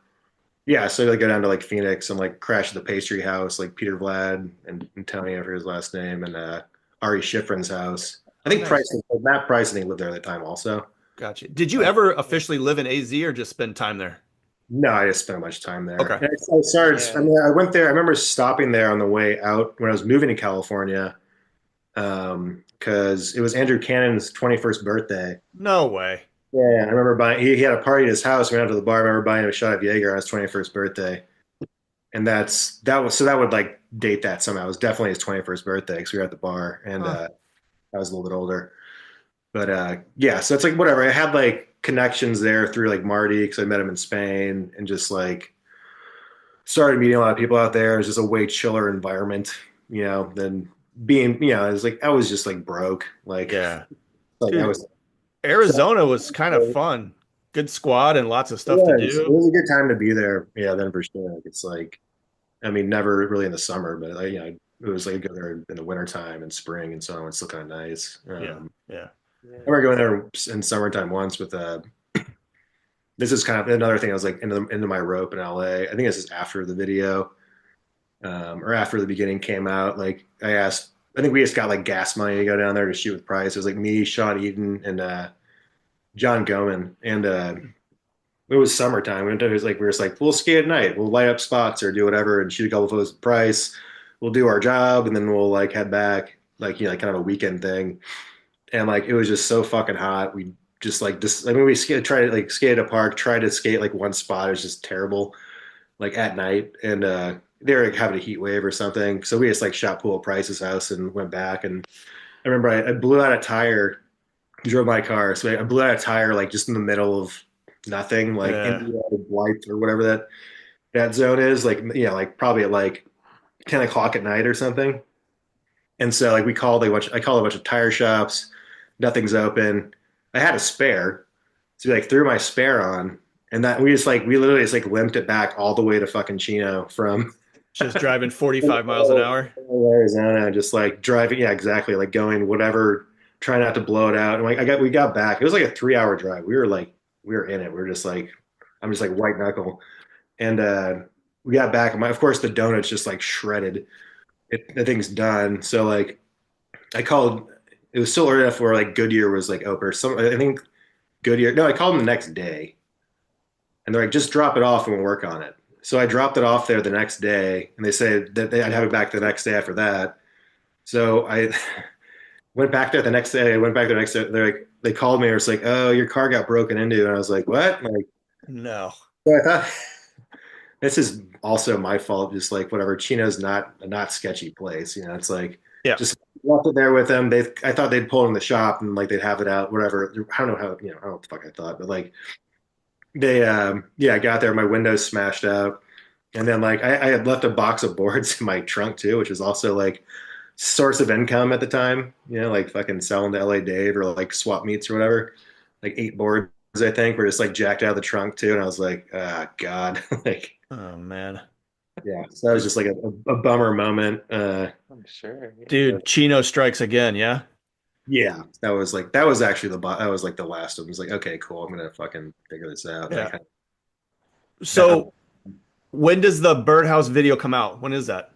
yeah, so I go down to like Phoenix and like crash at the pastry house, like Peter Vlad and Tony after his last name, and Ari Schifrin's house. I think Nice. Matt Price, I think lived there at the time also. Gotcha. Did you ever officially live in AZ or just spend time there? No, I just spent much time there. Okay. And I started. Yeah. I mean, I went there. I remember stopping there on the way out when I was moving to California, because it was Andrew Cannon's 21st birthday. No way. Yeah, I remember buying. He had a party at his house. We went out to the bar. I remember buying him a shot of Jaeger on his 21st birthday, and that would like date that somehow. It was definitely his 21st birthday because we were at the bar, and I was a little bit older. But yeah, so it's like whatever. I had like connections there through like Marty because I met him in Spain, and just like started meeting a lot of people out there. It was just a way chiller environment, than being, it was like I was just like broke, like Yeah. like I Dude, was. Arizona was kind of fun. Good squad and lots of stuff to It do. was a good time to be there. Yeah, then for sure. Like, it's like, I mean, never really in the summer, but it was like go there in the wintertime and spring and so on. It's still kind of nice. Yeah. Yeah. I remember going there in summertime once with this is kind of another thing. I was like into my rope in LA. I think this is after the video, or after the beginning came out. Like I asked I think we just got like gas money to go down there to shoot with Price. It was like me, Sean Eden, and John Goman, and it was summertime. It was like we were just like we'll skate at night, we'll light up spots or do whatever and shoot a couple photos with Price. We'll do our job and then we'll like head back, like like kind of a weekend thing. And like it was just so fucking hot. We just like this. I mean, we tried to like skate at a park, tried to skate like one spot. It was just terrible, like at night, and they were like, having a heat wave or something. So we just like shot pool at Price's house and went back. And I remember I blew out a tire, drove my car, so I blew out a tire like just in the middle of nothing, like Yeah. Indiana Blythe or whatever that zone is, like like probably at like 10 o'clock at night or something. And so like I called a bunch of tire shops, nothing's open. I had a spare, so we like threw my spare on, and that we literally just like limped it back all the way to fucking Chino from Just driving 45 miles an hour. Arizona, just like driving. Yeah, exactly. Like going whatever, trying not to blow it out. And like we got back. It was like a 3 hour drive. We were in it. We were just like, I'm just like white knuckle. And we got back. And of course, the donut's just like shredded. The thing's done. So like, I called. It was still early enough where like Goodyear was like open. I think Goodyear. No, I called them the next day, and they're like, just drop it off and we'll work on it. So I dropped it off there the next day, and they said that I'd have it back the next day after that. So I went back there the next day. I went back the next day. They called me and it was like, oh, your car got broken into. And I was like, what? Like, No. so I thought this is also my fault. Just like whatever. Chino's not a not sketchy place. It's like Yeah. just left it there with them. I thought they'd pull it in the shop and like they'd have it out, whatever. I don't know how, I don't know what the fuck I thought, but like they, yeah, I got there, my windows smashed out. And then like I had left a box of boards in my trunk too, which was also like source of income at the time, like fucking selling to LA Dave or like swap meets or whatever. Like 8 boards, I think, were just like jacked out of the trunk too. And I was like, ah, God. Like, Oh man. yeah. So that was just like a bummer moment. I'm sure. Yeah. Dude, Chino strikes again, yeah? Yeah, that was actually that was like the last of them. It was like, okay, cool. I'm gonna fucking figure this out. Yeah. Like, So when does the Birdhouse video come out? When is that?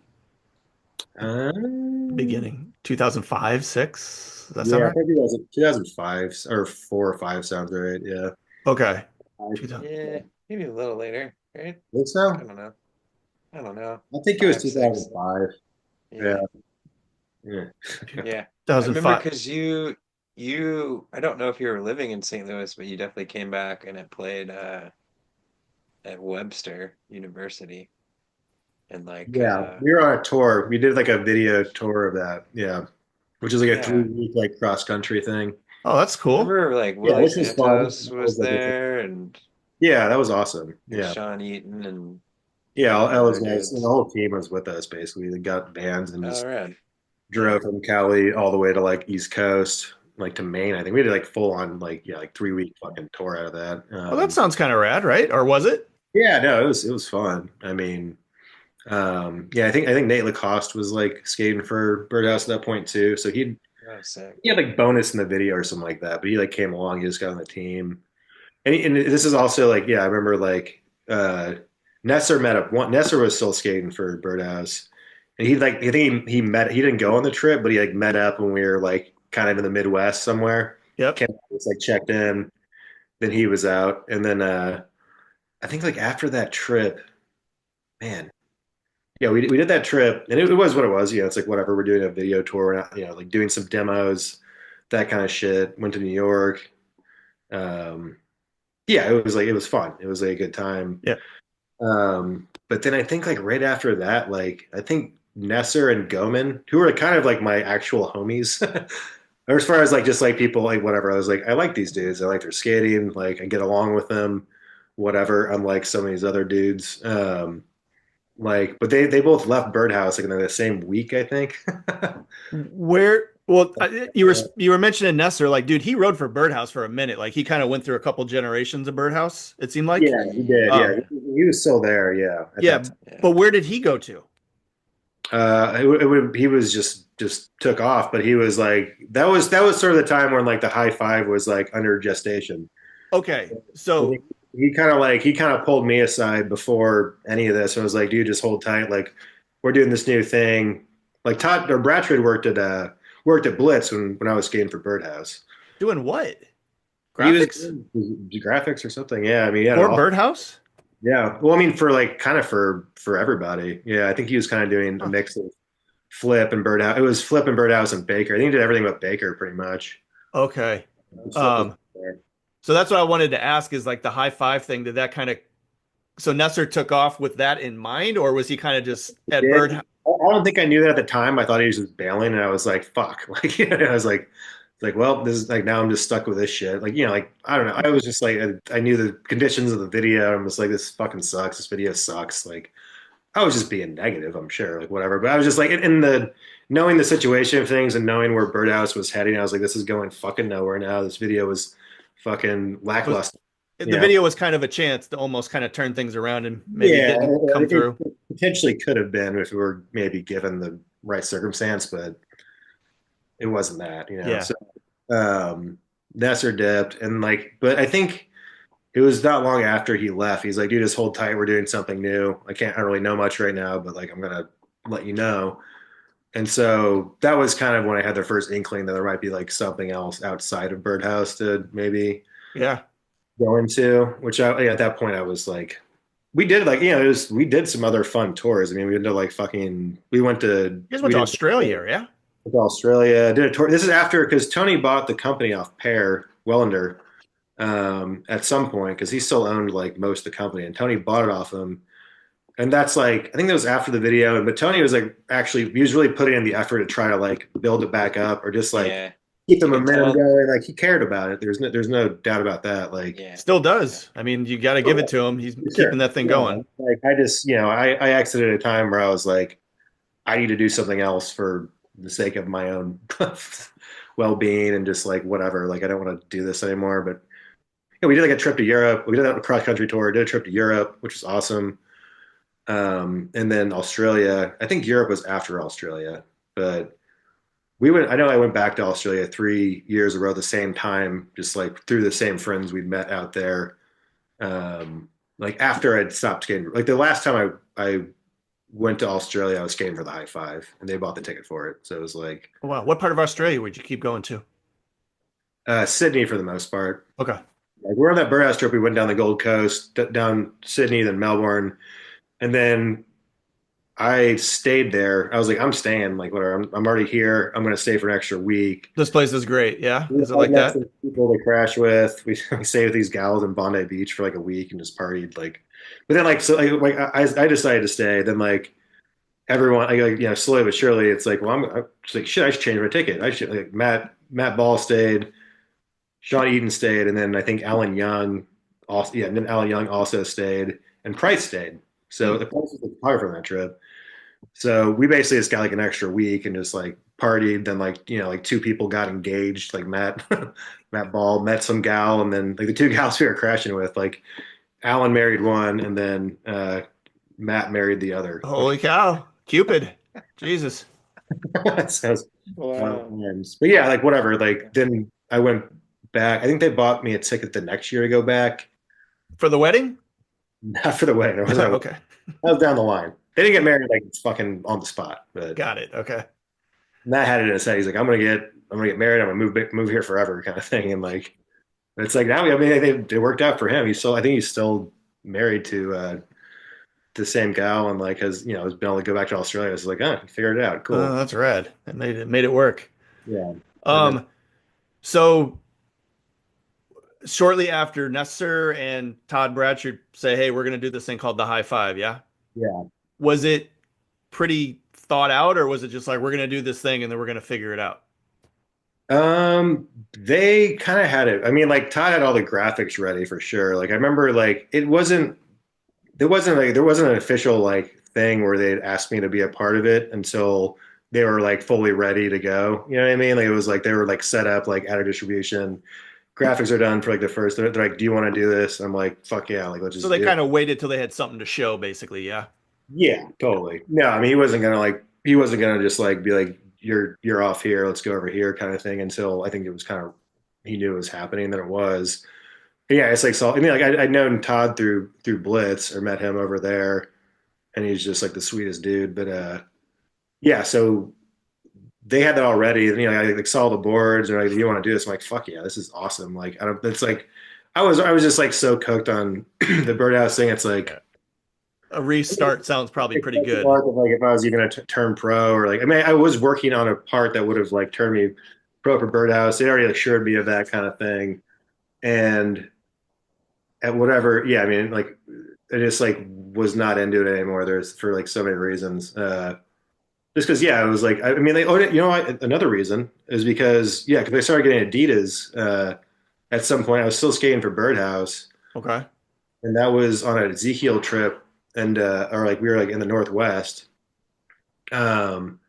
Beginning 2005, six? Does that sound yeah, I right? think it was 2005 or 4 or 5 sounds right. Yeah. Okay. I 2000. Yeah, maybe a little later, right? think I so. don't know. I don't know. I think it was 5, 6. 2005. Yeah. Yeah. Yeah. I remember 2005. because I don't know if you were living in St. Louis, but you definitely came back and it played at Webster University and like Yeah. We were on a tour. We did like a video tour of that. Yeah. Which is like a yeah. 3 week like cross country thing. Oh, that's I cool. remember like Yeah, Willie which was fun. Santos That was was like there and yeah, that was awesome. Yeah. Sean Eaton and Yeah, a couple all other those guys, the dudes. whole team was with us basically. They got bands and Oh, just right. Yeah. drove from Cali all the way to like East Coast, like to Maine. I think we did like full on like yeah, like 3 week fucking tour out of that. Well, that sounds kind of rad, right? Or was it? Yeah, no, it was fun. I mean, yeah, I think Nate Lacoste was like skating for Birdhouse at that point too. So Oh, sick. he had like bonus in the video or something like that. But he like came along, he just got on the team. And this is also like yeah, I remember like Nesser met up. Nesser was still skating for Birdhouse, and he like I think he didn't go on the trip, but he like met up when we were like kind of in the Midwest somewhere. Yep. Came, just like checked in, then he was out, and then I think like after that trip, man, yeah, we did that trip, and it was what it was. It's like whatever. We're doing a video tour, like doing some demos, that kind of shit. Went to New York. Um, yeah, it was fun. It was like, a good time. Yeah. But then I think like right after that, like I think Nesser and Goman, who were kind of like my actual homies, or as far as like just like people like whatever, I was like, I like these dudes. I like their skating. Like I get along with them, whatever. Unlike some of these other dudes. Like, but they both left Birdhouse like in the same week, I think. Where? Well, you were mentioning Nesser, like, dude, he rode for Birdhouse for a minute. Like, he kind of went through a couple generations of Birdhouse. It seemed like. Yeah, he did. Yeah, he was still there. Yeah, at Yeah, that time. Yeah. but where did he go to? He was just took off, but he was like that was sort of the time when like the high five was like under gestation. Okay, so He kind of pulled me aside before any of this and was like, dude, just hold tight. Like we're doing this new thing. Like Todd or Bratrud worked at Blitz when I was skating for Birdhouse. Doing what? He was Graphics doing graphics or something. Yeah, I mean, yeah, for Birdhouse? yeah. Well, I mean, for like kind of for everybody. Yeah, I think he was kind of doing a Huh. mix of Flip and Birdhouse. It was Flip and Birdhouse and Baker. I think he did everything but Baker pretty much. Okay. Flip was Um, there. so that's what I wanted to ask is like the high five thing. Did that kind of so Nesser took off with that in mind, or was he kind of just at Did Bird? I don't think I knew that at the time. I thought he was just bailing, and I was like, "Fuck!" Like, I was like, well, this is like now I'm just stuck with this shit. Like, like I don't know. I was just like, I knew the conditions of the video. I'm just like, this fucking sucks. This video sucks. Like, I was just being negative. I'm sure, like whatever. But I was just like, in the knowing the situation of things and knowing where Birdhouse was heading, I was like, this is going fucking nowhere now. This video was fucking Was lackluster. the video was kind of a chance to almost kind of turn things around and maybe Yeah, didn't come it through. potentially could have been if we were maybe given the right circumstance, but it wasn't that. Yeah. So Nesser dipped and like, but I think it was not long after he left. He's like, dude, just hold tight. We're doing something new. I don't really know much right now, but like, I'm going to let you know. And so that was kind of when I had the first inkling that there might be like something else outside of Birdhouse to maybe Yeah. go into, which at that point I was like, we did like, we did some other fun tours. I mean, we went to like we went to, You guys went to Australia, yeah? to Australia, did a tour. This is after, because Tony bought the company off Pear Wellender at some point, because he still owned like most of the company, and Tony bought it off him. And that's like, I think that was after the video, but Tony was like, actually, he was really putting in the effort to try to like build it back up or just like Yeah. keep the You can momentum tell. going. Like he cared about it. There's no doubt about that. Like, Yeah. Still does. I mean, you got to give it to him. He's sure. keeping that thing Yeah. going. Like I just, I exited at a time where I was like, I need to do something else for the sake of my own well-being and just like whatever. Like I don't want to do this anymore. But we did like a trip to Europe. We did a cross-country tour. Did a trip to Europe, which was awesome. And then Australia. I think Europe was after Australia, but we went. I know I went back to Australia 3 years ago, the same time, just like through the same friends we'd met out there. Like after I'd stopped skating, like the last time I went to Australia, I was skating for the high five, and they bought the ticket for it. So it was like Oh, wow. What part of Australia would you keep going to? Sydney for the most part. Okay. Like we're on that Birdhouse trip. We went down the Gold Coast, down Sydney, then Melbourne, and then I stayed there. I was like, I'm staying. Like whatever. I'm already here. I'm going to stay for an extra week. This place is great. Yeah. Is it I like met that? some people to crash with. We stayed with these gals in Bondi Beach for like a week and just partied. Like, but then I decided to stay. Then like everyone, slowly but surely, it's like, well, I'm just like, shit, I should change my ticket. I should like Matt Ball stayed, Sean Eden stayed, and then I think Alan Young also, yeah, and then Alan Young also stayed, and Price stayed. So the Price was the photographer on that trip. So we basically just got like an extra week and just like partied. Then like like two people got engaged. Like Matt Ball met some gal, and then like the two gals we were crashing with, like Alan married one, and then Matt married the other. Holy cow. Cupid. Jesus. Sounds Wow. but yeah, like whatever. Like then I went back. I think they bought me a ticket the next year to go back. For the wedding? Not for the wedding. It wasn't Okay. that was down the line. They didn't get married like fucking on the spot, but Got it. Okay. Matt had it in his head. He's like, I'm gonna get married. I'm gonna move here forever, kind of thing. And like, it's like now, I mean, it worked out for him. I think he's still married to the same gal, and like has has been able to go back to Australia. It's like, he figured it out. Cool. That's rad. It made it work. Yeah. So shortly after Nesser and Todd Bratrud say, hey, we're gonna do this thing called the high five, yeah? Yeah. Was it pretty thought out, or was it just like we're gonna do this thing and then we're gonna figure it out? They kind of had it. I mean, like Todd had all the graphics ready for sure. Like I remember, like there wasn't an official like thing where they'd asked me to be a part of it until they were like fully ready to go. You know what I mean? Like it was like they were like set up, like out of distribution. Graphics are done for like the first. They're like, "Do you want to do this?" I'm like, "Fuck yeah!" Like let's just. So they do kind it. of waited till they had something to show, basically, yeah. Yeah, totally. No, I mean he wasn't gonna just like be like you're off here, let's go over here kind of thing until I think it was kind of he knew it was happening that it was. But yeah, it's like I mean like I'd known Todd through Blitz or met him over there, and he's just like the sweetest dude. But yeah, so they had that already. And, I like saw the boards and like, do you want to do this? I'm like, fuck yeah, this is awesome. Like, I don't, it's like, I was just like so coked on the Birdhouse thing. It's like, Yeah. A restart sounds probably pretty it's the good. mark of like if I was even going to turn pro or like, I mean, I was working on a part that would have like turned me pro for Birdhouse. They already assured me of that kind of thing. And at whatever, yeah, I mean, like, I just like was not into it anymore. There's for like so many reasons. Just because, yeah, it was like, I mean, they owed it. Another reason is because, yeah, because I started getting Adidas at some point. I was still skating for Birdhouse, Okay. and that was on an Ezekiel trip, and or like we were like in the Northwest. Um,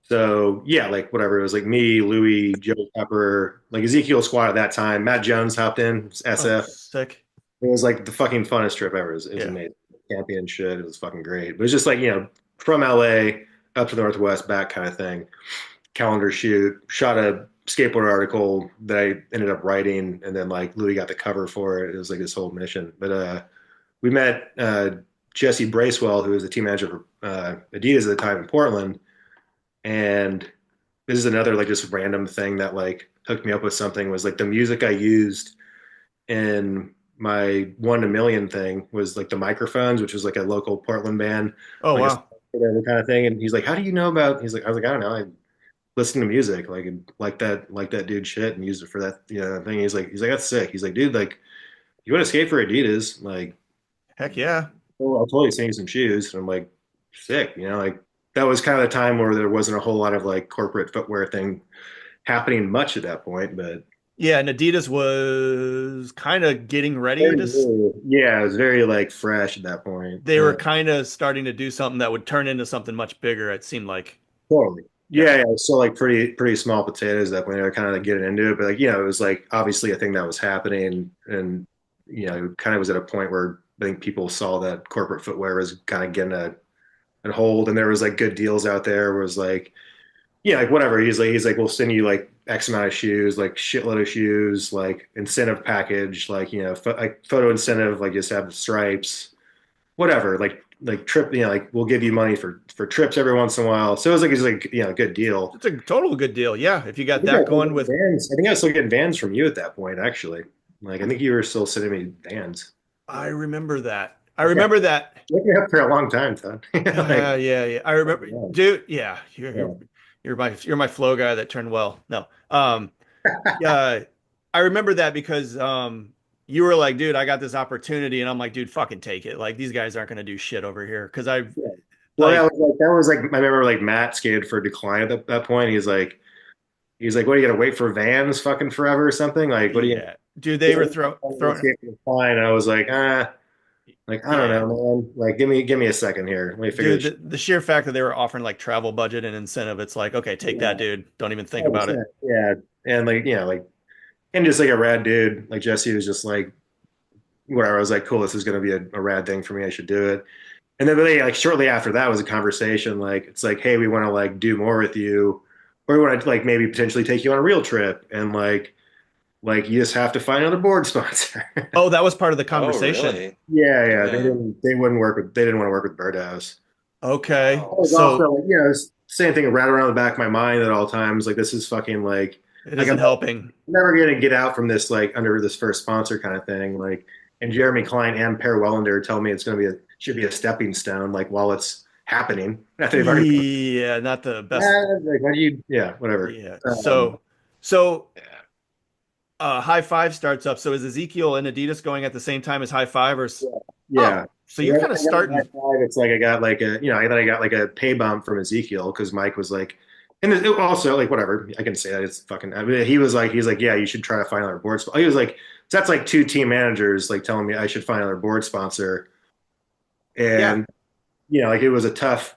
so yeah, like whatever. It was like me, Louis, Joe Pepper, like Ezekiel squad at that time. Matt Jones hopped in, Oh, SF. sick. It was like the fucking funnest trip ever. It was Yeah. amazing. Camping shit. It was fucking great. But it was just like, from LA up to the Northwest back kind of thing. Calendar shoot, shot a skateboard article that I ended up writing, and then like Louis got the cover for it. It was like this whole mission. But we met Jesse Bracewell, who was the team manager for Adidas at the time in Portland. And this is another like just random thing that like hooked me up with something was like the music I used in my 1 to 1 million thing was like the Microphones, which was like a local Portland band, Oh, like a wow. whatever kind of thing. And he's like, "How do you know about?" He's like, "I was like, I don't know. I listen to music, like that dude shit, and use it for that thing." He's like, "That's sick." He's like, "Dude, like, you want to skate for Adidas? Like, Heck yeah. well, I'll totally send you some shoes." And I'm like, "Sick," like that was kind of the time where there wasn't a whole lot of like corporate footwear thing happening much at that point, but Yeah, and Adidas was kind of getting ready very to, new. Yeah, it was very like fresh at that point. they were kind of starting to do something that would turn into something much bigger, it seemed like. Totally. Yeah. Yeah, yeah. So like pretty small potatoes that when they were kind of like getting into it, but like it was like obviously a thing that was happening, and kind of was at a point where I think people saw that corporate footwear was kind of getting a hold, and there was like good deals out there. Where it was like like whatever. He's like we'll send you like X amount of shoes, like shitload of shoes, like incentive package, like like photo incentive, like just have the stripes, whatever, like trip, like we'll give you money for trips every once in a while. So it was like a good deal. It's a total good deal. Yeah, if you I got think I that was still going getting with, Vans. I think I was still getting Vans from you at that point, actually. Like I think you were still sending me Vans. I remember that. I Yeah, remember that. you looked me up for a long time, Todd. Like, Yeah, yeah. I remember, dude. Yeah, yeah. you're my flow guy that turned well. No, yeah, I remember that because you were like, dude, I got this opportunity, and I'm like, dude, fucking take it. Like these guys aren't gonna do shit over here because I Yeah. Well, like, that was like I remember like Matt skated for Decline at that point. He's like, what are you gonna wait for Vans fucking forever or something? Like, what are you yeah, dude, they were throwing, skate for Decline? And I was like, like I don't yeah, know, man. Like, give me a second here. Let me figure dude, this. the sheer fact that they were offering like travel budget and incentive, it's like, okay, take that, Yeah, dude. Don't even think about it. 100%. Yeah, and like like and just like a rad dude like Jesse was just like whatever. I was like, cool, this is gonna be a rad thing for me. I should do it. And then really like shortly after that was a conversation like it's like, hey, we want to like do more with you, or we want to like maybe potentially take you on a real trip, and like you just have to find another board sponsor. Oh, that was part of the Oh, conversation. really? Yeah, yeah. Damn. They didn't want to work with Birdhouse. Okay, It Wow. was so also like, it's same thing right around the back of my mind at all times. Like this is fucking it like I'm isn't helping. never gonna get out from this like under this first sponsor kind of thing. Like and Jeremy Klein and Per Wellender tell me it's gonna be should be a stepping stone, like while it's happening. After they've already Yeah, not the best. like what do you whatever. Yeah. Um, So Yeah. High Five starts up. So is Ezekiel and Adidas going at the same time as High Five or yeah. oh, Yeah. so you're kind of I got my high starting. five. It's like I got like a, I thought I got like a pay bump from Ezekiel because Mike was like, and it also like whatever I can say that it's fucking. I mean, he's like, yeah, you should try to find another board sponsor. He was like, so that's like two team managers like telling me I should find another board sponsor, Yeah. and like it was a tough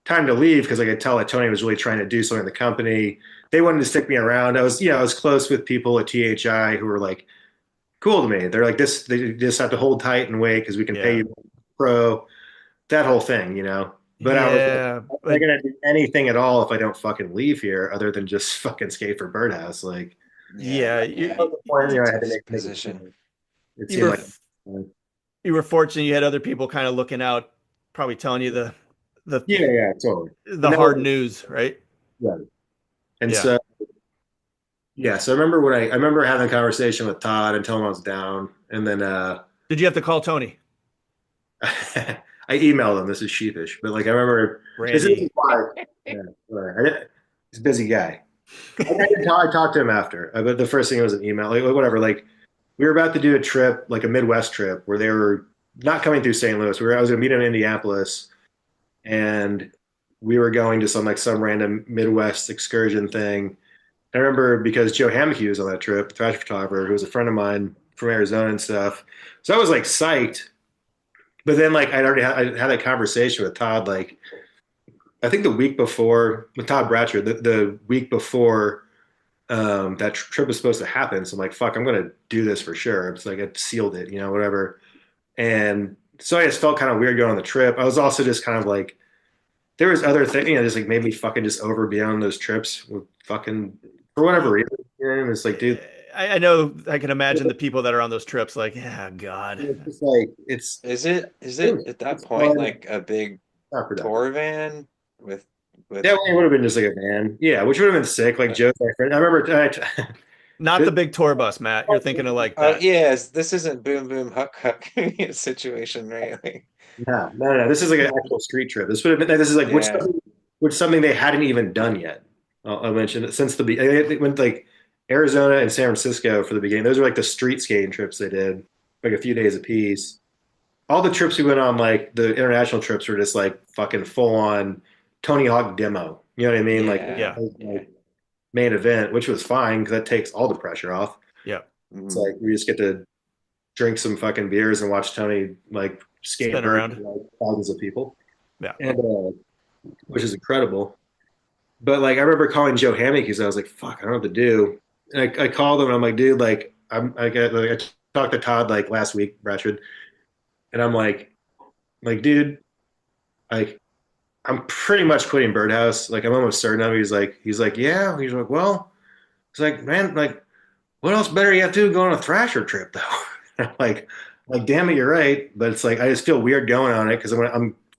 time to leave because I could tell that Tony was really trying to do something in the company. They wanted to stick me around. I was close with people at THI who were like cool to me. They're like this. They just have to hold tight and wait because we can pay Yeah. you pro. That whole thing. But I was like, Yeah. I'm not But gonna do anything at all if I don't fucking leave here, other than just fucking skate for Birdhouse. Like Yeah. yeah, that Yeah. was the point. It's a I had to tough make a position. decision. It you seemed were like you were fortunate you had other people kind of looking out, probably telling you the Yeah, totally. the hard news, right? Right. And Yeah. so yeah, so I remember I remember having a conversation with Todd and telling him I was down, and then Did you have to call Tony? I emailed him. This is sheepish, but like I remember this is Randy. why. Yeah, whatever. He's a busy guy. I talked to him after, but the first thing was an email, like whatever. Like we were about to do a trip, like a Midwest trip, where they were not coming through St. Louis. I was going to meet him in Indianapolis, and we were going to some random Midwest excursion thing. I remember because Joe Hamke was on that trip, the thrash photographer, who was a friend of mine from Arizona and stuff. So I was like psyched. But then like I had that conversation with Todd, like I think the week before with Todd Bratrud, the week before that trip was supposed to happen. So I'm like, fuck, I'm gonna do this for sure. It's like I sealed it, whatever. And so I just felt kind of weird going on the trip. I was also just kind of like there was other things, just like made me fucking just over beyond those trips with fucking for whatever reason. It's like, dude, I know I can imagine the people that are on those trips like, yeah, God. it's just like Is it at that it's point fun, like a big not productive. tour van with with That would have been just like a van, yeah, which would have been sick. Like Joe's my friend. I remember. Not the big tour bus, Matt. You're thinking of like that. yes, this isn't boom boom huck huck situation, right? Like, No. This is like an actual street trip. This would have been. This is like yeah. which something they hadn't even done yet. I'll mention it since the beginning. They went like Arizona and San Francisco for the beginning. Those are like the street skating trips they did, like a few days apiece. All the trips we went on, like the international trips, were just like fucking full on Tony Hawk demo. You know what I mean? Yeah. Like main event, which was fine because that takes all the pressure off. Yeah. It's like we just get to drink some fucking beers and watch Tony like Spin skateboard around. to, like, thousands of people, Yeah. and which is incredible. But like I remember calling Joe Hammy because I was like, "Fuck, I don't know what to do." And I called him and I'm like, "Dude, like I talked to Todd like last week, Bratchford, and I'm like, dude, like I'm pretty much quitting Birdhouse. Like I'm almost certain of it." He's like, yeah. He's like, well, he's like, man, like what else better you have to do go on a Thrasher trip though? like, damn it, you're right. But it's like I just feel weird going on it because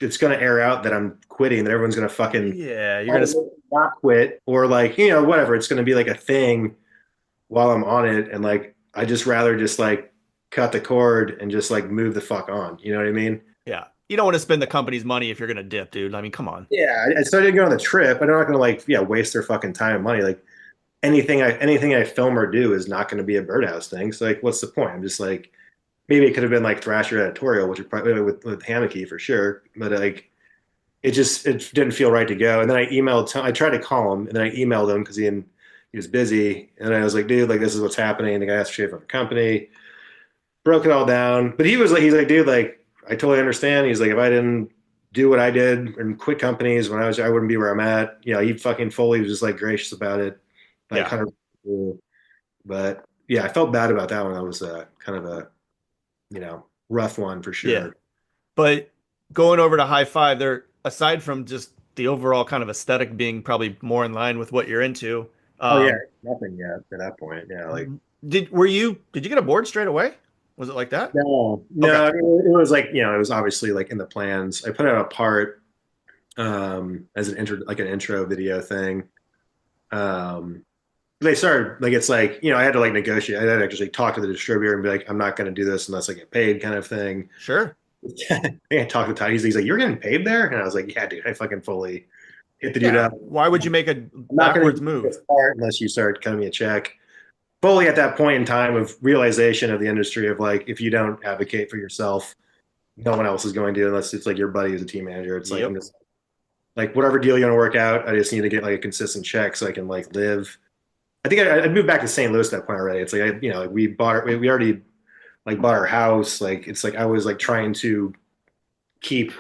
it's gonna air out that I'm quitting, that everyone's gonna fucking Yeah, you're gonna not quit or like whatever. It's gonna be like a thing while I'm on it, and like I just rather just like cut the cord and just like move the fuck on. You know what I mean? yeah. You don't want to spend the company's money if you're gonna dip, dude. I mean, come on. Yeah, I started going on the trip, but I'm not gonna like waste their fucking time and money. Like anything I film or do is not going to be a Birdhouse thing. So like, what's the point? I'm just like, maybe it could have been like Thrasher editorial, which would probably with Hammocky for sure. But like, it didn't feel right to go. And then I tried to call him, and then I emailed him because he was busy. And I was like, dude, like this is what's happening. The guy has to shave from the company. Broke it all down. But he's like, dude, like I totally understand. He's like, if I didn't do what I did and quit companies when I wouldn't be where I'm at. He fucking fully was just like gracious about it. Like Yeah. kind of cool. But yeah, I felt bad about that one. That was kind of a rough one for sure. Yeah. But going over to High Five, there aside from just the overall kind of aesthetic being probably more in line with what you're into. Oh yeah, nothing yet at that point. Yeah, like did you get a board straight away? Was it like that? no, Okay. it was like it was obviously like in the plans. I put out a part as an intro video thing. They started like it's like I had to like negotiate. I had to actually talk to the distributor and be like, I'm not going to do this unless I get paid, kind of thing. Sure. I talked to Ty. He's like, you're getting paid there, and I was like, yeah, dude, I fucking fully hit the dude up. Why would you make a I'm not gonna backwards do move? this part unless you start cutting me a check. Fully at that point in time of realization of the industry of like, if you don't advocate for yourself, no one else is going to, unless it's like your buddy who's a team manager. It's like, Yep. I'm just like, whatever deal you want to work out, I just need to get like a consistent check so I can like live. I think I moved back to St. Louis at that point already. It's like, like we already like bought our house. Like, it's like, I was like trying to keep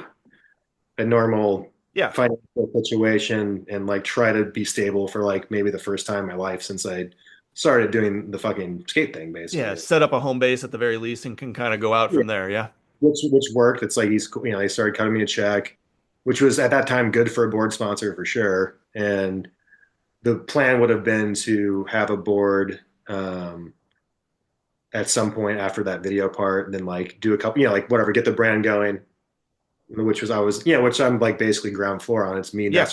a normal financial situation and like try to be stable for like maybe the first time in my life since I started doing the fucking skate thing, basically. Yeah, set up a home base at the very least and can kind of go out from there. Yeah. Which worked. It's like they started cutting me a check, which was at that time good for a board sponsor for sure. And the plan would have been to have a board at some point after that video part, and then like do a couple, like whatever, get the brand going, which was always, which I'm like basically ground floor on. It's Yeah.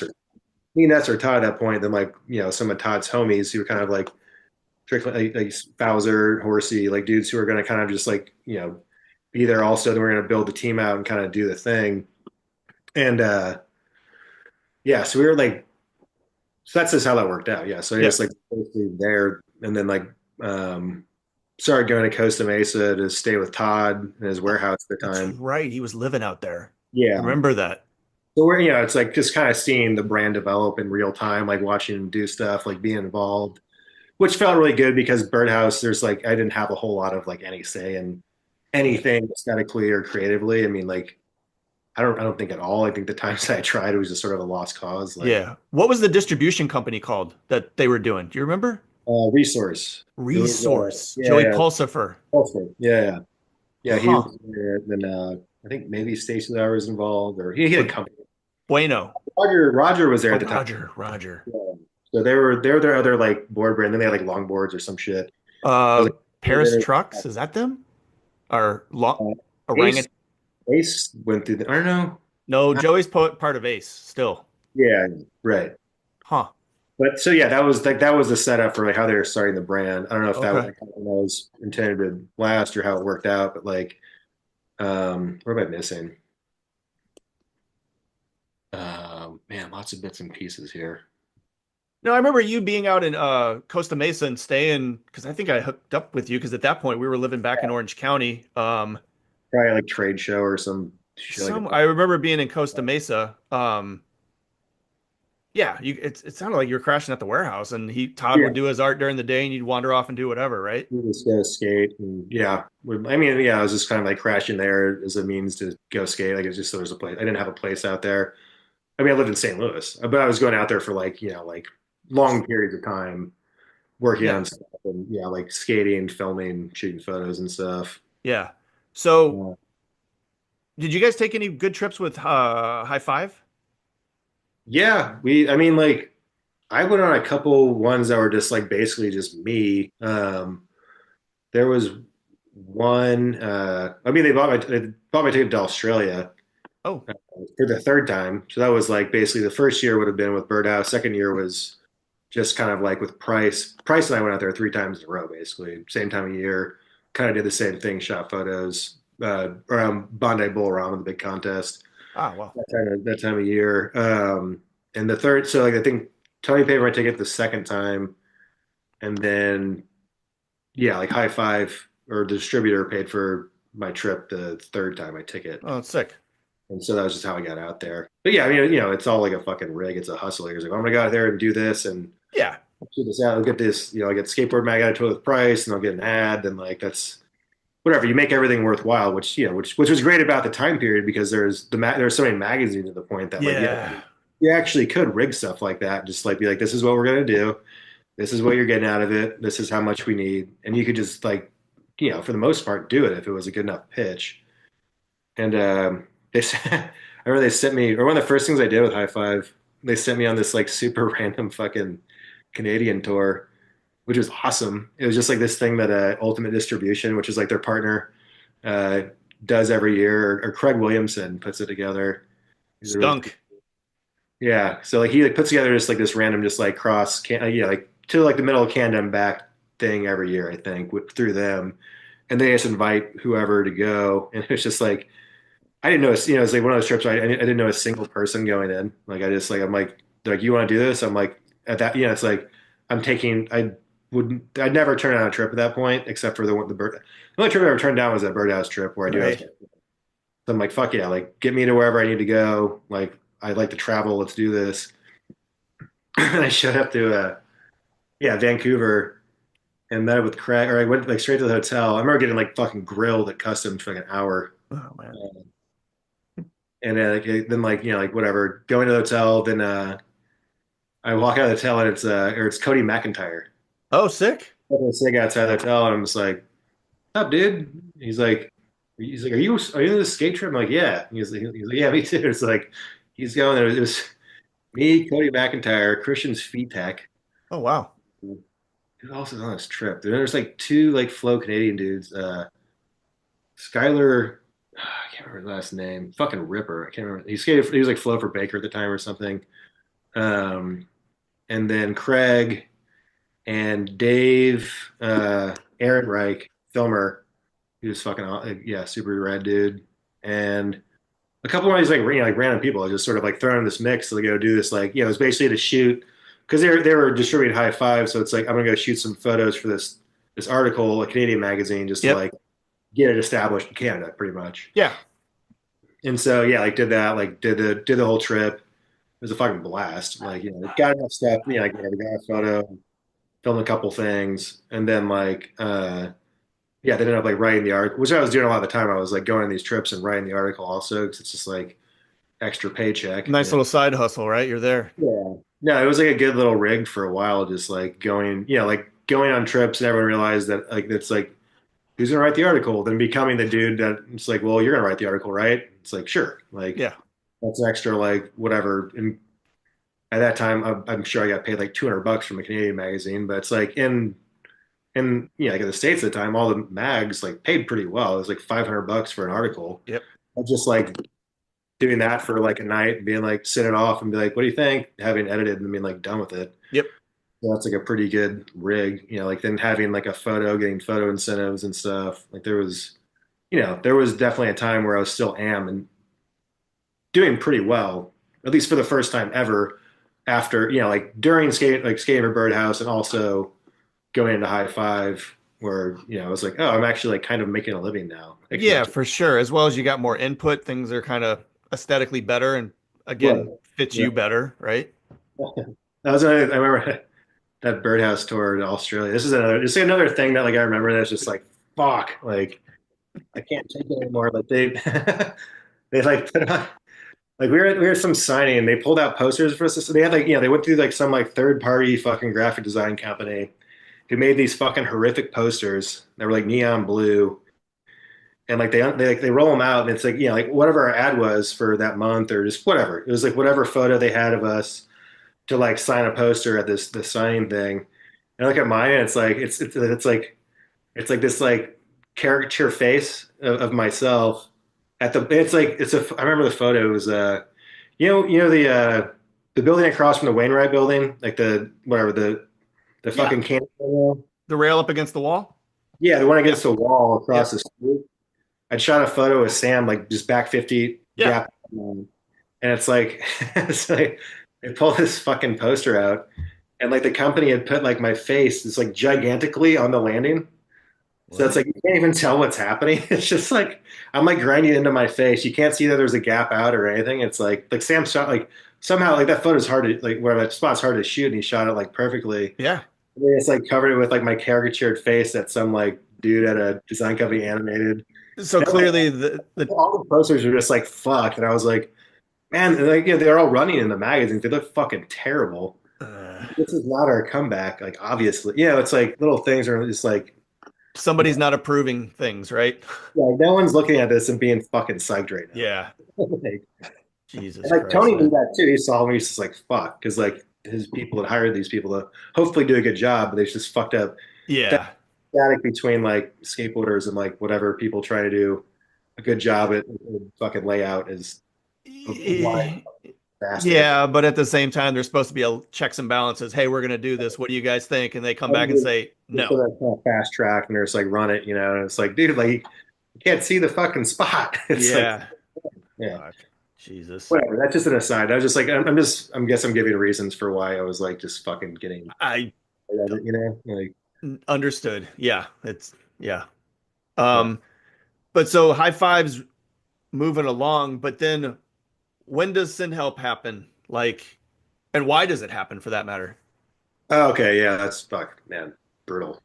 me, Ness, or Todd at that point. Then like, some of Todd's homies who were kind of like trickling, like Bowser, Horsey, like dudes who are going to kind of just like, be there also. Then we're going to build the team out and kind of do the thing. And yeah, so we were like, so that's just how that worked out. Yeah. So I Yeah. just like basically there and then like, um, started going to Costa Mesa to stay with Todd in his warehouse at the That's time. right. He was living out there. I Yeah. remember that. So we're, it's like just kind of seeing the brand develop in real time, like watching him do stuff, like being involved, which felt really good because Birdhouse, there's like, I didn't have a whole lot of like any say in anything aesthetically or creatively. I mean, like, I don't think at all. I think the times that I tried, it was just sort of a lost cause. Like, Yeah. What was the distribution company called that they were doing? Do you remember? Resource. It was, Resource. yeah, Joey yeah, Pulsifer. Ploesser. Yeah, yeah, yeah. He Huh. was there. Then I think maybe Stacey Lauer was involved, or he had a But company. Bueno. Roger was there Oh, at the time. Roger. Yeah. So they were their other like board brand. Then they had like longboards or some shit. I was Paris like, Trucks, is that them? Or long uh, Orangutan? Ace Ace went through the. I don't know. No, Joey's part of Ace still. Yeah, right. Huh. But so yeah, that was the setup for like how they were starting the brand. I don't know if that Okay. was intended to last or how it worked out, but like, what am I missing? Man, lots of bits and pieces here. No, I remember you being out in Costa Mesa and staying because I think I hooked up with you because at that point we were living back in Orange County. Probably like trade show or some shit like Some that. I remember being in Costa Mesa. Yeah, it sounded like you were crashing at the warehouse, and Todd Yeah, would do his art during the day, and you'd wander off and do whatever, right? we just go skate and yeah. I mean, yeah, I was just kind of like crashing there as a means to go skate. Like it's just there was a place. I didn't have a place out there. I mean, I lived in St. Louis, but I was going out there for like, like long periods of time working Yeah, on stuff and yeah, like skating, filming, shooting photos and stuff. yeah. So, Uh, did you guys take any good trips with High Five? yeah, I mean, like, I went on a couple ones that were just like basically just me. There was one, I mean, they bought my ticket to Australia Oh, for the third time. So that was like basically the first year would have been with Birdhouse. Second year was just kind of like with Price. Price and I went out there 3 times in a row, basically, same time of year. Kind of did the same thing, shot photos around Bondi Bull Rama, the big contest. well, That time of year. And the third, so like I think Tony paid for my ticket the second time, and then yeah, like High Five or the distributor paid for my trip the third time, my ticket. oh, it's sick. And so that was just how I got out there. But yeah, I mean, it's all like a fucking rig. It's a hustle. You're like, I'm gonna go out there and do this and Yeah, shoot this out. I'll get this, I get skateboard mag out of tour with price, and I'll get an ad. And like that's whatever. You make everything worthwhile, which was great about the time period because there's so many magazines at the point that like yeah, you actually could rig stuff like that. Just like be like, this is what we're gonna do. This is what you're getting out of it. This is how much we need, and you could just like, for the most part, do it if it was a good enough pitch. And I remember they sent me, or one of the first things I did with High Five, they sent me on this like super random fucking Canadian tour, which was awesome. It was just like this thing that Ultimate Distribution, which is like their partner, uh, does every year, or Craig Williamson puts it together. He's a really cool. stunk. Yeah. So like he like puts together just like this random, just like cross, yeah, like to like the middle of Canada and back thing every year, I think, through them, and they just invite whoever to go, and it's just like I didn't know, it's like one of those trips I didn't know a single person going in. Like I just like I'm like they're like you want to do this? I'm like at that it's like I'd never turn down a trip at that point except for the only trip I ever turned down was that Birdhouse trip where I do have. Right. So I'm like fuck yeah, like get me to wherever I need to go. Like I like to travel. Let's do this. And I showed up to Vancouver and met up with Craig, or I went like straight to the hotel. I remember getting like fucking grilled at Customs for like an hour. Oh man. And then like like whatever, going to the hotel. Then I walk out of the hotel and it's Cody McIntyre. Oh, sick. I sig outside the hotel and I'm just like, "What's up, dude?" He's like, "Are you in the skate trip?" I'm like, "Yeah." He's like, "Yeah, me too." It's like he's going there. It was me, Cody McIntyre, Christian's Feet Tech. Oh wow. Who else is on this trip? There's like two like flow Canadian dudes. Skylar, I can't remember his last name. Fucking Ripper. I can't remember. He skated. He was like Flo for Baker at the time or something. Um, and then Craig and Dave, Ehrenreich, filmer. He was fucking yeah, super rad dude. And a couple of these like like random people are just sort of like thrown in this mix to go do this like it's basically to shoot because they were distributing High Five, so it's like I'm gonna go shoot some photos for this article, a Canadian magazine, just to Yep. like get it established in Canada, pretty much. Yeah. And so yeah, like did that, like did the whole trip. It was a fucking blast. Like got enough stuff. Like we got a photo, filmed a couple things, and then like yeah, they ended up like writing the article, which I was doing a lot of the time. I was like going on these trips and writing the article also because it's just like extra paycheck. Nice little side hustle, right? You're there. Yeah. No, it was like a good little rig for a while, just like going, like going on trips and everyone realized that like it's like who's gonna write the article? Then becoming the dude that it's like, well, you're gonna write the article, right? It's like, sure. Like Yeah. that's extra like whatever. And at that time I'm sure I got paid like $200 from a Canadian magazine, but it's like in like in the States at the time, all the mags like paid pretty well. It was like $500 for an article. Yep. I just like doing that for like a night, being like send it off and be like, what do you think? Having edited and being like done with it. Yep. So that's like a pretty good rig, like then having like a photo, getting photo incentives and stuff. Like there was definitely a time where I was still am and doing pretty well, at least for the first time ever after, like during skating for Birdhouse and also going into High Five where, I was like, oh, I'm actually like kind of making a living now. Yeah, for sure. As well as you got more input, things are kind of aesthetically better and again Right. fits you better, right? That was I remember that Birdhouse tour to Australia. This is another thing that like I remember that's just like fuck, like I can't take it anymore. Like they they like put on like we were at some signing and they pulled out posters for us. So they had like they went through like some like third party fucking graphic design company who made these fucking horrific posters that were like neon blue. And like they roll them out and it's like like whatever our ad was for that month or just whatever. It was like whatever photo they had of us to like sign a poster at this signing thing. And I look at mine and it's like it's like this like caricature face of myself at the I remember the photo. It was the building across from the Wainwright building, like the whatever the fucking candy. The rail up against the wall? Yeah, the one against the wall across the street. I'd shot a photo of Sam like just back 50 gap, and it's like they pulled this fucking poster out and like the company had put like my face it's like gigantically on the landing. So it's like you can't even tell what's happening. It's just like I'm like grinding into my face. You can't see that there's a gap out or anything. It's like Sam shot like somehow like that photo's hard to like where that spot's hard to shoot and he shot it like perfectly. Yeah. And then it's like covered with like my caricatured face that some like dude at a design company animated. So clearly all the posters are just like fuck. And I was like, man, like they're all running in the magazines. They look fucking terrible. This is not our comeback. Like obviously, it's like little things are just like somebody's not approving things, right? like no one's looking at this and being fucking psyched right now. Yeah. Like, Jesus. like Christ, Tony man. knew that too. He saw me. He's just like fuck, because like his people had hired these people to hopefully do a good job, but they just fucked up. Yeah. That static between like skateboarders and like whatever people try to do a good job at fucking layout is. Yeah, but at the same time, there's supposed to be a checks and balances. Hey, we're gonna do this. What do you guys think? And they come back and say no. So that's kind of fast track, and they're just like run it, and it's like, dude, like you can't see the fucking spot. It's Yeah. like, yeah. Fuck. Jesus. Whatever. That's just an aside. I was just like, I guess I'm giving reasons for why I was like just fucking getting, I like understood. Yeah, but so High Five's moving along, but then when does Sin Help happen? Like, and why does it happen for that matter? oh, okay, yeah, that's fuck, man, brutal.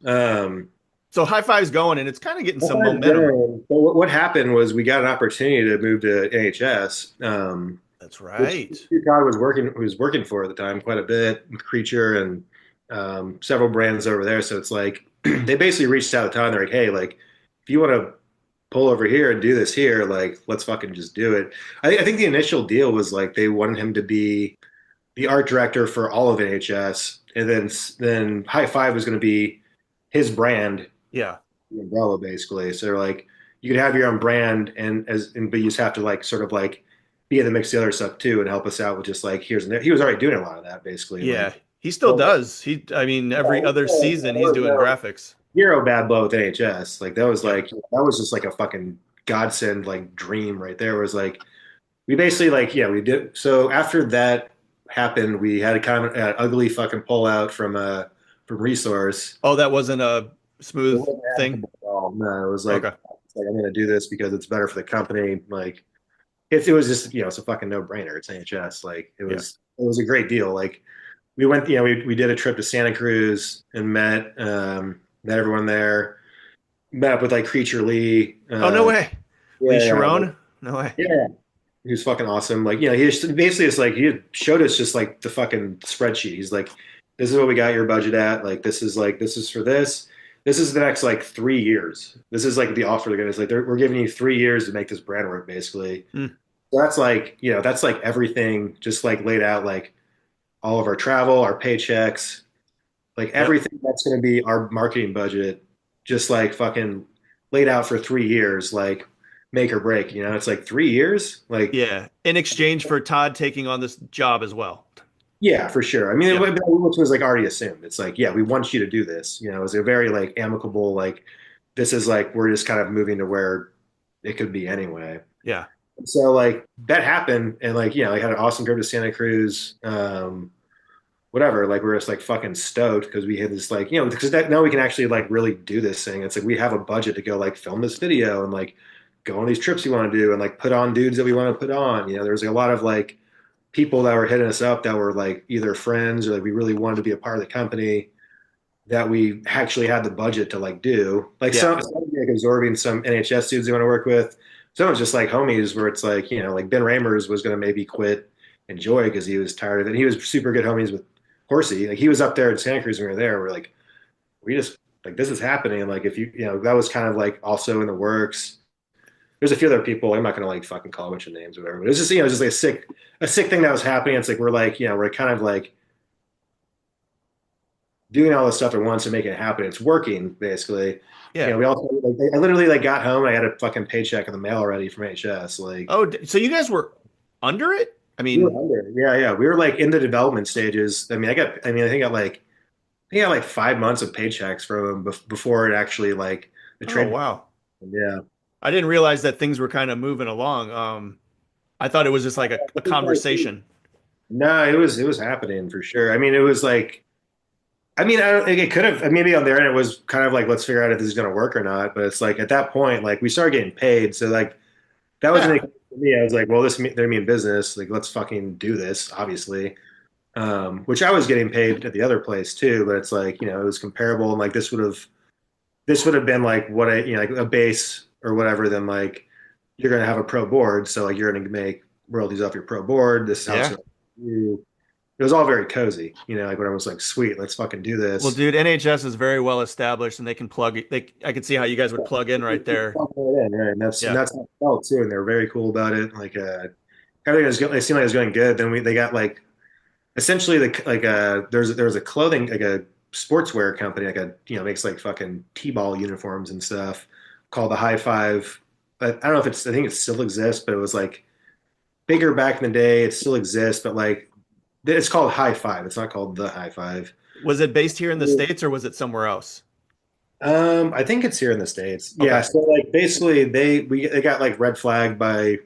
So High Five's going, and it's kind of getting some momentum. But what happened was we got an opportunity to move to NHS. That's right. Todd was working for at the time quite a bit with Creature and several brands over there. So it's like they basically reached out to Todd and they're like, hey, like if you want to pull over here and do this here, like let's fucking just do it. I think the initial deal was like they wanted him to be the art director for all of NHS, and then High Five was going to be his brand, Yeah. the umbrella basically. So they're like, you could have your own brand but you just have to like sort of like be in the mix of the other stuff too and help us out with just like here's and there. He was already doing a lot of that basically. Yeah, Like, he still does. I mean, every other season he's doing graphics. zero bad blood with NHS. Like that was Yeah. like that was just like a fucking godsend like dream right there. It was like we basically like yeah we did. So after that happened, we had a kind of ugly fucking pullout from Resource. Oh, that wasn't a It smooth wasn't thing. amicable at all. No, it was like, Okay. I'm going to do this because it's better for the company. Like it was just it's a fucking no brainer. It's NHS. Like Yeah. it was a great deal. Like we went we did a trip to Santa Cruz and met everyone there. Met up with like Creature Lee. Oh, no way. Lee Yeah, Sharon? No way. yeah. He was fucking awesome. Like, he just, basically it's like he showed us just like the fucking spreadsheet. He's like, this is what we got your budget at. Like, this is for this. This is the next like 3 years. This is like the offer they're gonna. It's like we're giving you 3 years to make this brand work, basically. Mm. So that's like that's like everything just like laid out, like all of our travel, our paychecks, like Yep. everything that's gonna be our marketing budget, just like fucking laid out for 3 years, like make or break. It's like 3 years, like. Yeah. In exchange for Todd taking on this job as well. Yeah, for sure. I mean, Yeah. which was like already assumed. It's like, yeah, we want you to do this. It was a very like amicable, like this is like we're just kind of moving to where it could be anyway. Yeah. So like that happened, and like I had an awesome trip to Santa Cruz. Whatever, like we're just like fucking stoked because we had this like because now we can actually like really do this thing. It's like we have a budget to go like film this video and like go on these trips we want to do and like put on dudes that we want to put on. There's like a lot of like people that were hitting us up that were like either friends or like we really wanted to be a part of the company that we actually had the budget to like do. Like Yeah. some like absorbing some NHS dudes they want to work with. Some was just like homies where it's like, like Ben Ramers was going to maybe quit Enjoy because he was tired of it. He was super good homies with Horsey. Like he was up there in Santa Cruz when we were there. We're like, we just like this is happening. And like if that was kind of like also in the works. There's a few other people. I'm not gonna like fucking call a bunch of names or whatever. But it's just just like a sick thing that was happening. It's like we're like we're kind of like doing all this stuff at once and making it happen. It's working basically. Yeah. We also like I literally like got home and I had a fucking paycheck in the mail already from HS. Like Oh, so you guys were under it? I we mean, were under. Yeah. We were like in the development stages. I mean, I think I got like 5 months of paychecks from him before it actually like the oh, trade. wow. Yeah. I didn't realize that things were kind of moving along. I thought it was just like a conversation. No, it was happening for sure. I mean, it was like, I mean, I don't think it could have. Maybe on their end, it was kind of like, let's figure out if this is going to work or not. But it's like at that point, like we started getting paid, so like that was Yeah. for me. I was like, well, they're mean business. Like, let's fucking do this, obviously. Which I was getting paid at the other place too, but it's like it was comparable, and like this would have been like what like a base or whatever. Then like you're going to have a pro board, so like you're going to make royalties off your pro board. This is how it's Yeah. going to do. It was all very cozy, like when I was like, sweet, let's fucking do this. Well, dude, NHS is very well established and they can plug it. I could see how you guys would plug in right there. And that's Yeah. how it felt too, and they were very cool about it. Like everything was good. It seemed like it was going good. Then they got like essentially there was a clothing like a sportswear company makes like fucking t-ball uniforms and stuff called the High Five. I don't know if I think it still exists, but it was like bigger back in the day. It still exists, but like it's called High Five. It's not called the High Five. Was it based here in the States or was it somewhere else? I think it's here in the States. Okay. Yeah. So like basically they got like red flagged by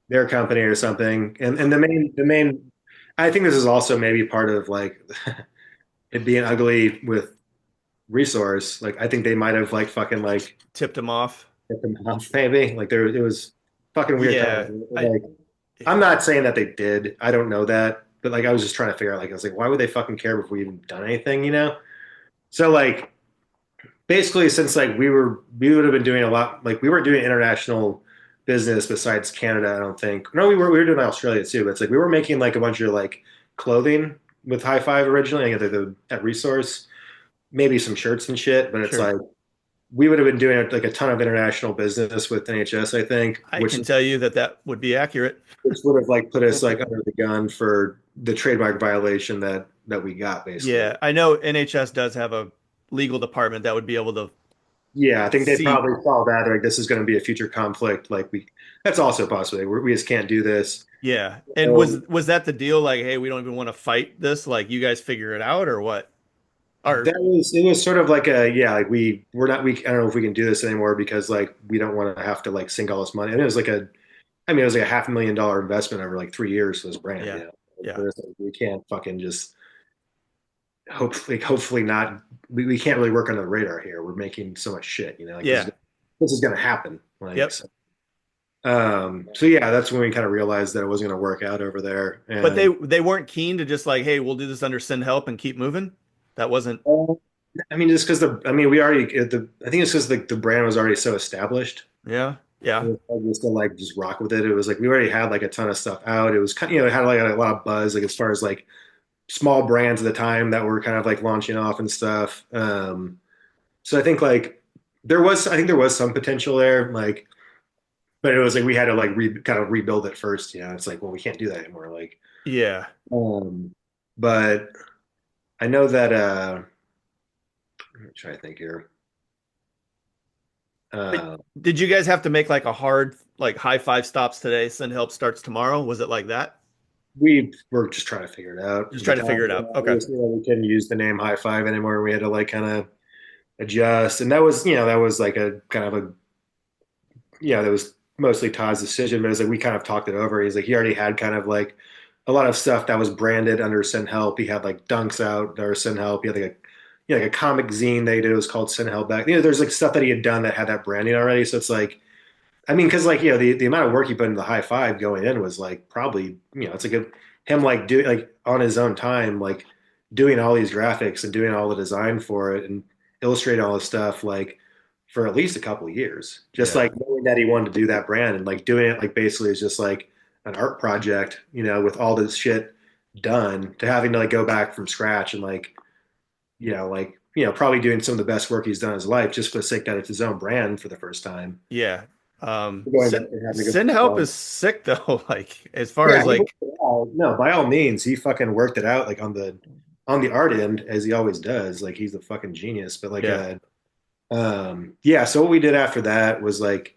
their company or something. And the main I think this is also maybe part of like it being ugly with Resource. Like I think they might have like fucking like Tipped him off. hit them off maybe. Like it was fucking weird. Yeah. Like I'm not saying that they did. I don't know that. But like I was just trying to figure out like I was like, why would they fucking care before we even done anything? So like basically since like we would have been doing a lot like we weren't doing international business besides Canada, I don't think. No, we were doing Australia too, but it's like we were making like a bunch of like clothing with High Five originally, at Resource, maybe some shirts and shit, but it's Sure. like we would have been doing like a ton of international business with NHS, I think, I can tell you that would be accurate. which would have like put us like under the gun for the trademark violation that we got basically. Yeah, I know NHS does have a legal department that would be able to Yeah, I think they see. probably saw that like this is going to be a future conflict. Like that's also a possibility. We just can't do this. Yeah. And So was that the deal? Like, hey, we don't even want to fight this. Like, you guys figure it out, or what? Or that was it was sort of like a yeah like we're not we I don't know if we can do this anymore because like we don't want to have to like sink all this money. And it was like a I mean it was like a $500,000 investment over like 3 years for this brand. yeah, You know, yeah, there's, like, we can't fucking just hopefully not. We can't really work under the radar here. We're making so much shit. You know, like yeah. this is going to happen. Like Yep. so, so yeah, that's when we kind of realized that it wasn't going to work out over there. But And they weren't keen to just like, hey, we'll do this under send help and keep moving. That wasn't. I mean, just because I mean, we already, I think it's because the brand was already so established. Yeah, yeah, It was hard just to like just rock with it. It was like we already had like a ton of stuff out. It was kind, it had like a lot of buzz, like as far as like small brands at the time that were kind of like launching off and stuff. So I think like I think there was some potential there, like, but it was like we had to like kind of rebuild it first. You know, it's like, well, we can't do that anymore. Like, yeah. um, but I know that. Let me try to think here. But Uh, did you guys have to make like a hard like high five stops today? Send help starts tomorrow. Was it like that? we were just trying to figure it out at Just the trying to time. figure it out. Okay. We couldn't use the name High Five anymore. We had to like kind of adjust, and that was like a kind of a that was mostly Todd's decision. But it was like we kind of talked it over. He's like he already had kind of like a lot of stuff that was branded under Send Help. He had like Dunks out or Send Help. He had like like a comic zine they did. It was called Send Help back. There's like stuff that he had done that had that branding already. So it's like I mean, because like the amount of work he put into the High Five going in was like probably it's like him like doing like on his own time like doing all these graphics and doing all the design for it and illustrating all this stuff like for at least a couple of years. Just Yeah. like knowing that he wanted to do that brand and like doing it like basically is just like an art project, with all this shit done to having to like go back from scratch and like probably doing some of the best work he's done in his life just for the sake that it's his own brand for the first time. Yeah. Going back Send and having to send help go. is sick though. Like as far Yeah, as like no, by all means, he fucking worked it out like on the art end as he always does. Like he's a fucking genius. But like yeah. yeah, so what we did after that was like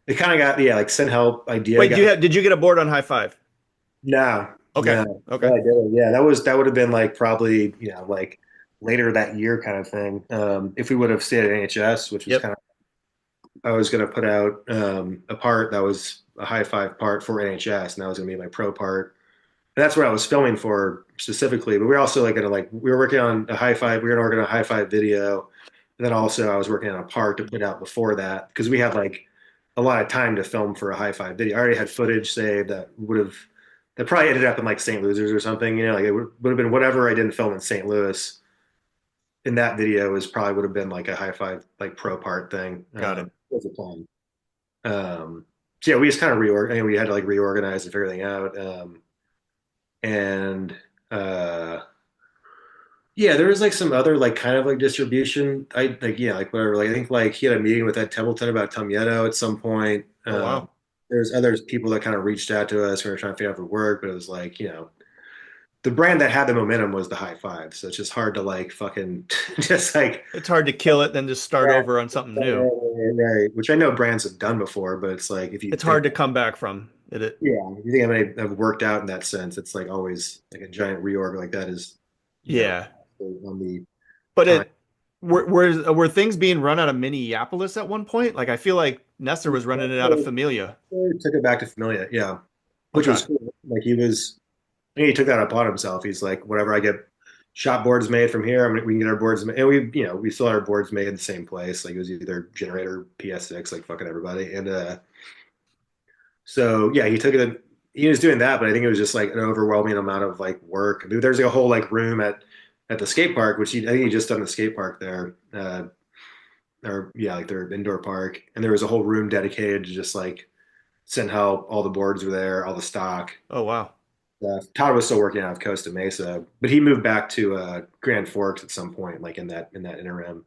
it kind of got like send help idea Wait, got did you get a board on high five? no, Okay. no. Okay. Yeah, I did. Yeah, that would have been like probably, like later that year kind of thing. If we would have stayed at NHS, which was Yep. kind of I was gonna put out a part that was a high five part for NHS, and that was gonna be my pro part. And that's what I was filming for specifically. But we were also like gonna like we were working on a high five. We were gonna work on a high five video, and then also I was working on a part to put out before that because we had like a lot of time to film for a high five video. I already had footage saved that probably ended up in like St. Louis or something. Like it would have been whatever I didn't film in St. Louis in that video is probably would have been like a high five like pro part thing. Got it. Was a plan. So yeah, we just kind of reorganized. We had to like reorganize and figure everything out. And uh yeah, there was like some other like kind of like distribution. I like yeah, like whatever. Like I think like he had a meeting with Ed Templeton about Tumyeto at some point. Oh wow. There's other people that kind of reached out to us. We were trying to figure out if it worked, but it was like, the brand that had the momentum was the High Five. So it's just hard to like fucking just like It's hard to kill it, then just start over on something new. right, which I know brands have done before, but it's like if you It's think hard to come back from it. yeah, you think I may have worked out in that sense. It's like always like a giant reorg like that is, Yeah. on the But time. it were things being run out of Minneapolis at one point? Like I feel like Nesser was running it out of Familia. Took it back to Familia, yeah, which Okay. was cool. Like he took that upon himself. He's like, whatever I get shop boards made from here, we can get our boards made. And we still had our boards made in the same place. Like it was either Generator, PS6, like fucking everybody. And so yeah, he was doing that, but I think it was just like an overwhelming amount of like work. I mean, there's like a whole like room at the skate park, which I think he just done the skate park there. Or yeah, like their indoor park. And there was a whole room dedicated to just like send help. All the boards were there, all the stock. Oh wow. Todd was still working out of Costa Mesa, but he moved back to Grand Forks at some point, like in that interim.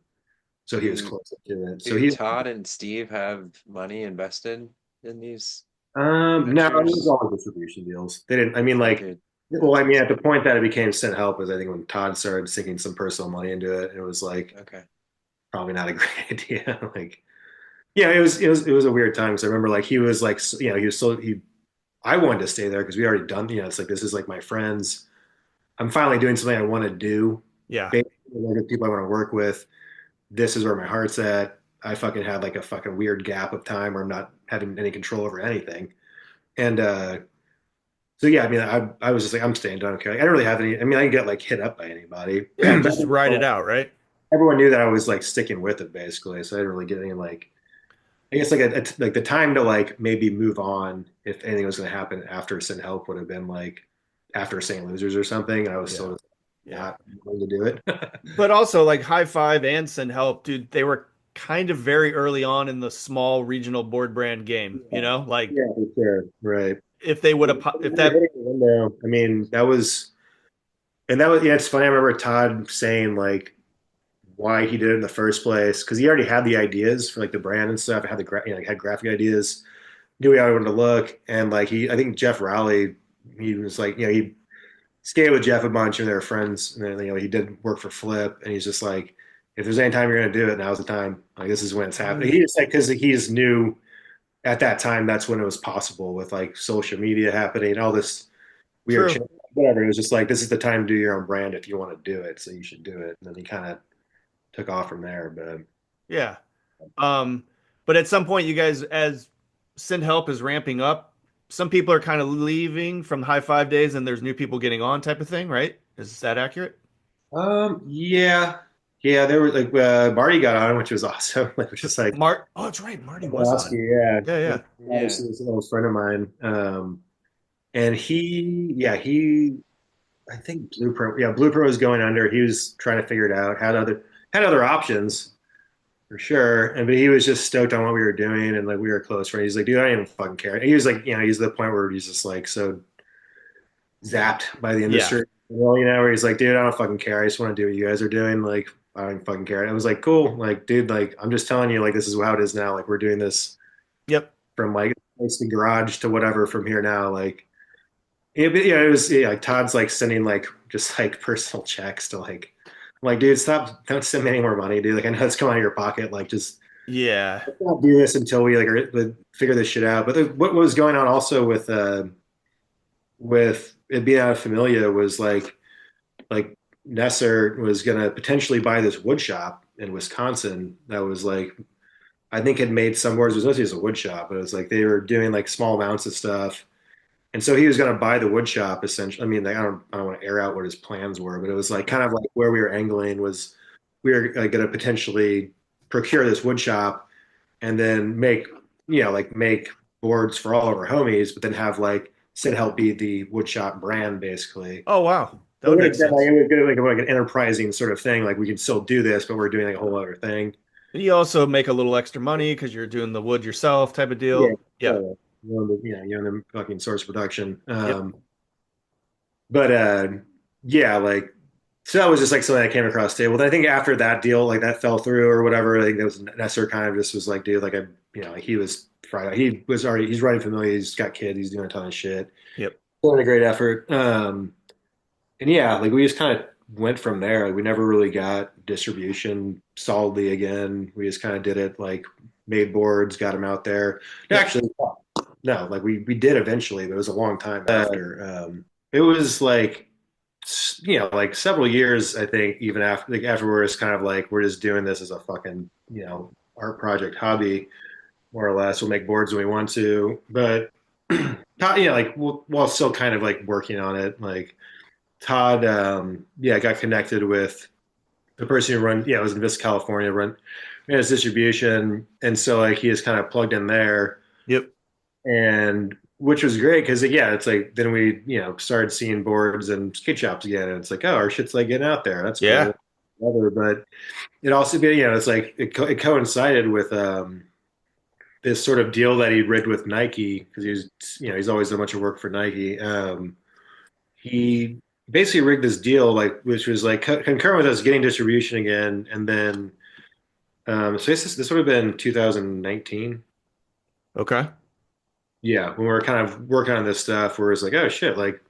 So he was Do closer to it. So do he's Todd and Steve have money invested in these no, it was ventures? all distribution deals. They didn't. I mean, like, Okay. well, I mean, at the point that it became sent help was I think when Todd started sinking some personal money into it, it was like Okay. probably not a great idea. Like, yeah, it was a weird time because I remember like he was like, he was so he I wanted to stay there because we already done, it's like this is like my friends. I'm finally doing something I want to do. Yeah. Basically, like the people I want to work with. This is where my heart's at. I fucking had like a fucking weird gap of time where I'm not having any control over anything. And so yeah, I mean, I was just like, I'm staying done. Okay, like, I don't really have any. I mean, I can get like hit up by anybody, Yeah. but Just ride it out, right? everyone knew that I was like sticking with it basically. So I didn't really get any like, I guess like like the time to like maybe move on if anything was going to happen after Sin Help would have been like after St. Losers or something. And I was Yeah. still Yeah. not willing to do it. But also like High Five and Send Help, dude, they were kind of very early on in the small regional board brand game, you know? Like Yeah, for sure. Right. if they would have if that Hitting the window. I mean, that was, yeah, it's funny. I remember Todd saying like why he did it in the first place because he already had the ideas for like the brand and stuff. Had the had graphic ideas, knew how he wanted to look, and like I think Jeff Rowley, he was like, he skated with Jeff a bunch and they were friends, and then he did work for Flip, and he's just like, if there's any time you're gonna do it, now's the time. Like this is when it's happening. He just like because he just knew at that time that's when it was possible with like social media happening, all this weird true. shit, whatever. It was just like this is the time to do your own brand if you want to do it, so you should do it. And then he kind of took off from there. But Yeah. Um, but at some point, you guys, as Send Help is ramping up, some people are kind of leaving from High Five days, and there's new people getting on, type of thing, right? Is that accurate? yeah, yeah, there was like Marty got on, which was awesome. Like, which is like Mart. Oh, that's right. Marty was Oscar, on. yeah, Yeah, yeah. Yeah. obviously was an old friend of mine. And he, I think Blueprint was going under. He was trying to figure it out. Had other options for sure. And but he was just stoked on what we were doing, and like we were close friends. He's like, dude, I don't even fucking care. And he was like, he's at the point where he's just like so zapped by the Yeah. industry. Well, where he's like, dude, I don't fucking care. I just want to do what you guys are doing. Like, I don't fucking care. And I was like, cool. Like, dude, like, I'm just telling you, like, this is how it is now. Like, we're doing this Yep. from like the garage to whatever from here now. Like, it was like Todd's like sending like just like personal checks to like, I'm like, dude, stop, don't send me any more money, dude. Like, I know it's coming out of your pocket. Like, just Yeah. let's not do this until we like figure this shit out. But what was going on also with it being out of Familia was like Nesser was gonna potentially buy this wood shop in Wisconsin that was like I think had made some boards. It was mostly just a wood shop, but it was like they were doing like small amounts of stuff. And so he was going to buy the wood shop essentially. I mean, like, I don't want to air out what his plans were, but it was like kind of like where we were angling was we were like, going to potentially procure this wood shop and then make boards for all of our homies, but then have like Sid help be the wood shop brand basically. Oh, wow. That It would would make have been sense. like, it would be like an enterprising sort of thing. Like we can still do this, but we're doing like a whole other thing. And you also make a little extra money because you're doing the wood yourself, type of Yeah. deal. Yeah. So, you own the fucking source production. Yep. But yeah, like so that was just like something I came across the table. Then I think after that deal, like that fell through or whatever. I think that was Nesser kind of just was like, dude, like like he was Friday. He's writing familiar. He's got kids. He's doing a ton of shit. Yep. Doing a great effort. And yeah, like we just kind of went from there. Like we never really got distribution solidly again. We just kind of did it like made boards, got them out there. Yep. Actually, no, like we did eventually, but it was a long time after. It was like like several years, I think, even after like afterwards, kind of like we're just doing this as a fucking art project hobby, more or less. We'll make boards when we want to, but like while still kind of like working on it, like Todd, got connected with the person who was in Vista, California, ran his distribution, and so like he is kind of plugged in there, Yep. and which was great because it's like then we started seeing boards and skate shops again, and it's like, oh, our shit's like getting out there, that's Yeah. cool. Whatever. But it also it's like it coincided with this sort of deal that he rigged with Nike because he's always done a bunch of work for Nike. He basically rigged this deal like which was like concurrent with us getting distribution again, and then so this would have been 2019. Okay. Yeah, when we were kind of working on this stuff, where it's like, oh shit, like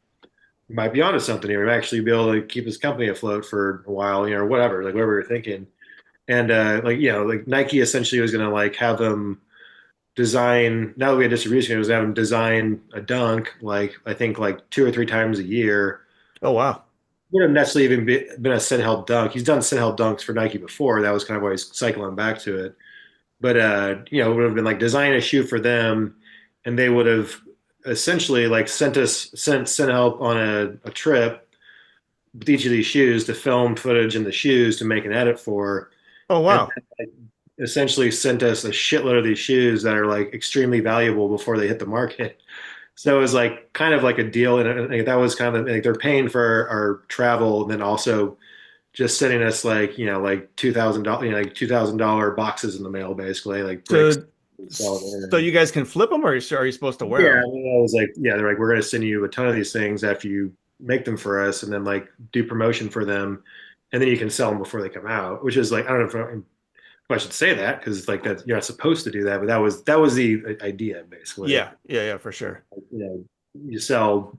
we might be onto something here. We might actually be able to keep this company afloat for a while, or whatever, like whatever we were thinking. And like like Nike essentially was gonna like have them design. Now that we had distribution, it was have them design a dunk like I think like 2 or 3 times a year. Oh wow. Wouldn't necessarily even been a Sin Help dunk. He's done Sin Help dunks for Nike before. That was kind of why he's cycling back to it. But it would have been like design a shoe for them, and they would have essentially like sent help on a trip with each of these shoes to film footage in the shoes to make an edit for, Oh and wow. like, essentially sent us a shitload of these shoes that are like extremely valuable before they hit the market. So it was like kind of like a deal, and like, that was kind of like they're paying for our travel, and then also just sending us like like $2,000 like $2,000 boxes in the mail, basically like bricks. So so you guys can flip them, or are you supposed to wear Yeah, them? I mean, I was like, yeah, they're like, we're going to send you a ton of these things after you make them for us, and then like do promotion for them, and then you can sell them before they come out. Which is like, I don't know if I should say that because like that you're not supposed to do that, but that was the idea basically. Yeah, yeah, yeah, for sure. You sell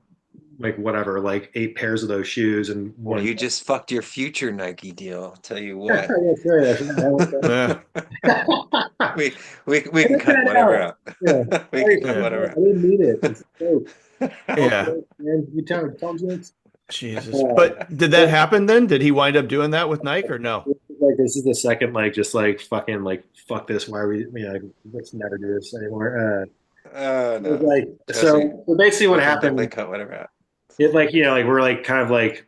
like whatever, like 8 pairs of those shoes and Well, one. you just fucked your future Nike deal. I'll tell you Yeah, what. that's Yeah, right. We can cut whatever out. Yeah. We can cut Yeah. whatever I out. didn't need it. It's a joke. yeah. Man, you tell jokes. Jesus. But did that happen then? Did he wind up doing that with Nike or no? Like this is the second like just like fucking like fuck this. Why are we like let's never do this anymore. It was No. like Trust me, so basically we what can definitely happened. cut whatever out. It like like we're like kind of like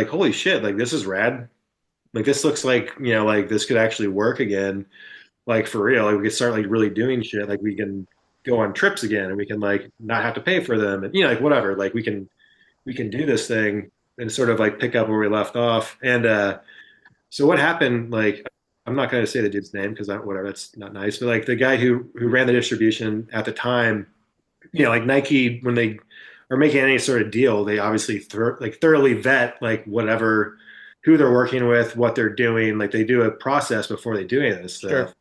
holy shit, like this is rad. Like this looks like like this could actually work again, like for real. Like we could start like really doing shit. Like we can go on trips again, and we can like not have to pay for them, and like whatever. Like we can do this thing and sort of like pick up where we left off. And so what happened? Like I'm not going to say the dude's name because whatever, that's not nice. But like the guy who ran the distribution at the time, like Nike when they are making any sort of deal, they obviously thoroughly vet like whatever who they're working with, what they're doing. Like they do a process before they do any of this Sure. stuff.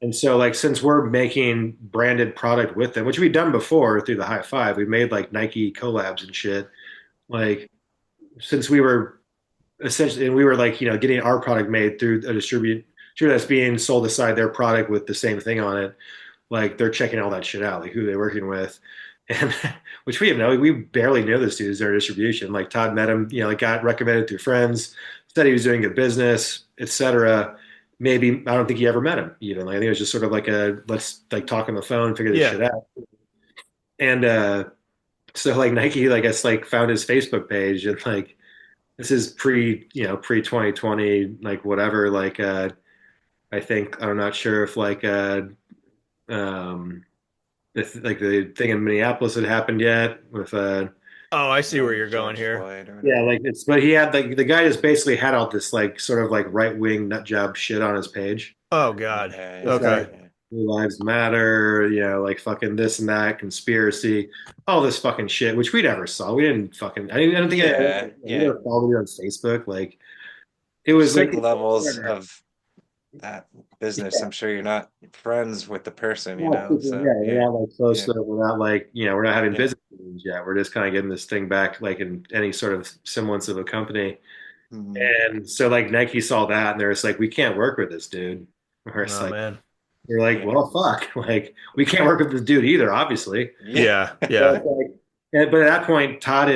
And so like since we're making branded product with them, which we've done before through the High Five, we made like Nike collabs and shit. Like since we were essentially and we were like getting our product made through a distributor that's being sold aside their product with the same thing on it, like they're checking all that shit out, like who they're working with. And which we barely knew this dude's their distribution. Like Todd met him, like got recommended through friends, said he was doing good business, etc. Maybe I don't think he ever met him even. Like, I think it was just sort of like a let's like talk on the phone, figure this Yeah. shit out. And so like Nike, like I guess like found his Facebook page, and like this is pre 2020, like whatever. Like I think I'm not sure if um if like the thing in Minneapolis had happened yet with Oh, I see where you're going George here. Floyd or yeah, whatever. like it's but he had like the guy just basically had all this like sort of like right wing nut job shit on his page. Oh God. Yeah, It's yeah, Okay. like yeah. Blue Lives Matter, like fucking this and that, conspiracy, all this fucking shit, which we never saw. We didn't fucking. I don't think Yeah, we yeah. never followed it on Facebook. Like it was Just like like levels of that business. I'm sure you're not friends with the person, yeah, So we're yeah, not like close yeah, to. We're not like we're not having yeah. business meetings yet. We're just kind of getting this thing back, like in any sort of semblance of a company. Mhm. And so like Nike saw that, and they're just like, we can't work with this dude. Or it's Oh like man. they're like, Yeah. well, fuck, like we can't work with this dude either, obviously. Yeah. Yeah. But, Yeah. like, but at that point, Todd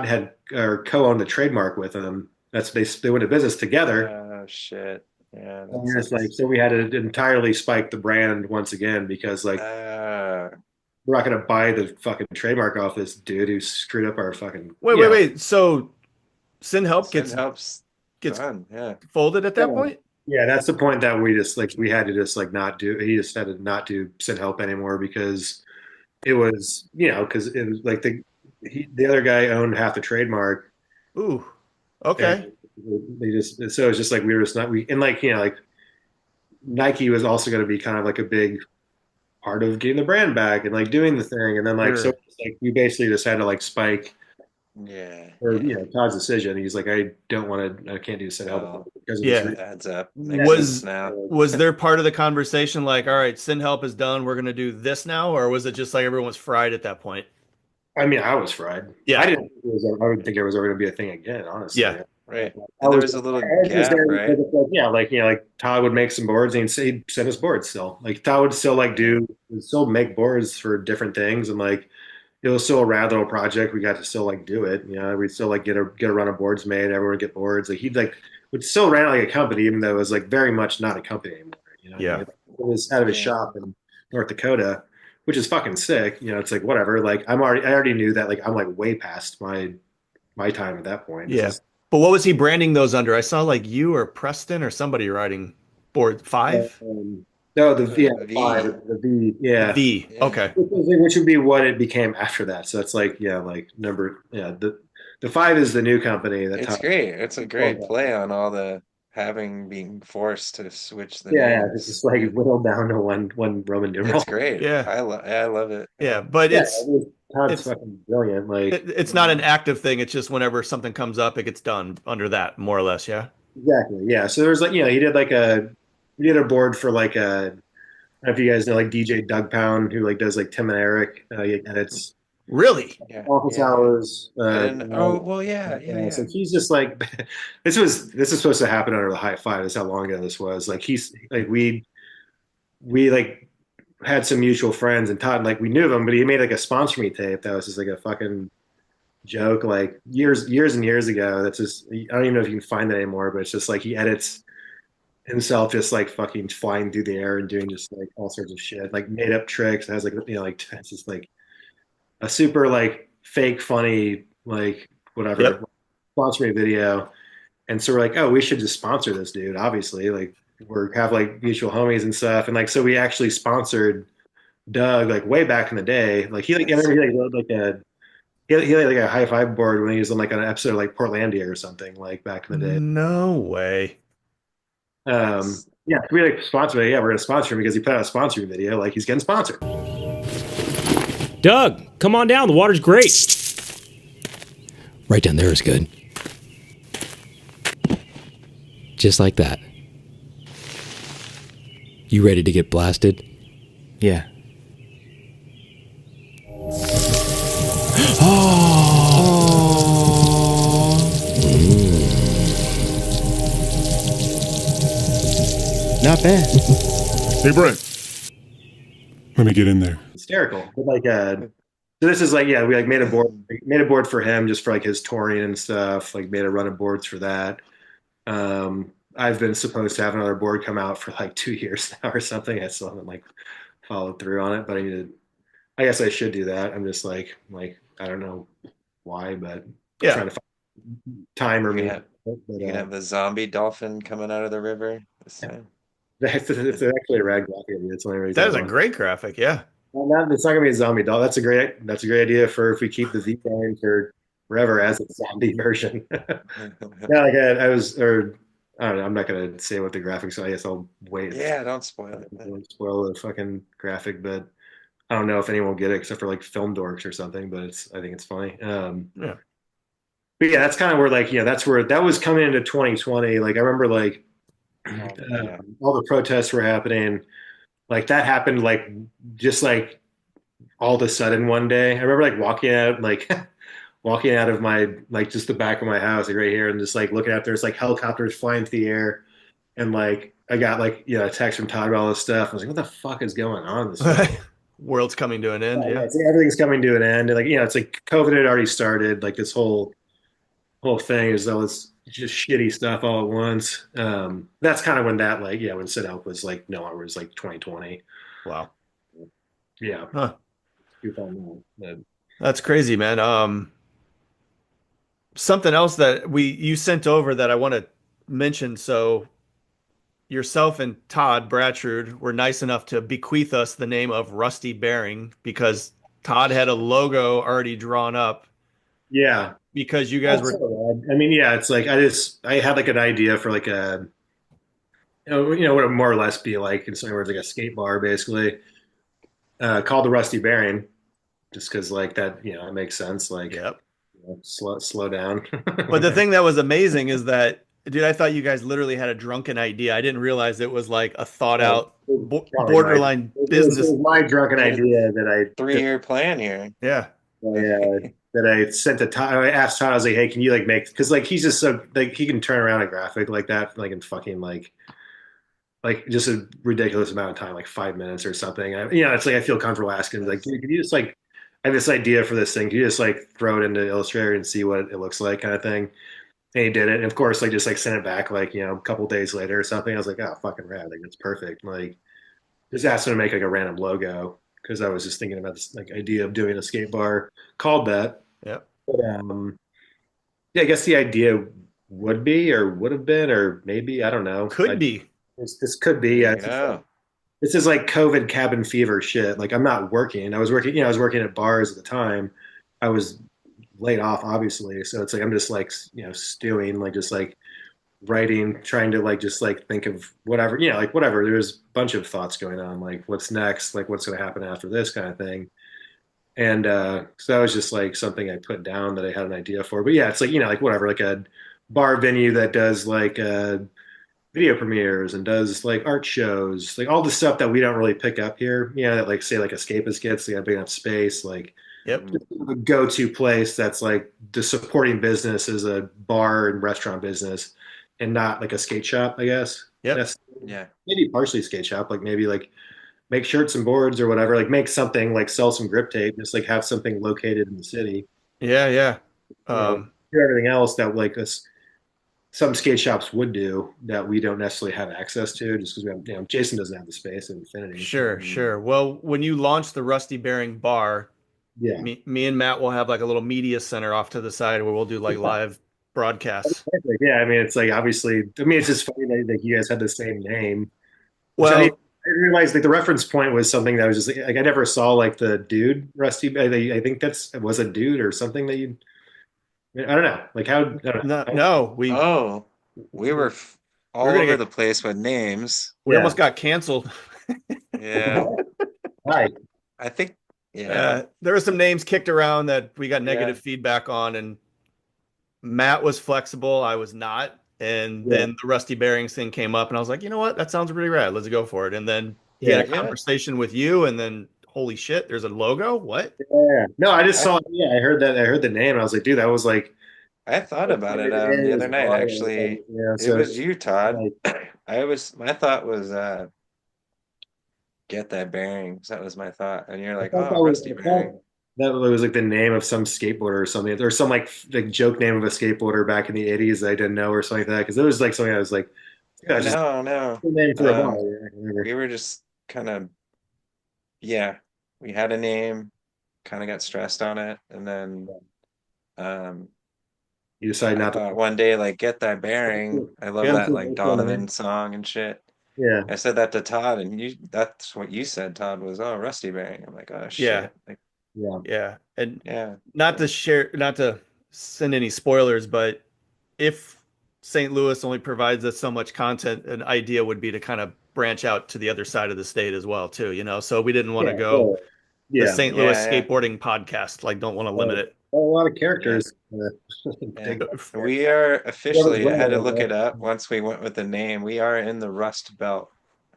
had or co-owned the trademark with him. That's they went to business together. Oh shit. Yeah, And that we're just like, sucks. so we had to entirely spike the brand once again because like Uh, we're not gonna buy the fucking trademark off this dude who screwed up our fucking Wait. So Sin Help Sin gets helps gets done. Yeah. folded at that yeah. point? Yeah, that's the point that we just like we had to just like not do. He just had to not do send help anymore because it was because it was like the other guy owned half the trademark, Ooh. and Okay. they just so it's just like we were just not we and like like Nike was also going to be kind of like a big part of getting the brand back and like doing the thing, and then like so Sure. it's like we basically just had to like spike Yeah. or Yeah. Todd's decision. He's like I can't do send help Well, because of this Yeah. it adds up. Makes sense Was now. was there part of the conversation like, all right, Sin Help is done, we're gonna do this now, or was it just like everyone was fried at that point? I mean, I was fried. Yeah. I didn't think it was. I would think it was ever going to be a thing again. Honestly, Yeah. Right. I And there was, was a little I was gap, there because right? it's like, yeah, like like Todd would make some boards and he'd send us boards still. Like Todd would still Yeah. would still make boards for different things, and like it was still a rad little project. We got to still do it. We'd still get a run of boards made. Everyone would get boards. Like he'd would still ran like a company, even though it was very much not a company anymore. You know what I Yeah. mean? It was out of his Yeah. shop in North Dakota, which is fucking sick. It's like whatever. Like I already knew that I'm way past my time at that point. This Yeah. is But what was he branding those under? I saw like you or Preston or somebody riding board five? um, no the five V. the V The yeah. V. Yeah. Okay. Which would be what it became after that. So it's number the five is the new company that It's Todd. great. It's a great play on all the having being forced to switch the Yeah, it's names. just whittled down to one Roman numeral. It's great. Yeah. I love it. Yeah. But Yeah, I mean, Todd's it's fucking brilliant. it's not an active thing. It's just whenever something comes up, it gets done under that, more or less. Yeah. Exactly. Yeah. So there's he did a board for I don't know if you guys know DJ Doug Pound, who does Tim and Eric. He edits Really? Yeah. Office Yeah. Hours. I didn't. Oh, well, yeah. Yeah. So Yeah. he's just this is supposed to happen under the high five. That's how long ago this was. He's we had some mutual friends, and Todd we knew him, but he made a sponsor me tape that was just a fucking joke years and years ago. That's just I don't even know if you can find that anymore, but it's just he edits himself just fucking flying through the air and doing just all sorts of shit, made up tricks. It has it's just a super fake funny whatever Yep. sponsor me video. And so we're oh, we should just sponsor this dude. Obviously, we're have mutual homies and stuff, and so we actually sponsored Doug way back in the day. I remember he rode he had a high five board when he was on an episode of Portlandia or something back in the day. No way. Yeah, we sponsored it. Yeah, we're gonna sponsor him because he put out a sponsoring video. He's getting sponsored. Doug, come on down. The water's great. Right down there is good. Just like that. You ready to get blasted? Yeah. Not bad. Hey, Brent. Let me get in there. Hysterical. But so this is yeah, we made a board for him just for his touring and stuff. Made a run of boards for that. I've been supposed to have another board come out for 2 years now or something. I still haven't followed through on it, but I guess I should do that. I'm just I don't know why, but Yeah. trying to find time or me. You can have the zombie dolphin coming out of the river this time. It's actually a rad graphic idea. It's the only reason. That is a great graphic. Yeah. Well, it's not gonna be a zombie doll. That's a great idea for if we keep the V going for forever as a zombie version. Yeah, I don't know. I'm not gonna say what the graphics are. I guess I'll wait. Yeah, don't spoil it. Don't spoil the fucking graphic, but I don't know if anyone will get it except for film dorks or something. But I think it's funny. Yeah. But yeah, that's kind of where that's where that was coming into 2020. I remember Yeah. all the protests were happening. That happened just all of a sudden one day. I remember walking out walking out of my just the back of my house right here and just looking out there's helicopters flying through the air and I got a text from Todd about all this stuff. I was what the fuck is going on this World's coming to an end. Yeah. everything's coming to an end, and it's COVID had already started. This whole thing is all this just shitty stuff all at once. That's kind of when that when Sit Out was no longer was 2020. Wow. Yeah. Huh. But That's crazy, man. Something else that you sent over that I want to mention. So yourself and Todd Bratrud were nice enough to bequeath us the name of Rusty Bearing because Todd had a logo already drawn up. Yeah. Because you guys were. So I mean, yeah, it's I had an idea for a what it would more or less be in some words a skate bar basically, called the Rusty Bearing, just because that it makes sense Yep. Slow down. But the thing that was amazing is that, dude, I thought you guys literally had a drunken idea. I didn't realize it was a thought out borderline business. It was my drunken idea that 3-year plan here. Yeah. the that I sent to Todd. I asked Todd, I was like, hey, can you like make, because like he's just so like he can turn around a graphic like that like in fucking like just a ridiculous amount of time, like 5 minutes or something. It's like I feel comfortable asking, like, dude, can you just like, I have this idea for this thing. Can you just like throw it into Illustrator and see what it looks like, kind of thing? And he did it. And of course, like just like sent it back like a couple days later or something. I was like, oh, fucking rad, like it's perfect. Like just asked him to make like a random logo because I was just thinking about this like idea of doing a skate bar called that. Yep. But, yeah, I guess the idea would be or would have been or maybe I don't know. Could be. This could be. Yeah, Yeah. this is like COVID cabin fever shit. Like I'm not working. I was working. I was working at bars at the time. I was laid off, obviously. So it's like I'm just like stewing, like just like writing, trying to like just like think of whatever, like whatever. There's a bunch of thoughts going on, like what's next, like what's going to happen after this kind of thing. And so that was just like something I put down that I had an idea for. But yeah, it's like like whatever, like a bar venue that does like video premieres and does like art shows, like all the stuff that we don't really pick up here. That like say like Escapist gets, they got big enough space, like Yep. a go-to place that's like the supporting business is a bar and restaurant business and not like a skate shop, I guess. Yep. That's Yeah. maybe partially skate shop, like maybe like make shirts and boards or whatever, like make something, like sell some grip tape, just like have something located in the city. Yeah. Yeah. Do everything else that like us some skate shops would do that we don't necessarily have access to just because we have, Jason doesn't have the space in Infinity. Sure. Sure. Well, when you launch the Rusty Bearing bar, Yeah. me and Matt will have like a little media center off to the side where we'll do like live broadcasts. Yeah, I mean, it's like obviously, I mean, it's just funny that you guys had the same name. Which Well, I didn't realize like the reference point was something that was just like I never saw like the dude Rusty. I think that's was a dude or something that you. I don't know, like how. I don't know. no, we Oh, we were all gonna over get- the place with names. we Yeah. almost got canceled. Yeah. Right. I think, yeah. There were some names kicked around that we got negative feedback on, and Matt was flexible. I was not. And then the Rusty Bearings thing came up, and I was like, you know what? That sounds pretty rad. Let's go for it. And then he had a conversation with you, and then holy shit, there's a logo. What? Yeah. No, I just saw. Yeah, I heard that. I heard the name. And I was like, dude, that was like. I thought about it the other night, actually. It was you, Todd. My thought was get that bearings. That was my thought. And you're like, oh, Rusty Bearing. That was like the name of some skateboarder or something, or some like joke name of a skateboarder back in the '80s that I didn't know or something like that. Because it was like something I was like, No. name for a bar. We were just kind of, we had a name, kind of got stressed on it, and then you decide not to. One day, like, get that bearing. I love that like Donovan song and shit. Yeah. I said that to Todd, and that's what you said, Todd, was, oh, Rusty Bearing. I'm like, oh shit. Yeah. Like, Yeah. And yeah. not to send any spoilers, but if St. Louis only provides us so much content, an idea would be to kind of branch out to the other side of the state as well, too, So we didn't want to go the St. Louis skateboarding podcast, like don't want to limit it. A lot of characters. We are officially, I had to look it up once we went with the name. We are in the Rust Belt.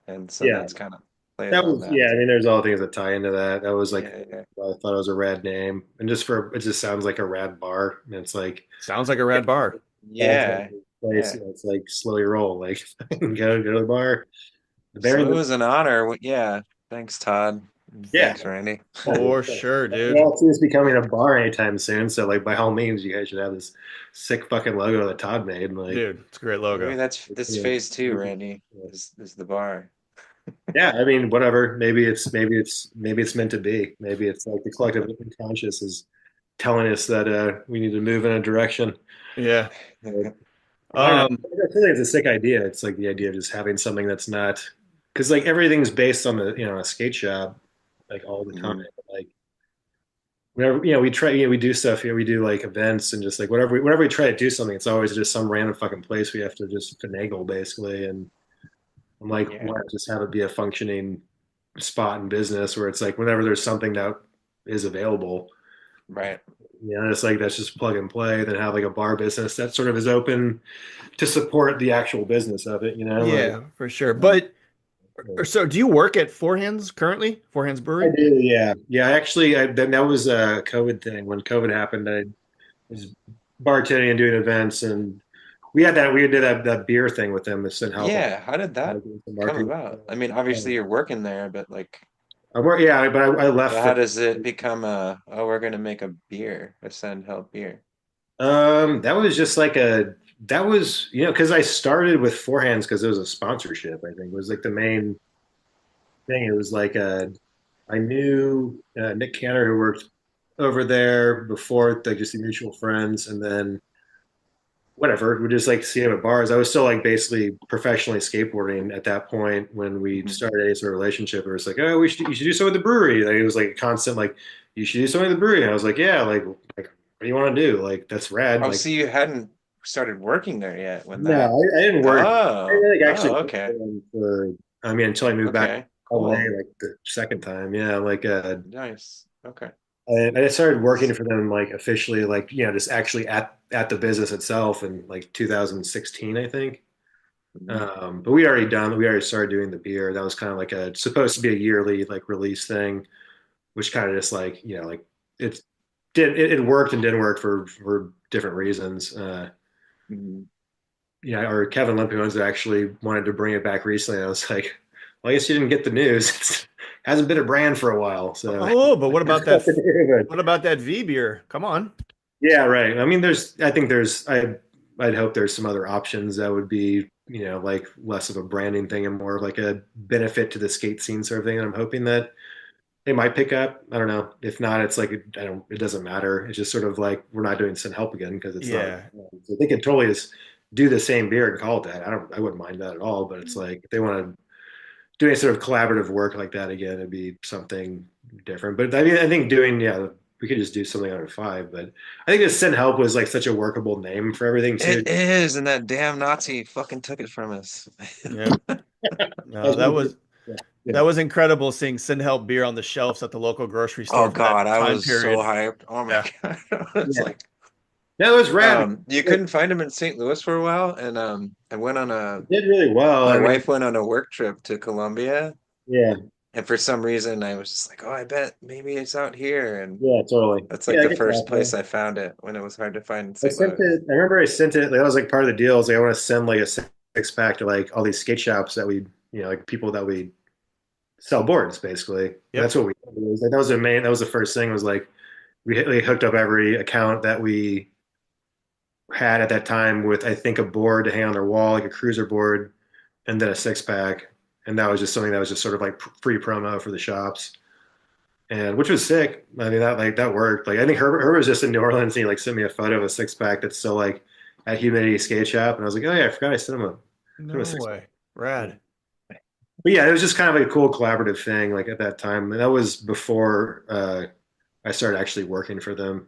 And so that's kind of played on that. Yeah, I mean, there's all things that tie into that. That was like, I thought it was a rad name. And it just sounds like a rad bar. And it's like, sounds like a rad bar. Yeah. It's like slowly roll, like go to the bar. So it was an honor. Yeah. Thanks, Todd. Thanks, Randy. For sure, dude. I don't see this becoming a bar anytime soon. So, like, by all means, you guys should have this sick fucking logo that Todd made. Like, dude, it's a great logo. I mean, that's phase 2, Randy. Is the bar. Yeah, I mean, whatever. Maybe it's meant to be. Maybe it's like the collective unconscious is telling us that we need to move in a direction. Yeah. I think it's a sick idea. It's like the idea of just having something that's not, because like everything's based on a skate shop, like all the time. Like whenever we try, we do stuff here. We do like events and just like whenever we try to do something, it's always just some random fucking place we have to just finagle basically. And I'm like, why not just have it be a functioning spot in business where it's like whenever there's something that is available, right? It's like that's just plug and play. Then have like a bar business that sort of is open to support the actual business of it. Yeah, for sure. But So do you work at Four Hands currently? Four Hands I Brewery? do, yeah. Yeah, actually, that was a COVID thing. When COVID happened, I was bartending and doing events, and we did that beer thing with them to send help. Yeah, how did that Doing some come marketing. about? I mean, obviously you're working there, but like, I work, yeah, but I left so for how does it become a, oh, we're gonna make a beer, a send help beer? that was just like a that was because I started with Four Hands because it was a sponsorship. I think was like the main thing. It was like I knew Nick Cantor who worked over there before, like just the mutual friends, and then whatever. We just like see him at bars. I was still like basically professionally skateboarding at that point when we Mhm. started any sort of relationship. It was like, oh, you should do something with the brewery. Like it was like constant, like you should do something with the brewery. And I was like, yeah, like what do you want to do? Like that's rad. Oh, Like so you hadn't started working there yet when no, that, I didn't work. I oh, didn't like actually oh, work okay. for them for. I mean, until I moved back to Okay, LA cool. like the second time. Yeah, like Nice. Okay. I just started working for them like officially, like just actually at the business itself in like 2016, I think. Mhm. But we already started doing the beer. That was kind of like a supposed to be a yearly like release thing, which kind of just like like it it worked and didn't work for different reasons. Mhm. Or Kevin Limpions actually wanted to bring it back recently. I was like, well, I guess you didn't get the news. It hasn't been a brand for a while, so. Oh, but what about that? What about that V beer? Come on. Yeah, right. I mean, I think I'd hope there's some other options that would be, like less of a branding thing and more of like a benefit to the skate scene sort of thing. And I'm hoping that they might pick up. I don't know. If not, it's like, it doesn't matter. It's just sort of like, we're not doing Send Help again because it's not, Yeah. so they could totally just do the same beer and call it that. I wouldn't mind that at all, but it's like, if they want to do any sort of collaborative work like that again, it'd be something different. But I mean, I think we could just do something under five. But I think that Send Help was like such a workable name for everything too. It is, and that damn Nazi fucking took it from us. Yep. No, that was incredible seeing Sin Help beer on the shelves at the local grocery store Oh for that God, I time was so period. hyped. Oh my Yeah. God. It's Yeah, like that was rad. you couldn't find him in St. Louis for a while, and I went on a It did really well. my I mean, wife went on a work trip to Colombia, yeah, and for some reason I was just like, oh, I bet maybe it's out here, and yeah, totally. that's like Yeah, I the guess first that. place I found it when it was hard to find in I St. sent Louis. it. I remember I sent it. Like, that was like part of the deal. I was like, I want to send like a six pack to like all these skate shops that we, like people that we sell boards basically. And Yep. that's what we did. It was like that was the first thing was like we hooked up every account that we had at that time with I think a board to hang on their wall, like a cruiser board, and then a six pack. And that was just something that was just sort of like free promo for the shops. And which was sick. I mean that worked. Like I think Herbert was just in New Orleans and he like sent me a photo of a six pack that's still like at Humidity Skate Shop. And I was like, oh yeah, I forgot I sent him a No six way. Rad. But yeah, it was just kind of a cool collaborative thing, like at that time. And that was before I started actually working for them.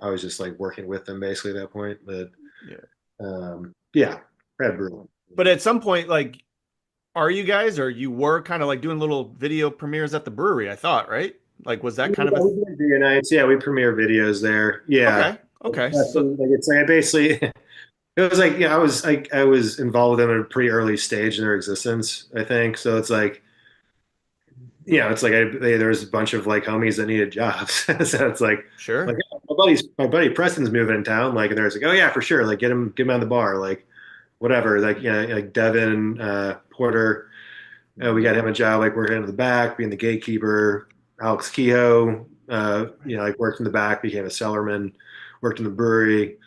I was just like working with them basically at that point. But Yeah. yeah, Red Brew. But at some point, like, are you guys or you were kind of like doing little video premieres at the brewery, I thought, right? Like, was that Yeah, kind of a we did video nights. Yeah, we premiere videos there. Yeah, okay? Okay. that's So like it's like I basically it was like I was involved with them at a pretty early stage in their existence. I think so. It's like it's like there was a bunch of like homies that needed jobs. So it's like sure. yeah, my buddy Preston's moving in town. Like, and there's like, oh yeah, for sure. Like, get him on the bar. Like, whatever. Like, like Devin Porter. We got him a job like working in the back, being the gatekeeper. Alex Kehoe, like worked in the back, became a cellarman, worked in the brewery.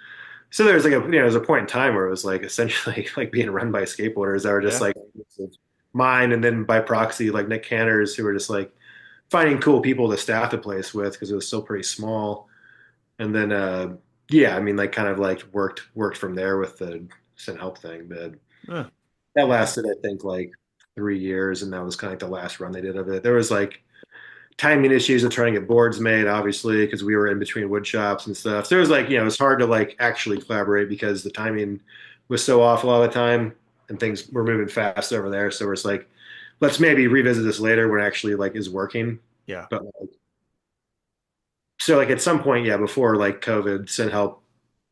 So there's like there was a point in time where it was like essentially like being run by skateboarders that were just Yeah. like mine, and then by proxy like Nick Canners who were just like finding cool people to staff the place with because it was still pretty small. And then yeah, I mean like kind of like worked from there with the Send Help thing, but Huh. that lasted I think like 3 years, and that was kind of like the last run they did of it. There was like timing issues of trying to get boards made, obviously, because we were in between wood shops and stuff. So it was like, it was hard to like actually collaborate because the timing was so off a lot of the time and things were moving fast over there. So it's like, let's maybe revisit this later when it actually like is working. Yeah. But like, so like at some point, yeah, before like COVID, Send Help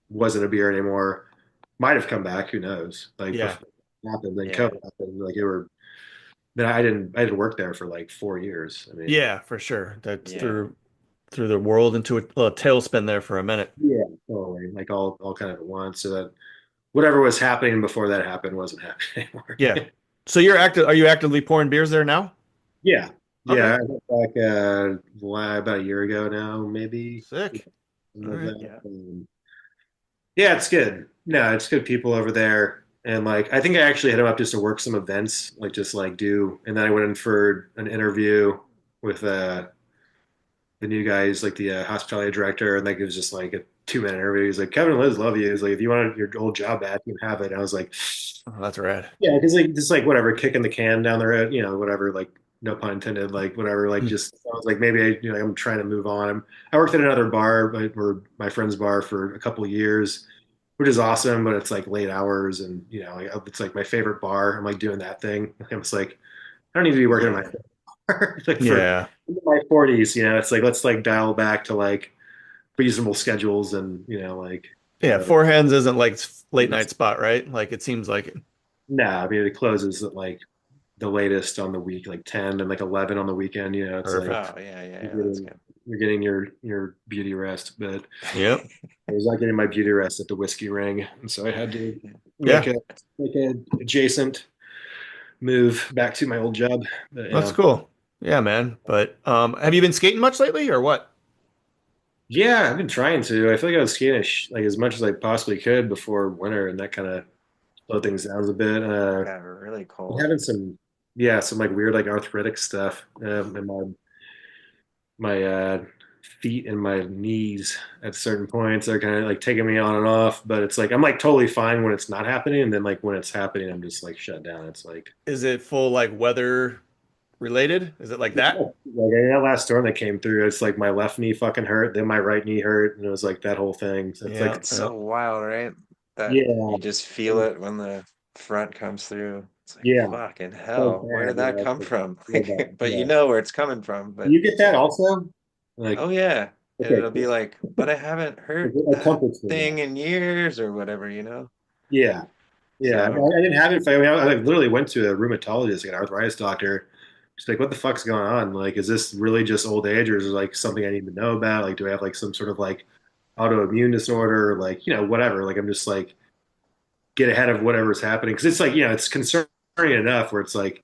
wasn't a beer anymore. Might have come back, who knows? Like Yeah. before it happened, then Yeah. COVID happened. Like then I didn't work there for like 4 years. I mean, Yeah, for sure. That's Yeah. through the world into a little tailspin there for a minute. yeah, totally, like all kind of at once. So that whatever was happening before that happened wasn't happening anymore. Yeah. So you're active. Are you actively pouring beers there now? Yeah, Okay. yeah. I went back about a year ago now, maybe. Sick. Something All like right. that. Yeah. Yeah, it's good. No, it's good people over there. And like I think I actually hit him up just to work some events, like just like do and then I went in for an interview with the new guy who's like the hospitality director, and like it was just like a 2 minute interview. He's like, Kevin and Liz love you. He's like, if you want your old job back, you can have it. And I was like, Oh, that's rad. yeah, because like just like whatever, kicking the can down the road, whatever, like no pun intended, like whatever, like Hmm. just I was like maybe I'm trying to move on. I worked at another bar, or my friend's bar for a couple of years, which is awesome, but it's like late hours, and like, it's like my favorite bar. I'm like doing that thing. I was like, I don't need to be working in my Yeah. bar like for Yeah. my 40s. It's like let's like dial back to like reasonable schedules and like Yeah. whatever. Four Hens isn't like late night spot, right? Like it seems like it. No, I mean it closes at like the latest on the week, like 10 and like 11 on the weekend. It's like Perfect. Oh, yeah, yeah, you're yeah. That's getting, good. you're getting your beauty rest. But Yep. I was not getting my beauty rest at the Whiskey Ring, and so I had to make Yeah. a adjacent move back to my old job. But That's yeah, cool. Yeah, man. But have you been skating much lately or what? yeah, I've been trying to. I feel like I was skating like as much as I possibly could before winter, and that kind of slowed things down a bit. Got really I'm cold. having some like weird like arthritic stuff in my feet and my knees at certain points. They're kind of like taking me on and off, but it's like I'm like totally fine when it's not happening, and then like when it's happening, I'm just like shut down. It's like Is it full like weather related? Is it like that? like that last storm that came through, it's like my left knee fucking hurt, then my right knee hurt, and it was like that whole thing. So it's Yeah. like It's Yeah. so wild, right? That yeah, you just feel it when the front comes through. It's like, yeah, fucking so hell, where bad. did that It's come like, from? real bad. But you Yeah. know where it's coming from, Do but you get it's that like, also? Like, oh yeah. And okay, it'll be cool. like, but I haven't hurt It that comforts me thing now. in years or whatever, you know? Yeah. Yeah, So, I didn't have it. I mean, I like literally went to a rheumatologist, like an arthritis doctor. She's like, "What the fuck's going on? Like, is this really just old age, or is it like something I need to know about? Like, do I have like some sort of like autoimmune disorder, or like whatever? Like, I'm just like get ahead of whatever's happening because it's like it's concerning enough where it's like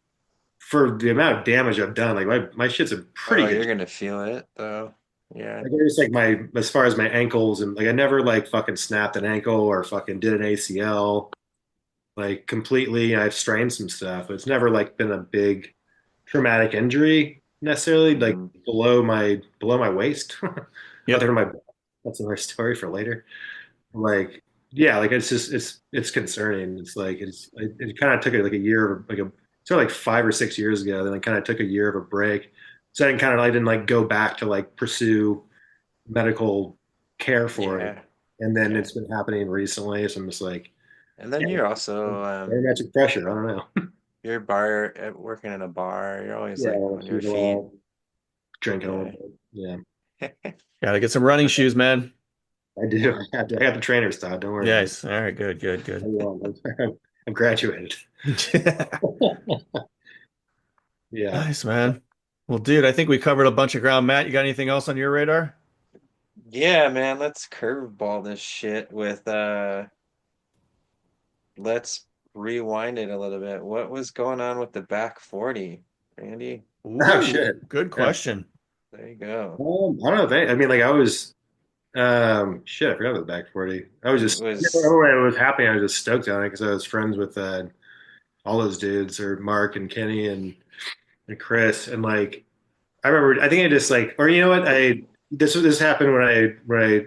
for the amount of damage I've done, like my shit's in pretty oh, good you're shape. gonna feel it though. Yeah. Like it's like my as far as my ankles and like I never like fucking snapped an ankle or fucking did an ACL like completely. I've strained some stuff, but it's never like been a big traumatic injury necessarily, like Hmm. below my waist. Other Yep. than my that's another story for later. Like yeah, like it's just it's concerning. It's like it kind of took like a year of like a sort of like 5 or 6 years ago. Then I kind of took a year of a break. So I didn't like go back to like pursue medical care for it. Yeah. And then Yeah. it's been happening recently. So I'm just like, And then yeah, you're also barometric pressure. I don't know. you're bar at working in a bar, you're always Yeah, like on on your shoes a feet. lot, drinking a little Yeah. bit. Yeah, Gotta get some running shoes, man. I do. I got the trainers, Todd. Don't worry about it. Yes. All right. Good. Good. I Good. will. I'm graduated. Yeah. Nice, man. Well, dude, I think we covered a bunch of ground. Matt, you got anything else on your radar? Yeah, man, let's curveball this shit with let's rewind it a little bit. What was going on with the back 40, Randy? Oh Ooh, shit. good Yeah. question. There you go. I don't know. I mean, like I was. Shit. I forgot about the back 40. I was It just was when it was happening. I was just stoked on it because I was friends with all those dudes, or Mark and Kenny and Chris, and like I remember. I think I just like, or you know what? This happened when I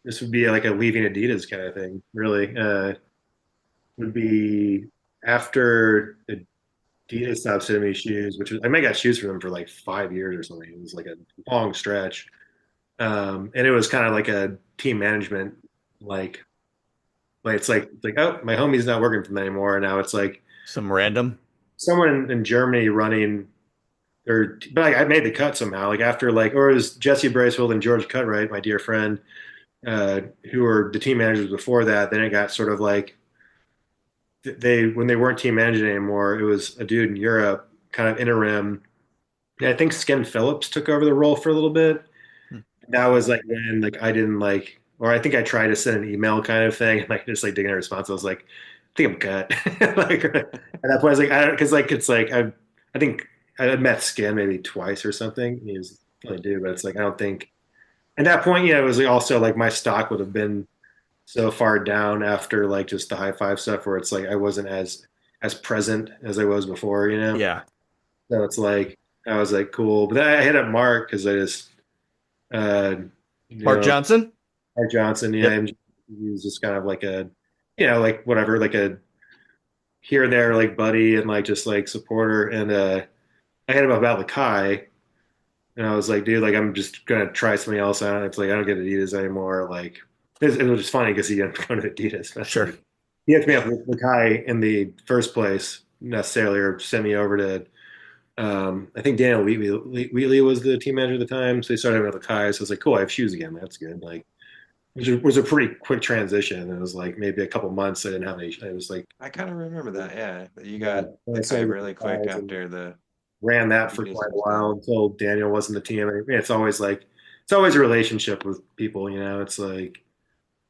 this would be like a leaving Adidas kind of thing. Really, would be after Adidas stopped sending me shoes, which was I may got shoes for them for like 5 years or something. It was like a long stretch, and it was kind of like a team management like it's like oh my homie's not working for them anymore. And now it's like Some random. someone in Germany running but I made the cut somehow. Like after like, or it was Jesse Bracewell and George Cutright, my dear friend, who were the team managers before that. Then it got sort of like when they weren't team managing anymore, it was a dude in Europe kind of interim. And I think Skin Phillips took over the role for a little bit. Hmm. That was like when like I didn't like, or I think I tried to send an email kind of thing, and like just like digging a response. I was like, I think I'm cut. Like at that point, I was like, I don't, because like it's like I think I had met Skin maybe twice or something. He was really dude, but it's like I don't think at that point, yeah, it was like also like my stock would have been so far down after like just the high five stuff where it's like I wasn't as present as I was before, you know. Yeah. So it's like I was like cool, but then I hit up Mark because I just uh you Bart know Johnson. Bart Johnson, yeah, Yep. and he was just kind of like a like whatever, like a here and there like buddy and like just like supporter, and I hit him about Lakai. And I was like, dude, like I'm just gonna try something else out. It's like I don't get Adidas anymore. Like it was just funny because he didn't go to Adidas. That's Sure. like, he had to me up with Lakai in the first place necessarily, or send me over to. I think Daniel Wheatley was the team manager at the time, so he started with Lakai. So I was like, cool, I have shoes again. That's good. Like it was a pretty quick transition. It was like maybe a couple months. I didn't have any. It was like I kind of remember that. Yeah, that you yeah, got I the Kai started with really quick Lakais and after the ran that for Adidas quite a and stuff. while until Daniel wasn't the team. I mean, it's always like it's always a relationship with people, you know. It's like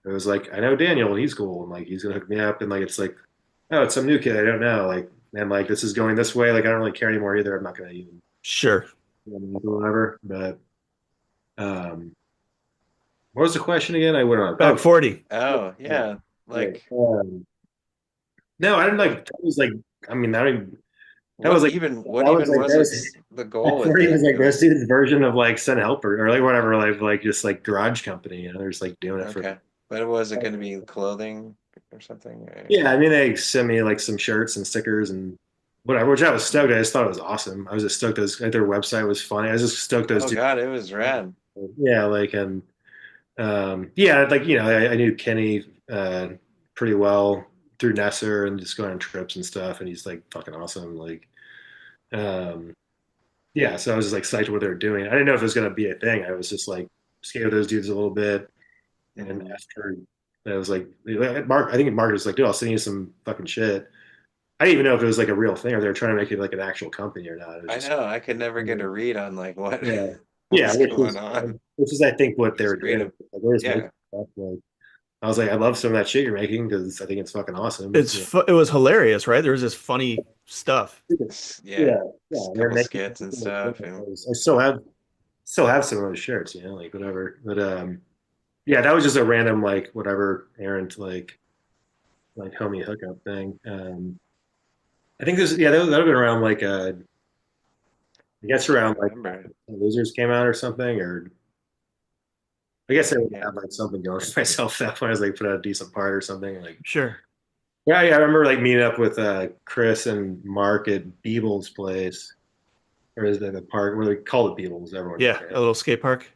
it was like I know Daniel and he's cool and like he's gonna hook me up and like it's like oh it's some new kid I don't know like and like this is going this way like I don't really care anymore either. I'm not gonna even Sure. whatever. But um, what was the question again? I went on. Back 40. Oh Yeah. yeah, like No, I didn't what like. That was like I mean that even that was what like even what that was even like was that it was the goal with Forty was it? like this dude's version of like Send Helper or like whatever, like just like garage company. You know, they're just like doing it for. Okay, but was it going to be clothing or something? Yeah, I mean they sent me like some shirts and stickers and whatever, which I was stoked. I just thought it was awesome. I was just stoked as like, their website was funny. I was just stoked those Oh dudes. God, it was rad. Yeah, like and yeah, like you know, I knew Kenny pretty well through Nesser and just going on trips and stuff, and he's like fucking awesome. Like um, yeah, so I was just like psyched what they were doing. I didn't know if it was gonna be a thing. I was just like scared of those dudes a little bit. And Mhm. after I was like Mark, I think Mark was like, dude, I'll send you some fucking shit. I didn't even know if it was like a real thing or they were trying to make it like an actual company or not. It was I just know I could never get a read on like what yeah, yeah, what's going on. which is I think what they Just were read doing. them. Like, they just making Yeah, stuff. Like I was like, I love some of that shit you're making because I think it's fucking awesome. It's Yeah, it was hilarious, right? There was this funny stuff. yeah. yeah, yeah. A They're couple making. skits and stuff, and I still have some of those shirts, you know, like whatever. But yeah, that was just a random like whatever errant like homie hookup thing. I think this yeah that would have been around like I guess trying around to like remember. Losers came out or something or I guess I would Yeah. have like something going for myself that point. I was like put out a decent part or something like Sure. yeah, I remember like meeting up with Chris and Mark at Beeble's place or is that the park where they call it Beeble's everyone Yeah, a little skate park.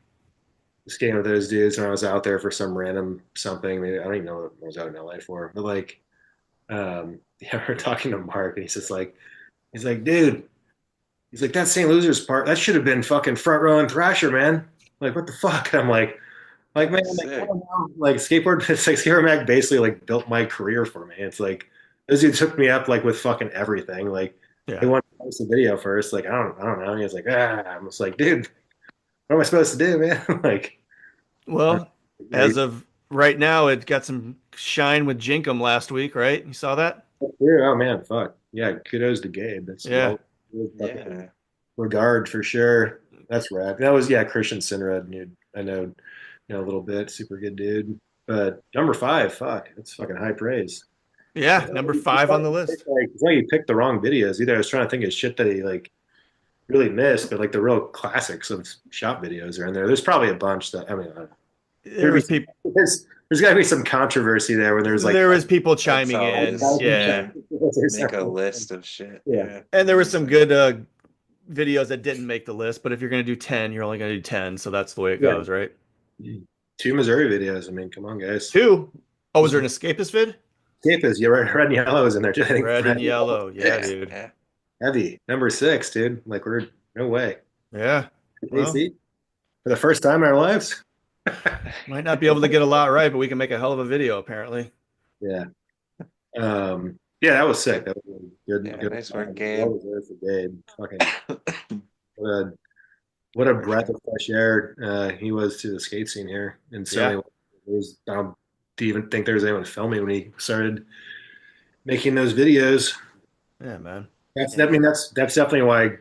skating with those dudes and I was out there for some random something maybe I don't even know what I was out in LA for but like yeah we're talking to Mark and he's like dude he's like that St. Losers part that should have been fucking front row and Thrasher man like what the fuck I'm like man, That's like, I sick. don't know. Like skateboard, it's like Skateboard Mag basically like built my career for me. It's like those dudes took me up like with fucking everything. Like they Yeah. wanted to post a video first. Like I don't know. And he was like, I'm just like, dude, what am I supposed to do, man? Like, Well, yeah, as of right now, it got some shine with Jinkum last week, right? You saw that? oh man, fuck, yeah. Kudos to Gabe. That's Yeah. well fucking Yeah. regard for sure. That's rad. That was yeah, Christian Sinrad, dude. I know, you know, a little bit. Super good dude. But number five, fuck, that's fucking high praise. Yeah, number 5 on the list. It's like he picked the wrong videos. Either I was trying to think of shit that he like really missed, but like the real classics of shop videos are in there. There's probably a bunch that I mean, There was people. there's got to be some controversy there when there's like There was people That's chiming in. always Yeah, make a list of shit. Yeah. Yeah. and there were some good videos that didn't make the list. But if you're gonna do 10, you're only gonna do 10. So that's the way it Yeah. goes, right? Two Missouri videos. I mean, come on, guys. 2. Oh, was there an escapist vid? Capers, you're right. Red and yellow is in there too. I think Red and yellow. Yeah, Yeah. dude. Yeah. heavy number 6, dude. Like we're no way. Yeah. Well, AC for the first time in our lives. might not be able to get a lot right, but we can make a hell of a video, apparently. Yeah. Yeah, that was sick. That was a good, Yeah, good. nice work, Well Gabe. deserved for Gabe. Fucking what a, what a For breath sure. of fresh air he was to the skate scene here. And so Yeah. many. I don't even think there was anyone filming when he started making those videos. Yeah, man. I Yeah. mean, that's definitely why I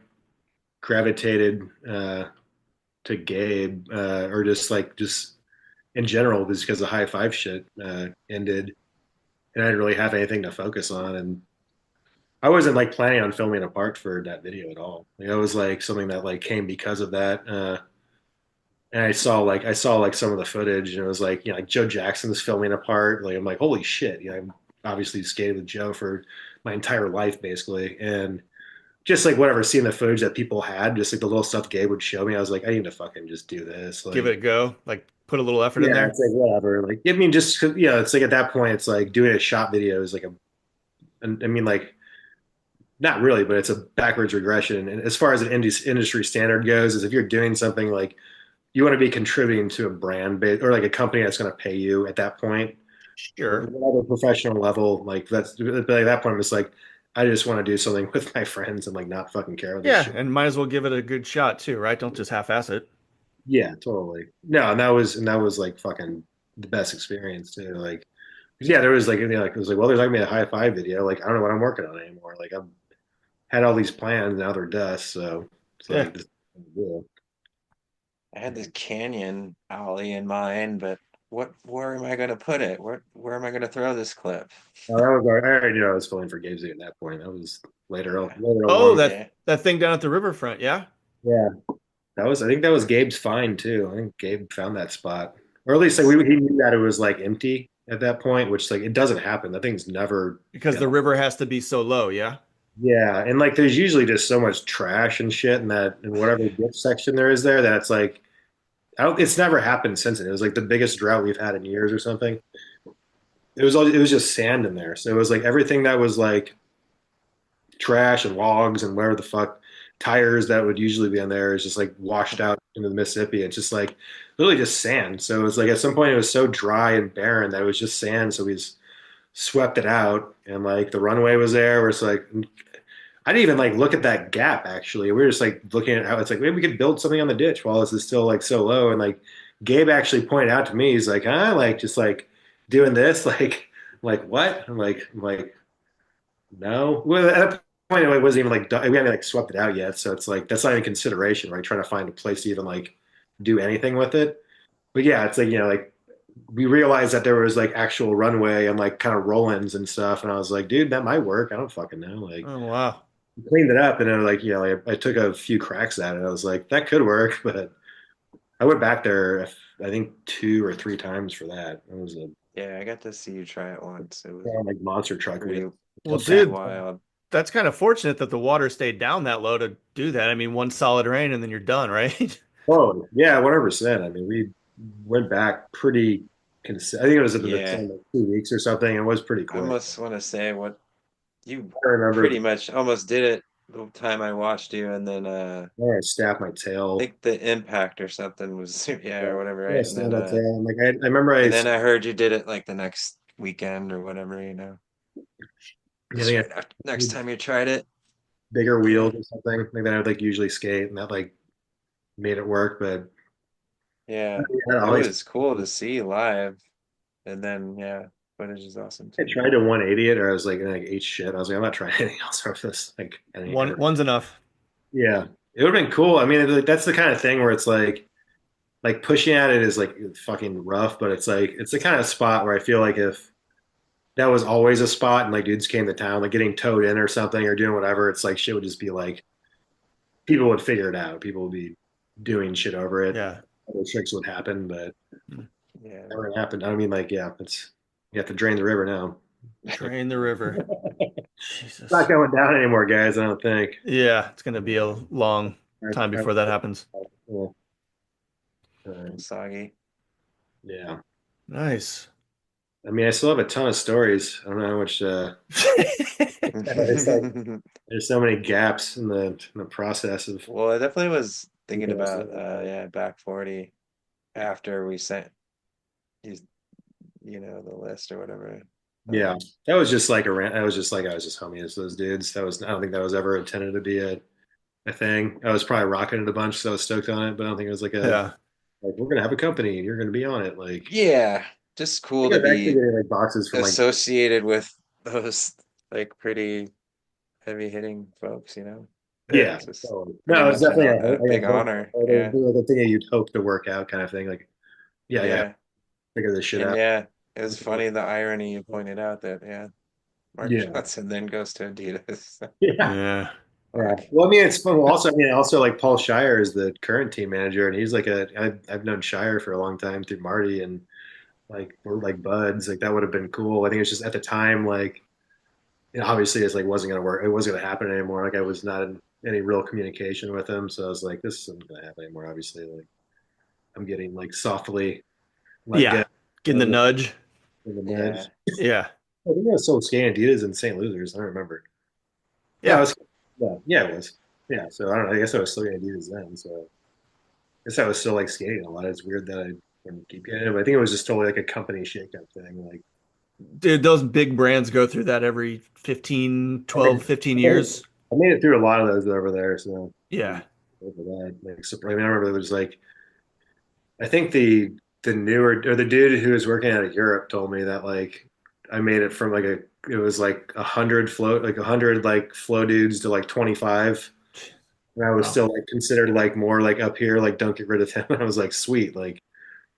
gravitated to Gabe, or just in general, just because the high five shit ended, and I didn't really have anything to focus on, and I wasn't like planning on filming a part for that video at all. Like, it was like something that like came because of that. And I saw like some of the footage, and it was like like Joe Jackson's filming a part. Like I'm like, holy shit! I'm obviously skated with Joe for my entire life basically, and just like whatever, seeing the footage that people had, just like the little stuff Gabe would show me, I was like, I need to fucking just do this. Give it Like, a go. Like put a little effort in yeah, there. it's like whatever. Like, I mean, just it's like at that point, it's like doing a shot video is like I mean, like not really, but it's a backwards regression. And as far as an industry standard goes, is if you're doing something like you want to be contributing to a brand or like a company that's going to pay you at that point, or Sure. whatever professional level, like that's at that point, it's like I just want to do something with my friends and like not fucking care with this Yeah, shit. and might as well give it a good shot too, right? Don't just half-ass it. Yeah, totally. No, and that was like fucking the best experience too. Like, yeah, there was like, like it was like, well, there's like me a high five video. Like, I don't know what I'm working on anymore. Like, I've had all these plans, now they're dust. So it's Yeah. like, just, yeah. I had this canyon alley in mind, but where am I gonna put it? Where am I gonna throw this clip? That was I already knew I was going for Gabe's at that point. That was Yeah. later Oh, along. that thing down at the riverfront, yeah? Yeah, I think that was Gabe's find too. I think Gabe found that spot, or at least like It's he knew that it was like empty at that point, which like it doesn't happen. That thing's never Because the done. river has to be so low, yeah? Yeah, and like there's usually just so much trash and shit in that in whatever gift section there is there that it's like it's never happened since it. It was like the biggest drought we've had in years or something. It was just sand in there. So it was like everything that was like trash and logs and where the fuck tires that would usually be on there is just like washed out into the Mississippi. It's just like literally just sand. So it was like at some point it was so dry and barren that it was just sand. So we just swept it out and like the runway was there where it's like I didn't even like look at that gap actually. We were just like looking at how it's like maybe we could build something on the ditch while this is still like so low. And like Gabe actually pointed out to me, he's like, huh, like just like doing this, like what? I'm like no. Well, at that point it wasn't even like we hadn't like swept it out yet. So it's like that's not even consideration, right? Trying to find a place to even like do anything with it. But yeah, it's like like we realized that there was like actual runway and like kind of roll-ins and stuff, and I was like, dude, that might work. I don't fucking know. Like Oh, wow. cleaned it up and I was like, like I took a few cracks at it. I was like, that could work, but I went back there, I think 2 or 3 times for that. It was a yeah, I got to see you try it once. It was like monster truck pretty wheel. Well, pretty dude, wild. that's kind of fortunate that the water stayed down that low to do that. I mean, one solid rain and then you're done, right? Oh yeah, 100%. I mean, we went back pretty. I think it was in the Yeah, time like 2 weeks or something. It was pretty I quick. almost want to say what you I remember pretty much almost did it the time I watched you, and then I snapped my I tail. think the impact or something was yeah or whatever, Yeah, right? And snapped my tail. Like I remember and then I heard you did it like the next weekend or whatever, I just think right after I next time you tried it. bigger Yeah, wheels or something like that I would like usually skate, and that like made it work. But yeah, I it always was cool to see live, and then yeah, footage is awesome I too. tried to 180 it, or I was like ate shit. I was like, I'm not trying anything else over this. Like, any ever. One's enough. Yeah, it would have been cool. I mean, like, that's the kind of thing where it's like pushing at it is like fucking rough, but it's like it's the kind of spot where I feel like if that was always a spot and like dudes came to town, like getting towed in or something or doing whatever, it's like shit would just be like people would figure it out. People would be doing shit over it. Yeah. Other tricks would happen, but Yeah, never happened. I mean, like, yeah, it's you have to drain the river now. Drain the river. It's Jesus. not going down anymore, guys. I don't think. Yeah, it's gonna be a long time before that happens. Yeah. soggy. Yeah. Nice. I mean, I still have a ton of stories. I don't know how much. It's like there's so many gaps in the process of. Well, I definitely was thinking about yeah, back 40 after we sent you the list or whatever. Yeah, that was just like a rant. I was just like I was just homie as those dudes. That was I don't think that was ever intended to be a thing. I was probably rocking it a bunch, so I was stoked on it. But I don't think it was like a Yeah. like we're gonna have a company and you're gonna be on it. Like Yeah, just I cool think I to was actually be getting like boxes from like associated with those like pretty heavy hitting folks, you know? Yeah. yeah. It's just So, pretty no, it was much definitely a like big a hope. honor. It Yeah. was like a thing that you'd hope to work out kind of thing. Like yeah, I gotta Yeah. figure this shit And out. yeah, it was funny the irony you pointed out that yeah, Mark Yeah, Johnson then goes to Adidas. yeah. Yeah. Yeah. Fuck. Well, I mean, it's fun. Well, also, I mean, also like Paul Shire is the current team manager, and he's like I've known Shire for a long time through Marty, and like we're like buds. Like that would have been cool. I think it's just at the time, like obviously it's like wasn't gonna work. It wasn't gonna happen anymore. Like I was not in any real communication with him, so I was like, this isn't gonna happen anymore. Obviously, like I'm getting like softly let go Yeah. Getting the nudge. in the Yeah. nudge. Yeah. I think I was sold skating Adidas and St. Losers. I don't remember. Yeah, it Yeah. was. Yeah, it was. Yeah, so I don't know. I guess I was still getting Adidas then. So I guess I was still like skating a lot. It's weird that I didn't keep getting it, but I think it was just totally like a company shakeup thing. Like, Dude, those big brands go through that every 15, I think 12, 15 years. I made it through a lot of those over there. So Yeah. I'm over that. Like, I mean, I remember there was like I think the newer or the dude who was working out of Europe told me that like I made it from like it was like 100 like flow dudes to like 25. And I was Wow. still like considered like more like up here, like don't get rid of him. And I was like, sweet, like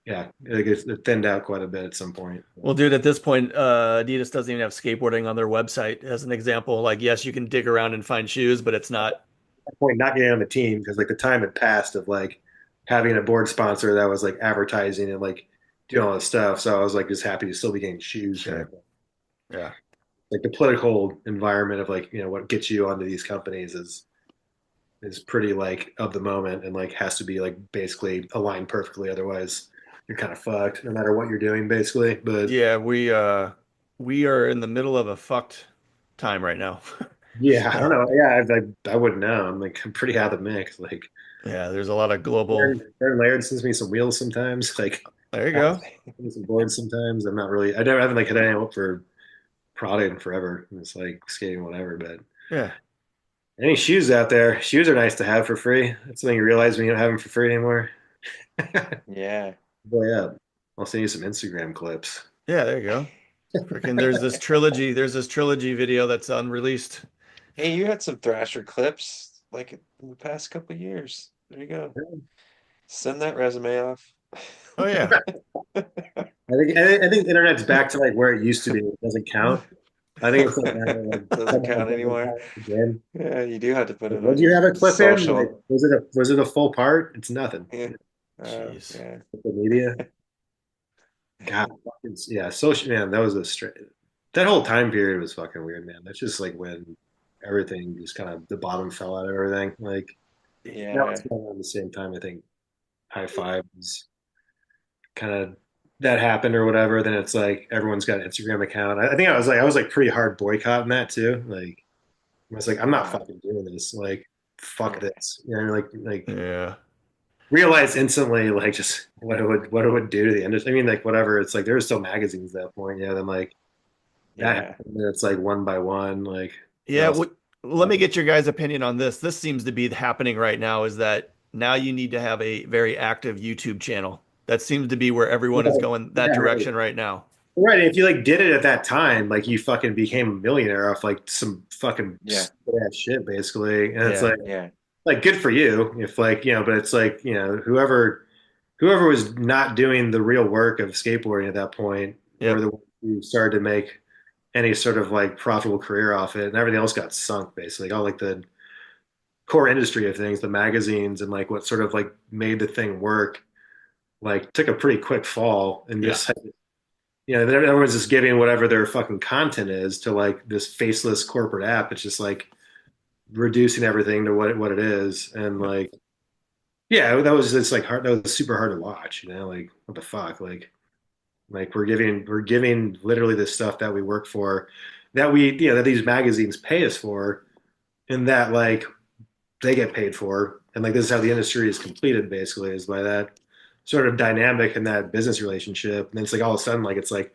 yeah, it thinned out quite a bit at some point. Well, dude, at this point, Adidas doesn't even have skateboarding on their website as an example. Like, yes, you can dig around and find shoes, but it's not. At that point, not getting on the team because like the time had passed of like having a board sponsor that was like advertising and like doing all this stuff. So I was like just happy to still be getting shoes kind of Sure. thing. Yeah. Like the political environment of like what gets you onto these companies is pretty like of the moment and like has to be like basically aligned perfectly. Otherwise, you're kind of fucked no matter what you're doing, basically. But Yeah, we are in the middle of a fucked time right now. yeah, I don't So, know. Yeah, I wouldn't know. I'm pretty out of the mix. Like yeah, there's a lot of global. Aaron Laird sends me some wheels sometimes. Like There you I go. send me some boards sometimes. I'm not really. I haven't like hit anyone up for product in forever. It's like skating whatever. But Yeah. any shoes out there? Shoes are nice to have for free. That's something you realize when you don't have them for free anymore. Yeah. Boy, yeah. I'll send you some Instagram clips. Yeah, there you go. Freaking there's this trilogy video that's unreleased. Hey, you had some Thrasher clips like in the past couple years. There you go. Send that resume off. Oh yeah. I think the internet's back to like where it used to be. It doesn't count. I think it's like, like Doesn't somehow count it doesn't anymore. count again. Yeah, you do have to put Like, it would on you your have a clip in? Like, social. was it a full part? It's nothing. Yeah. Jeez. Yeah. The media. God, yeah, social man, that was a straight. That whole time period was fucking weird, man. That's just like when everything just kind of the bottom fell out of everything. Like that was Yeah. going on at the same time. I think High Five was kind of that happened or whatever. Then it's like everyone's got an Instagram account. I think I was like pretty hard boycotting that too. Like I was like, I'm not Wow. fucking doing this. Like fuck Yeah. this. You know, like Yeah. realized instantly like just what it would do to the industry. I mean, like whatever. It's like there were still magazines at that point. Yeah, then like that Yeah. happened. And it's like one by one. Like what Yeah, else? let me get your guys' opinion on this. This seems to be happening right now is that now you need to have a very active YouTube channel. That seems to be where everyone is going that Yeah, right. direction right now. Right. If you like did it at that time, like you fucking became a millionaire off like some fucking Yeah. ass shit, basically. And it's Yeah. Yeah. like good for you if like but it's like whoever was not doing the real work of skateboarding at that point were Yep. the ones who started to make any sort of like profitable career off it, and everything else got sunk basically. All like the core industry of things, the magazines, and like what sort of like made the thing work, like took a pretty quick fall, and Yeah. just then everyone's just giving whatever their fucking content is to like this faceless corporate app. It's just like reducing everything to what it is, and Yep. like yeah, that was just like hard. That was super hard to watch. Like what the fuck, like we're giving literally the stuff that we work for, that that these magazines pay us for, and that like they get paid for, and like this is how the industry is completed basically is by that sort of dynamic and that business relationship. And then it's like all of a sudden like it's like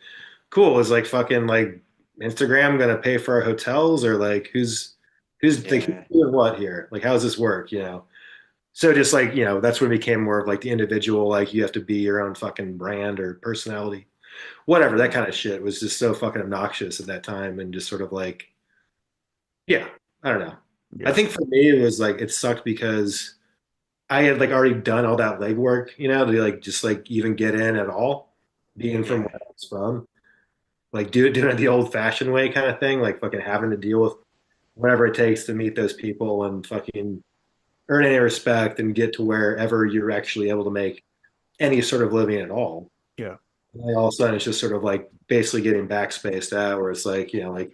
cool. Is like fucking like Instagram gonna pay for our hotels or like who's like who's Yeah. doing what here? Like how does this work? So just like, that's when it became more of like the individual, like you have to be your own fucking brand or personality. Whatever, that kind of shit was just so fucking obnoxious at that time and just sort of like, yeah, I don't know. I Yeah. think for me it was like it sucked because I had like already done all that legwork, to like just like even get in at all, being from Yeah. where I was from. Like doing it the old fashioned way kind of thing, like fucking having to deal with whatever it takes to meet those people and fucking earn any respect and get to wherever you're actually able to make any sort of living at all. Yeah. And like all of a sudden, it's just sort of like basically getting backspaced out, where it's like, like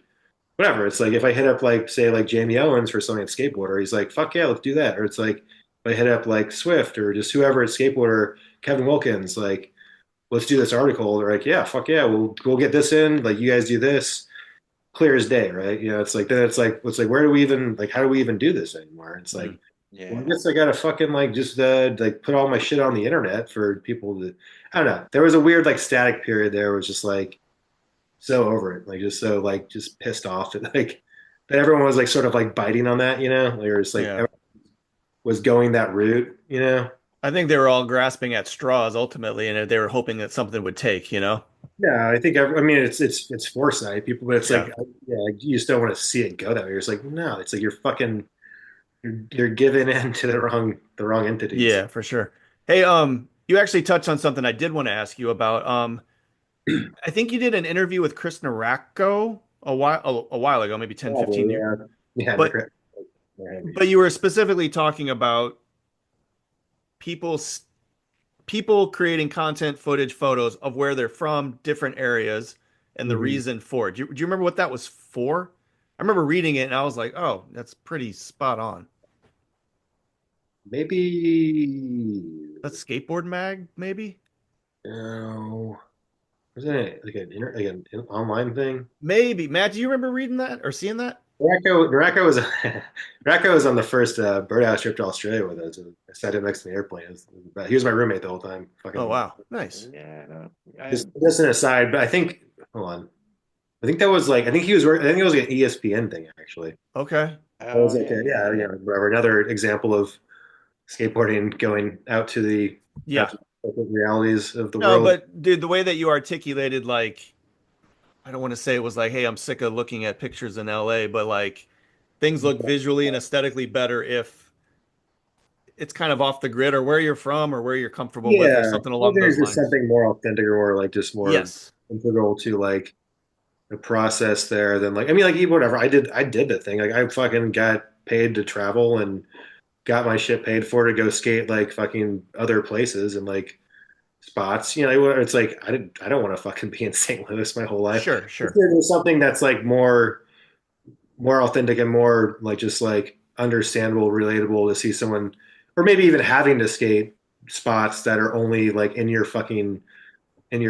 whatever. It's like if I hit up like say like Jamie Owens for something at skateboarder, he's like, fuck yeah, let's do that. Or it's like if I hit up like Swift or just whoever at skateboarder, Kevin Wilkins, like let's do this article. They're like, yeah, fuck yeah, we'll get this in. Like you guys do this, clear as day, right? It's like then it's like where do we even like how do we even do this anymore? It's like, well, I Yeah. guess I gotta fucking like just like put all my shit on the internet for people to. I don't know. There was a weird like static period there. Where it was just like so over it, like just so like just pissed off that like that everyone was like sort of like biting on that, like or it's like Yeah. everyone was going that route. I think they were all grasping at straws ultimately, and they were hoping that something would take. Yeah, I think I mean it's foresight, people, but it's like Yeah. yeah, like, you just don't want to see it go that way. You're just like no, it's like you're fucking you're giving in to the wrong entities. Yeah, for sure. Hey, you actually touched on something I did want to ask you about. I think you did an interview with Chris Naracco a while ago, maybe 10, 15 Probably, years. yeah, yeah, But but you were specifically talking about people people creating content, footage, photos of where they're from, different areas, and the Mhm. reason for it. Do you remember what that was for? I remember reading it and I was like, oh, that's pretty spot on. Maybe That's Skateboard Mag, maybe? no, wasn't it like an online thing? Maybe. Matt, do you remember reading that or seeing that? Narako was Narako was on the first Birdhouse trip to Australia with us. I sat him next to the airplane. He was my roommate the whole time. Oh, Fucking wow. Nice. Yeah. No, just an aside, but I think hold on. I think that was like I think he was working. I think it was like an ESPN thing actually. Okay. That was oh like yeah, yeah, yeah. whatever. Another example of skateboarding going out Yeah. to the corporate realities of the No, world. but dude, the way that you articulated, like, I don't want to say it was like, hey, I'm sick of looking at pictures in LA, but like things look visually and aesthetically better if it's kind of off the grid or where you're from or where you're comfortable with or Yeah, something well, along those there's just lines. something more authentic or like just more Yes. integral to like the process there than like I mean like even whatever I did the thing like I fucking got paid to travel and got my shit paid for to go skate like fucking other places and like spots it's like I don't want to fucking be in St. Louis my whole life. Sure, If sure. there's something that's like more authentic and more like just like understandable, relatable to see someone, or maybe even having to skate spots that are only like in your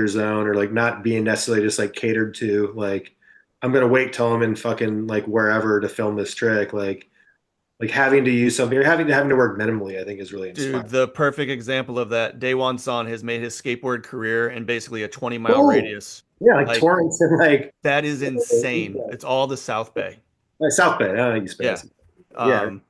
zone, or like not being necessarily just like catered to. Like I'm gonna wait till I'm in fucking like wherever to film this trick. Like having to use something or having to work minimally, I think is really Dude, inspiring. the perfect example of that, Daewon San has made his skateboard career in basically a 20-mile Oh radius. yeah, like Like, Torrance and like that is insane. It's all the South Bay. South Bay. I don't use Yeah. fancy. Yeah, Um,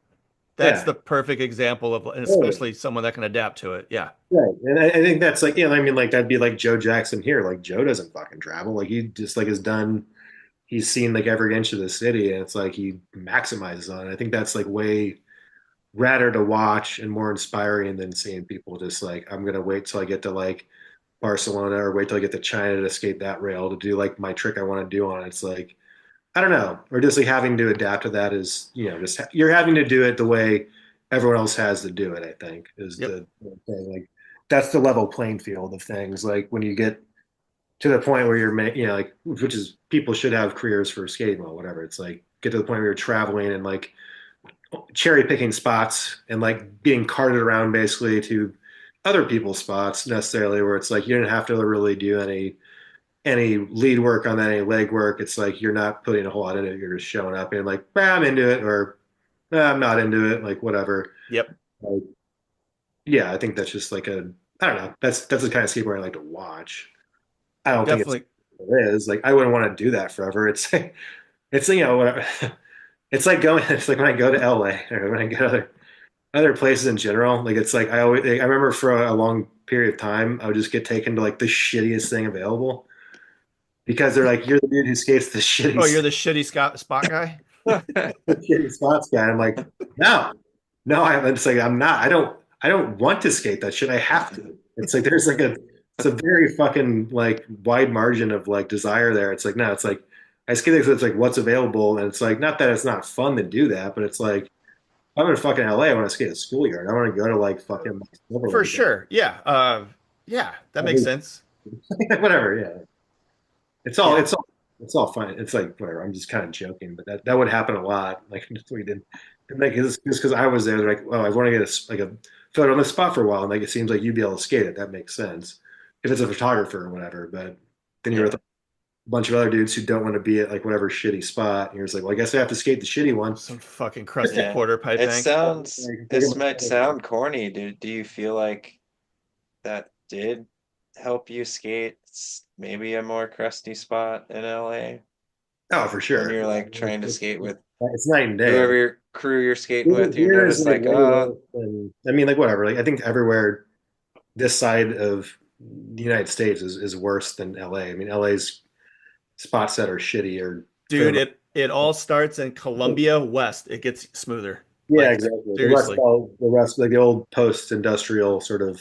that's yeah. the perfect example of, and Totally. especially someone that can adapt to it. Yeah. Right. And I think that's like, I mean, like that'd be like Joe Jackson here. Like Joe doesn't fucking travel. Like he just like has done, he's seen like every inch of the city and it's like he maximizes on it. I think that's like way radder to watch and more inspiring than seeing people just like, I'm gonna wait till I get to like Barcelona or wait till I get to China to skate that rail to do like my trick I want to do on it. It's like, I don't know. Or just like having to adapt to that is, just you're having to do it the way everyone else has to do it, I think, is Yep. the thing. Like that's the level playing field of things. Like when you get to the point where you're like which is people should have careers for skating or whatever. It's like get to the point where you're traveling and like cherry picking spots and like being carted around basically to other people's spots necessarily where it's like you didn't have to really do any lead work on that, any leg work. It's like you're not putting a whole lot in it. You're just showing up and like, I'm into it, or I'm not into it, like whatever. Yep. Like, yeah, I think that's just like I don't know. That's the kind of skateboard I like to watch. I don't think it's Definitely. it is. Like I wouldn't want to do that forever. It's it's like going. It's like when I go to LA or when I go to other places in general. Like it's like I remember for a long period of time I would just get taken to like the shittiest thing available because they're like you're the dude who skates the Oh, you're the shitty spot guy? shitty spots guy. I'm like no, no. I'm just like I'm not. I don't want to skate that shit. I have to. It's like there's like a it's a very fucking like wide margin of like desire there. It's like no, it's like I skate because it's like what's available, and it's like not that it's not fun to do that, but it's like I'm in fucking LA. I want to skate a schoolyard. I want to go to like fucking For Silverlake. sure. Yeah. Yeah, that makes sense. Whatever. Yeah, Yeah. it's all fine. It's like whatever. I'm just kind of joking, but that would happen a lot. Like we did, and like just because I was there, they're like, oh, I want to get like a photo on the spot for a while, and like it seems like you'd be able to skate it. That makes sense if it's a photographer or whatever. But then you're with a bunch of other dudes who don't want to be at like whatever shitty spot, and you're just like, well, I guess I have to skate the shitty one. Some fucking crusty Yeah. quarter pipe It bank. sounds, Like, this might sound corny. Do you feel like that did help you skate maybe a more crusty spot in LA oh, for when sure. you're like trying to skate with It's night and day. whoever your crew you're skating with? You Here is notice like like, way oh, worse than, I mean, like whatever. Like I think everywhere this side of the United States is worse than LA. I mean, LA's spots that are shitty are for the Dude, it all starts in Columbia West. It gets smoother. yeah, Like exactly. seriously. The rest, like the old post-industrial sort of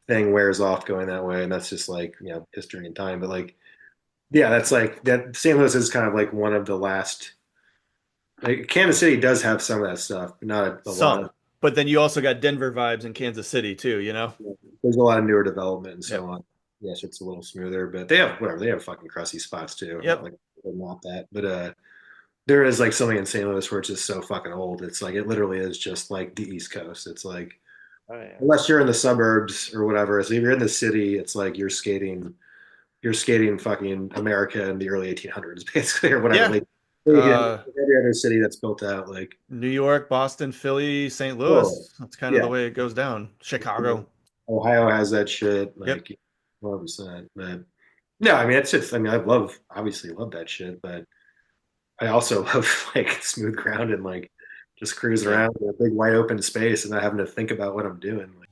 thing wears off going that way, and that's just like history and time. But like, yeah, that's like that. St. Louis is kind of like one of the last. Like Kansas City does have some of that stuff, but not a lot Some. of. But then you also got Denver vibes in Kansas City too, you know? There's a lot of newer development and so Yep. on. Yes, it's a little smoother, but they have whatever. They have fucking crusty spots too. Yep. Like they're not that, but there is like something in St. Louis where it's just so fucking old. It's like it literally is just like the East Coast. It's like oh yeah. unless you're in the suburbs or whatever. So if you're in the city, it's like you're skating fucking America in the early 1800s, basically, or whatever. Yeah. Like Uh, every other city that's built out, like New York, Boston, Philly, St. oh Louis. That's kind of yeah, the way it goes down. Chicago. Ohio has that shit, Yep. like 100%. But no, I mean it's just, I mean obviously love that shit, but I also love like smooth ground and like just cruising Yeah. around in a big wide open space and not having to think about what I'm doing. Like,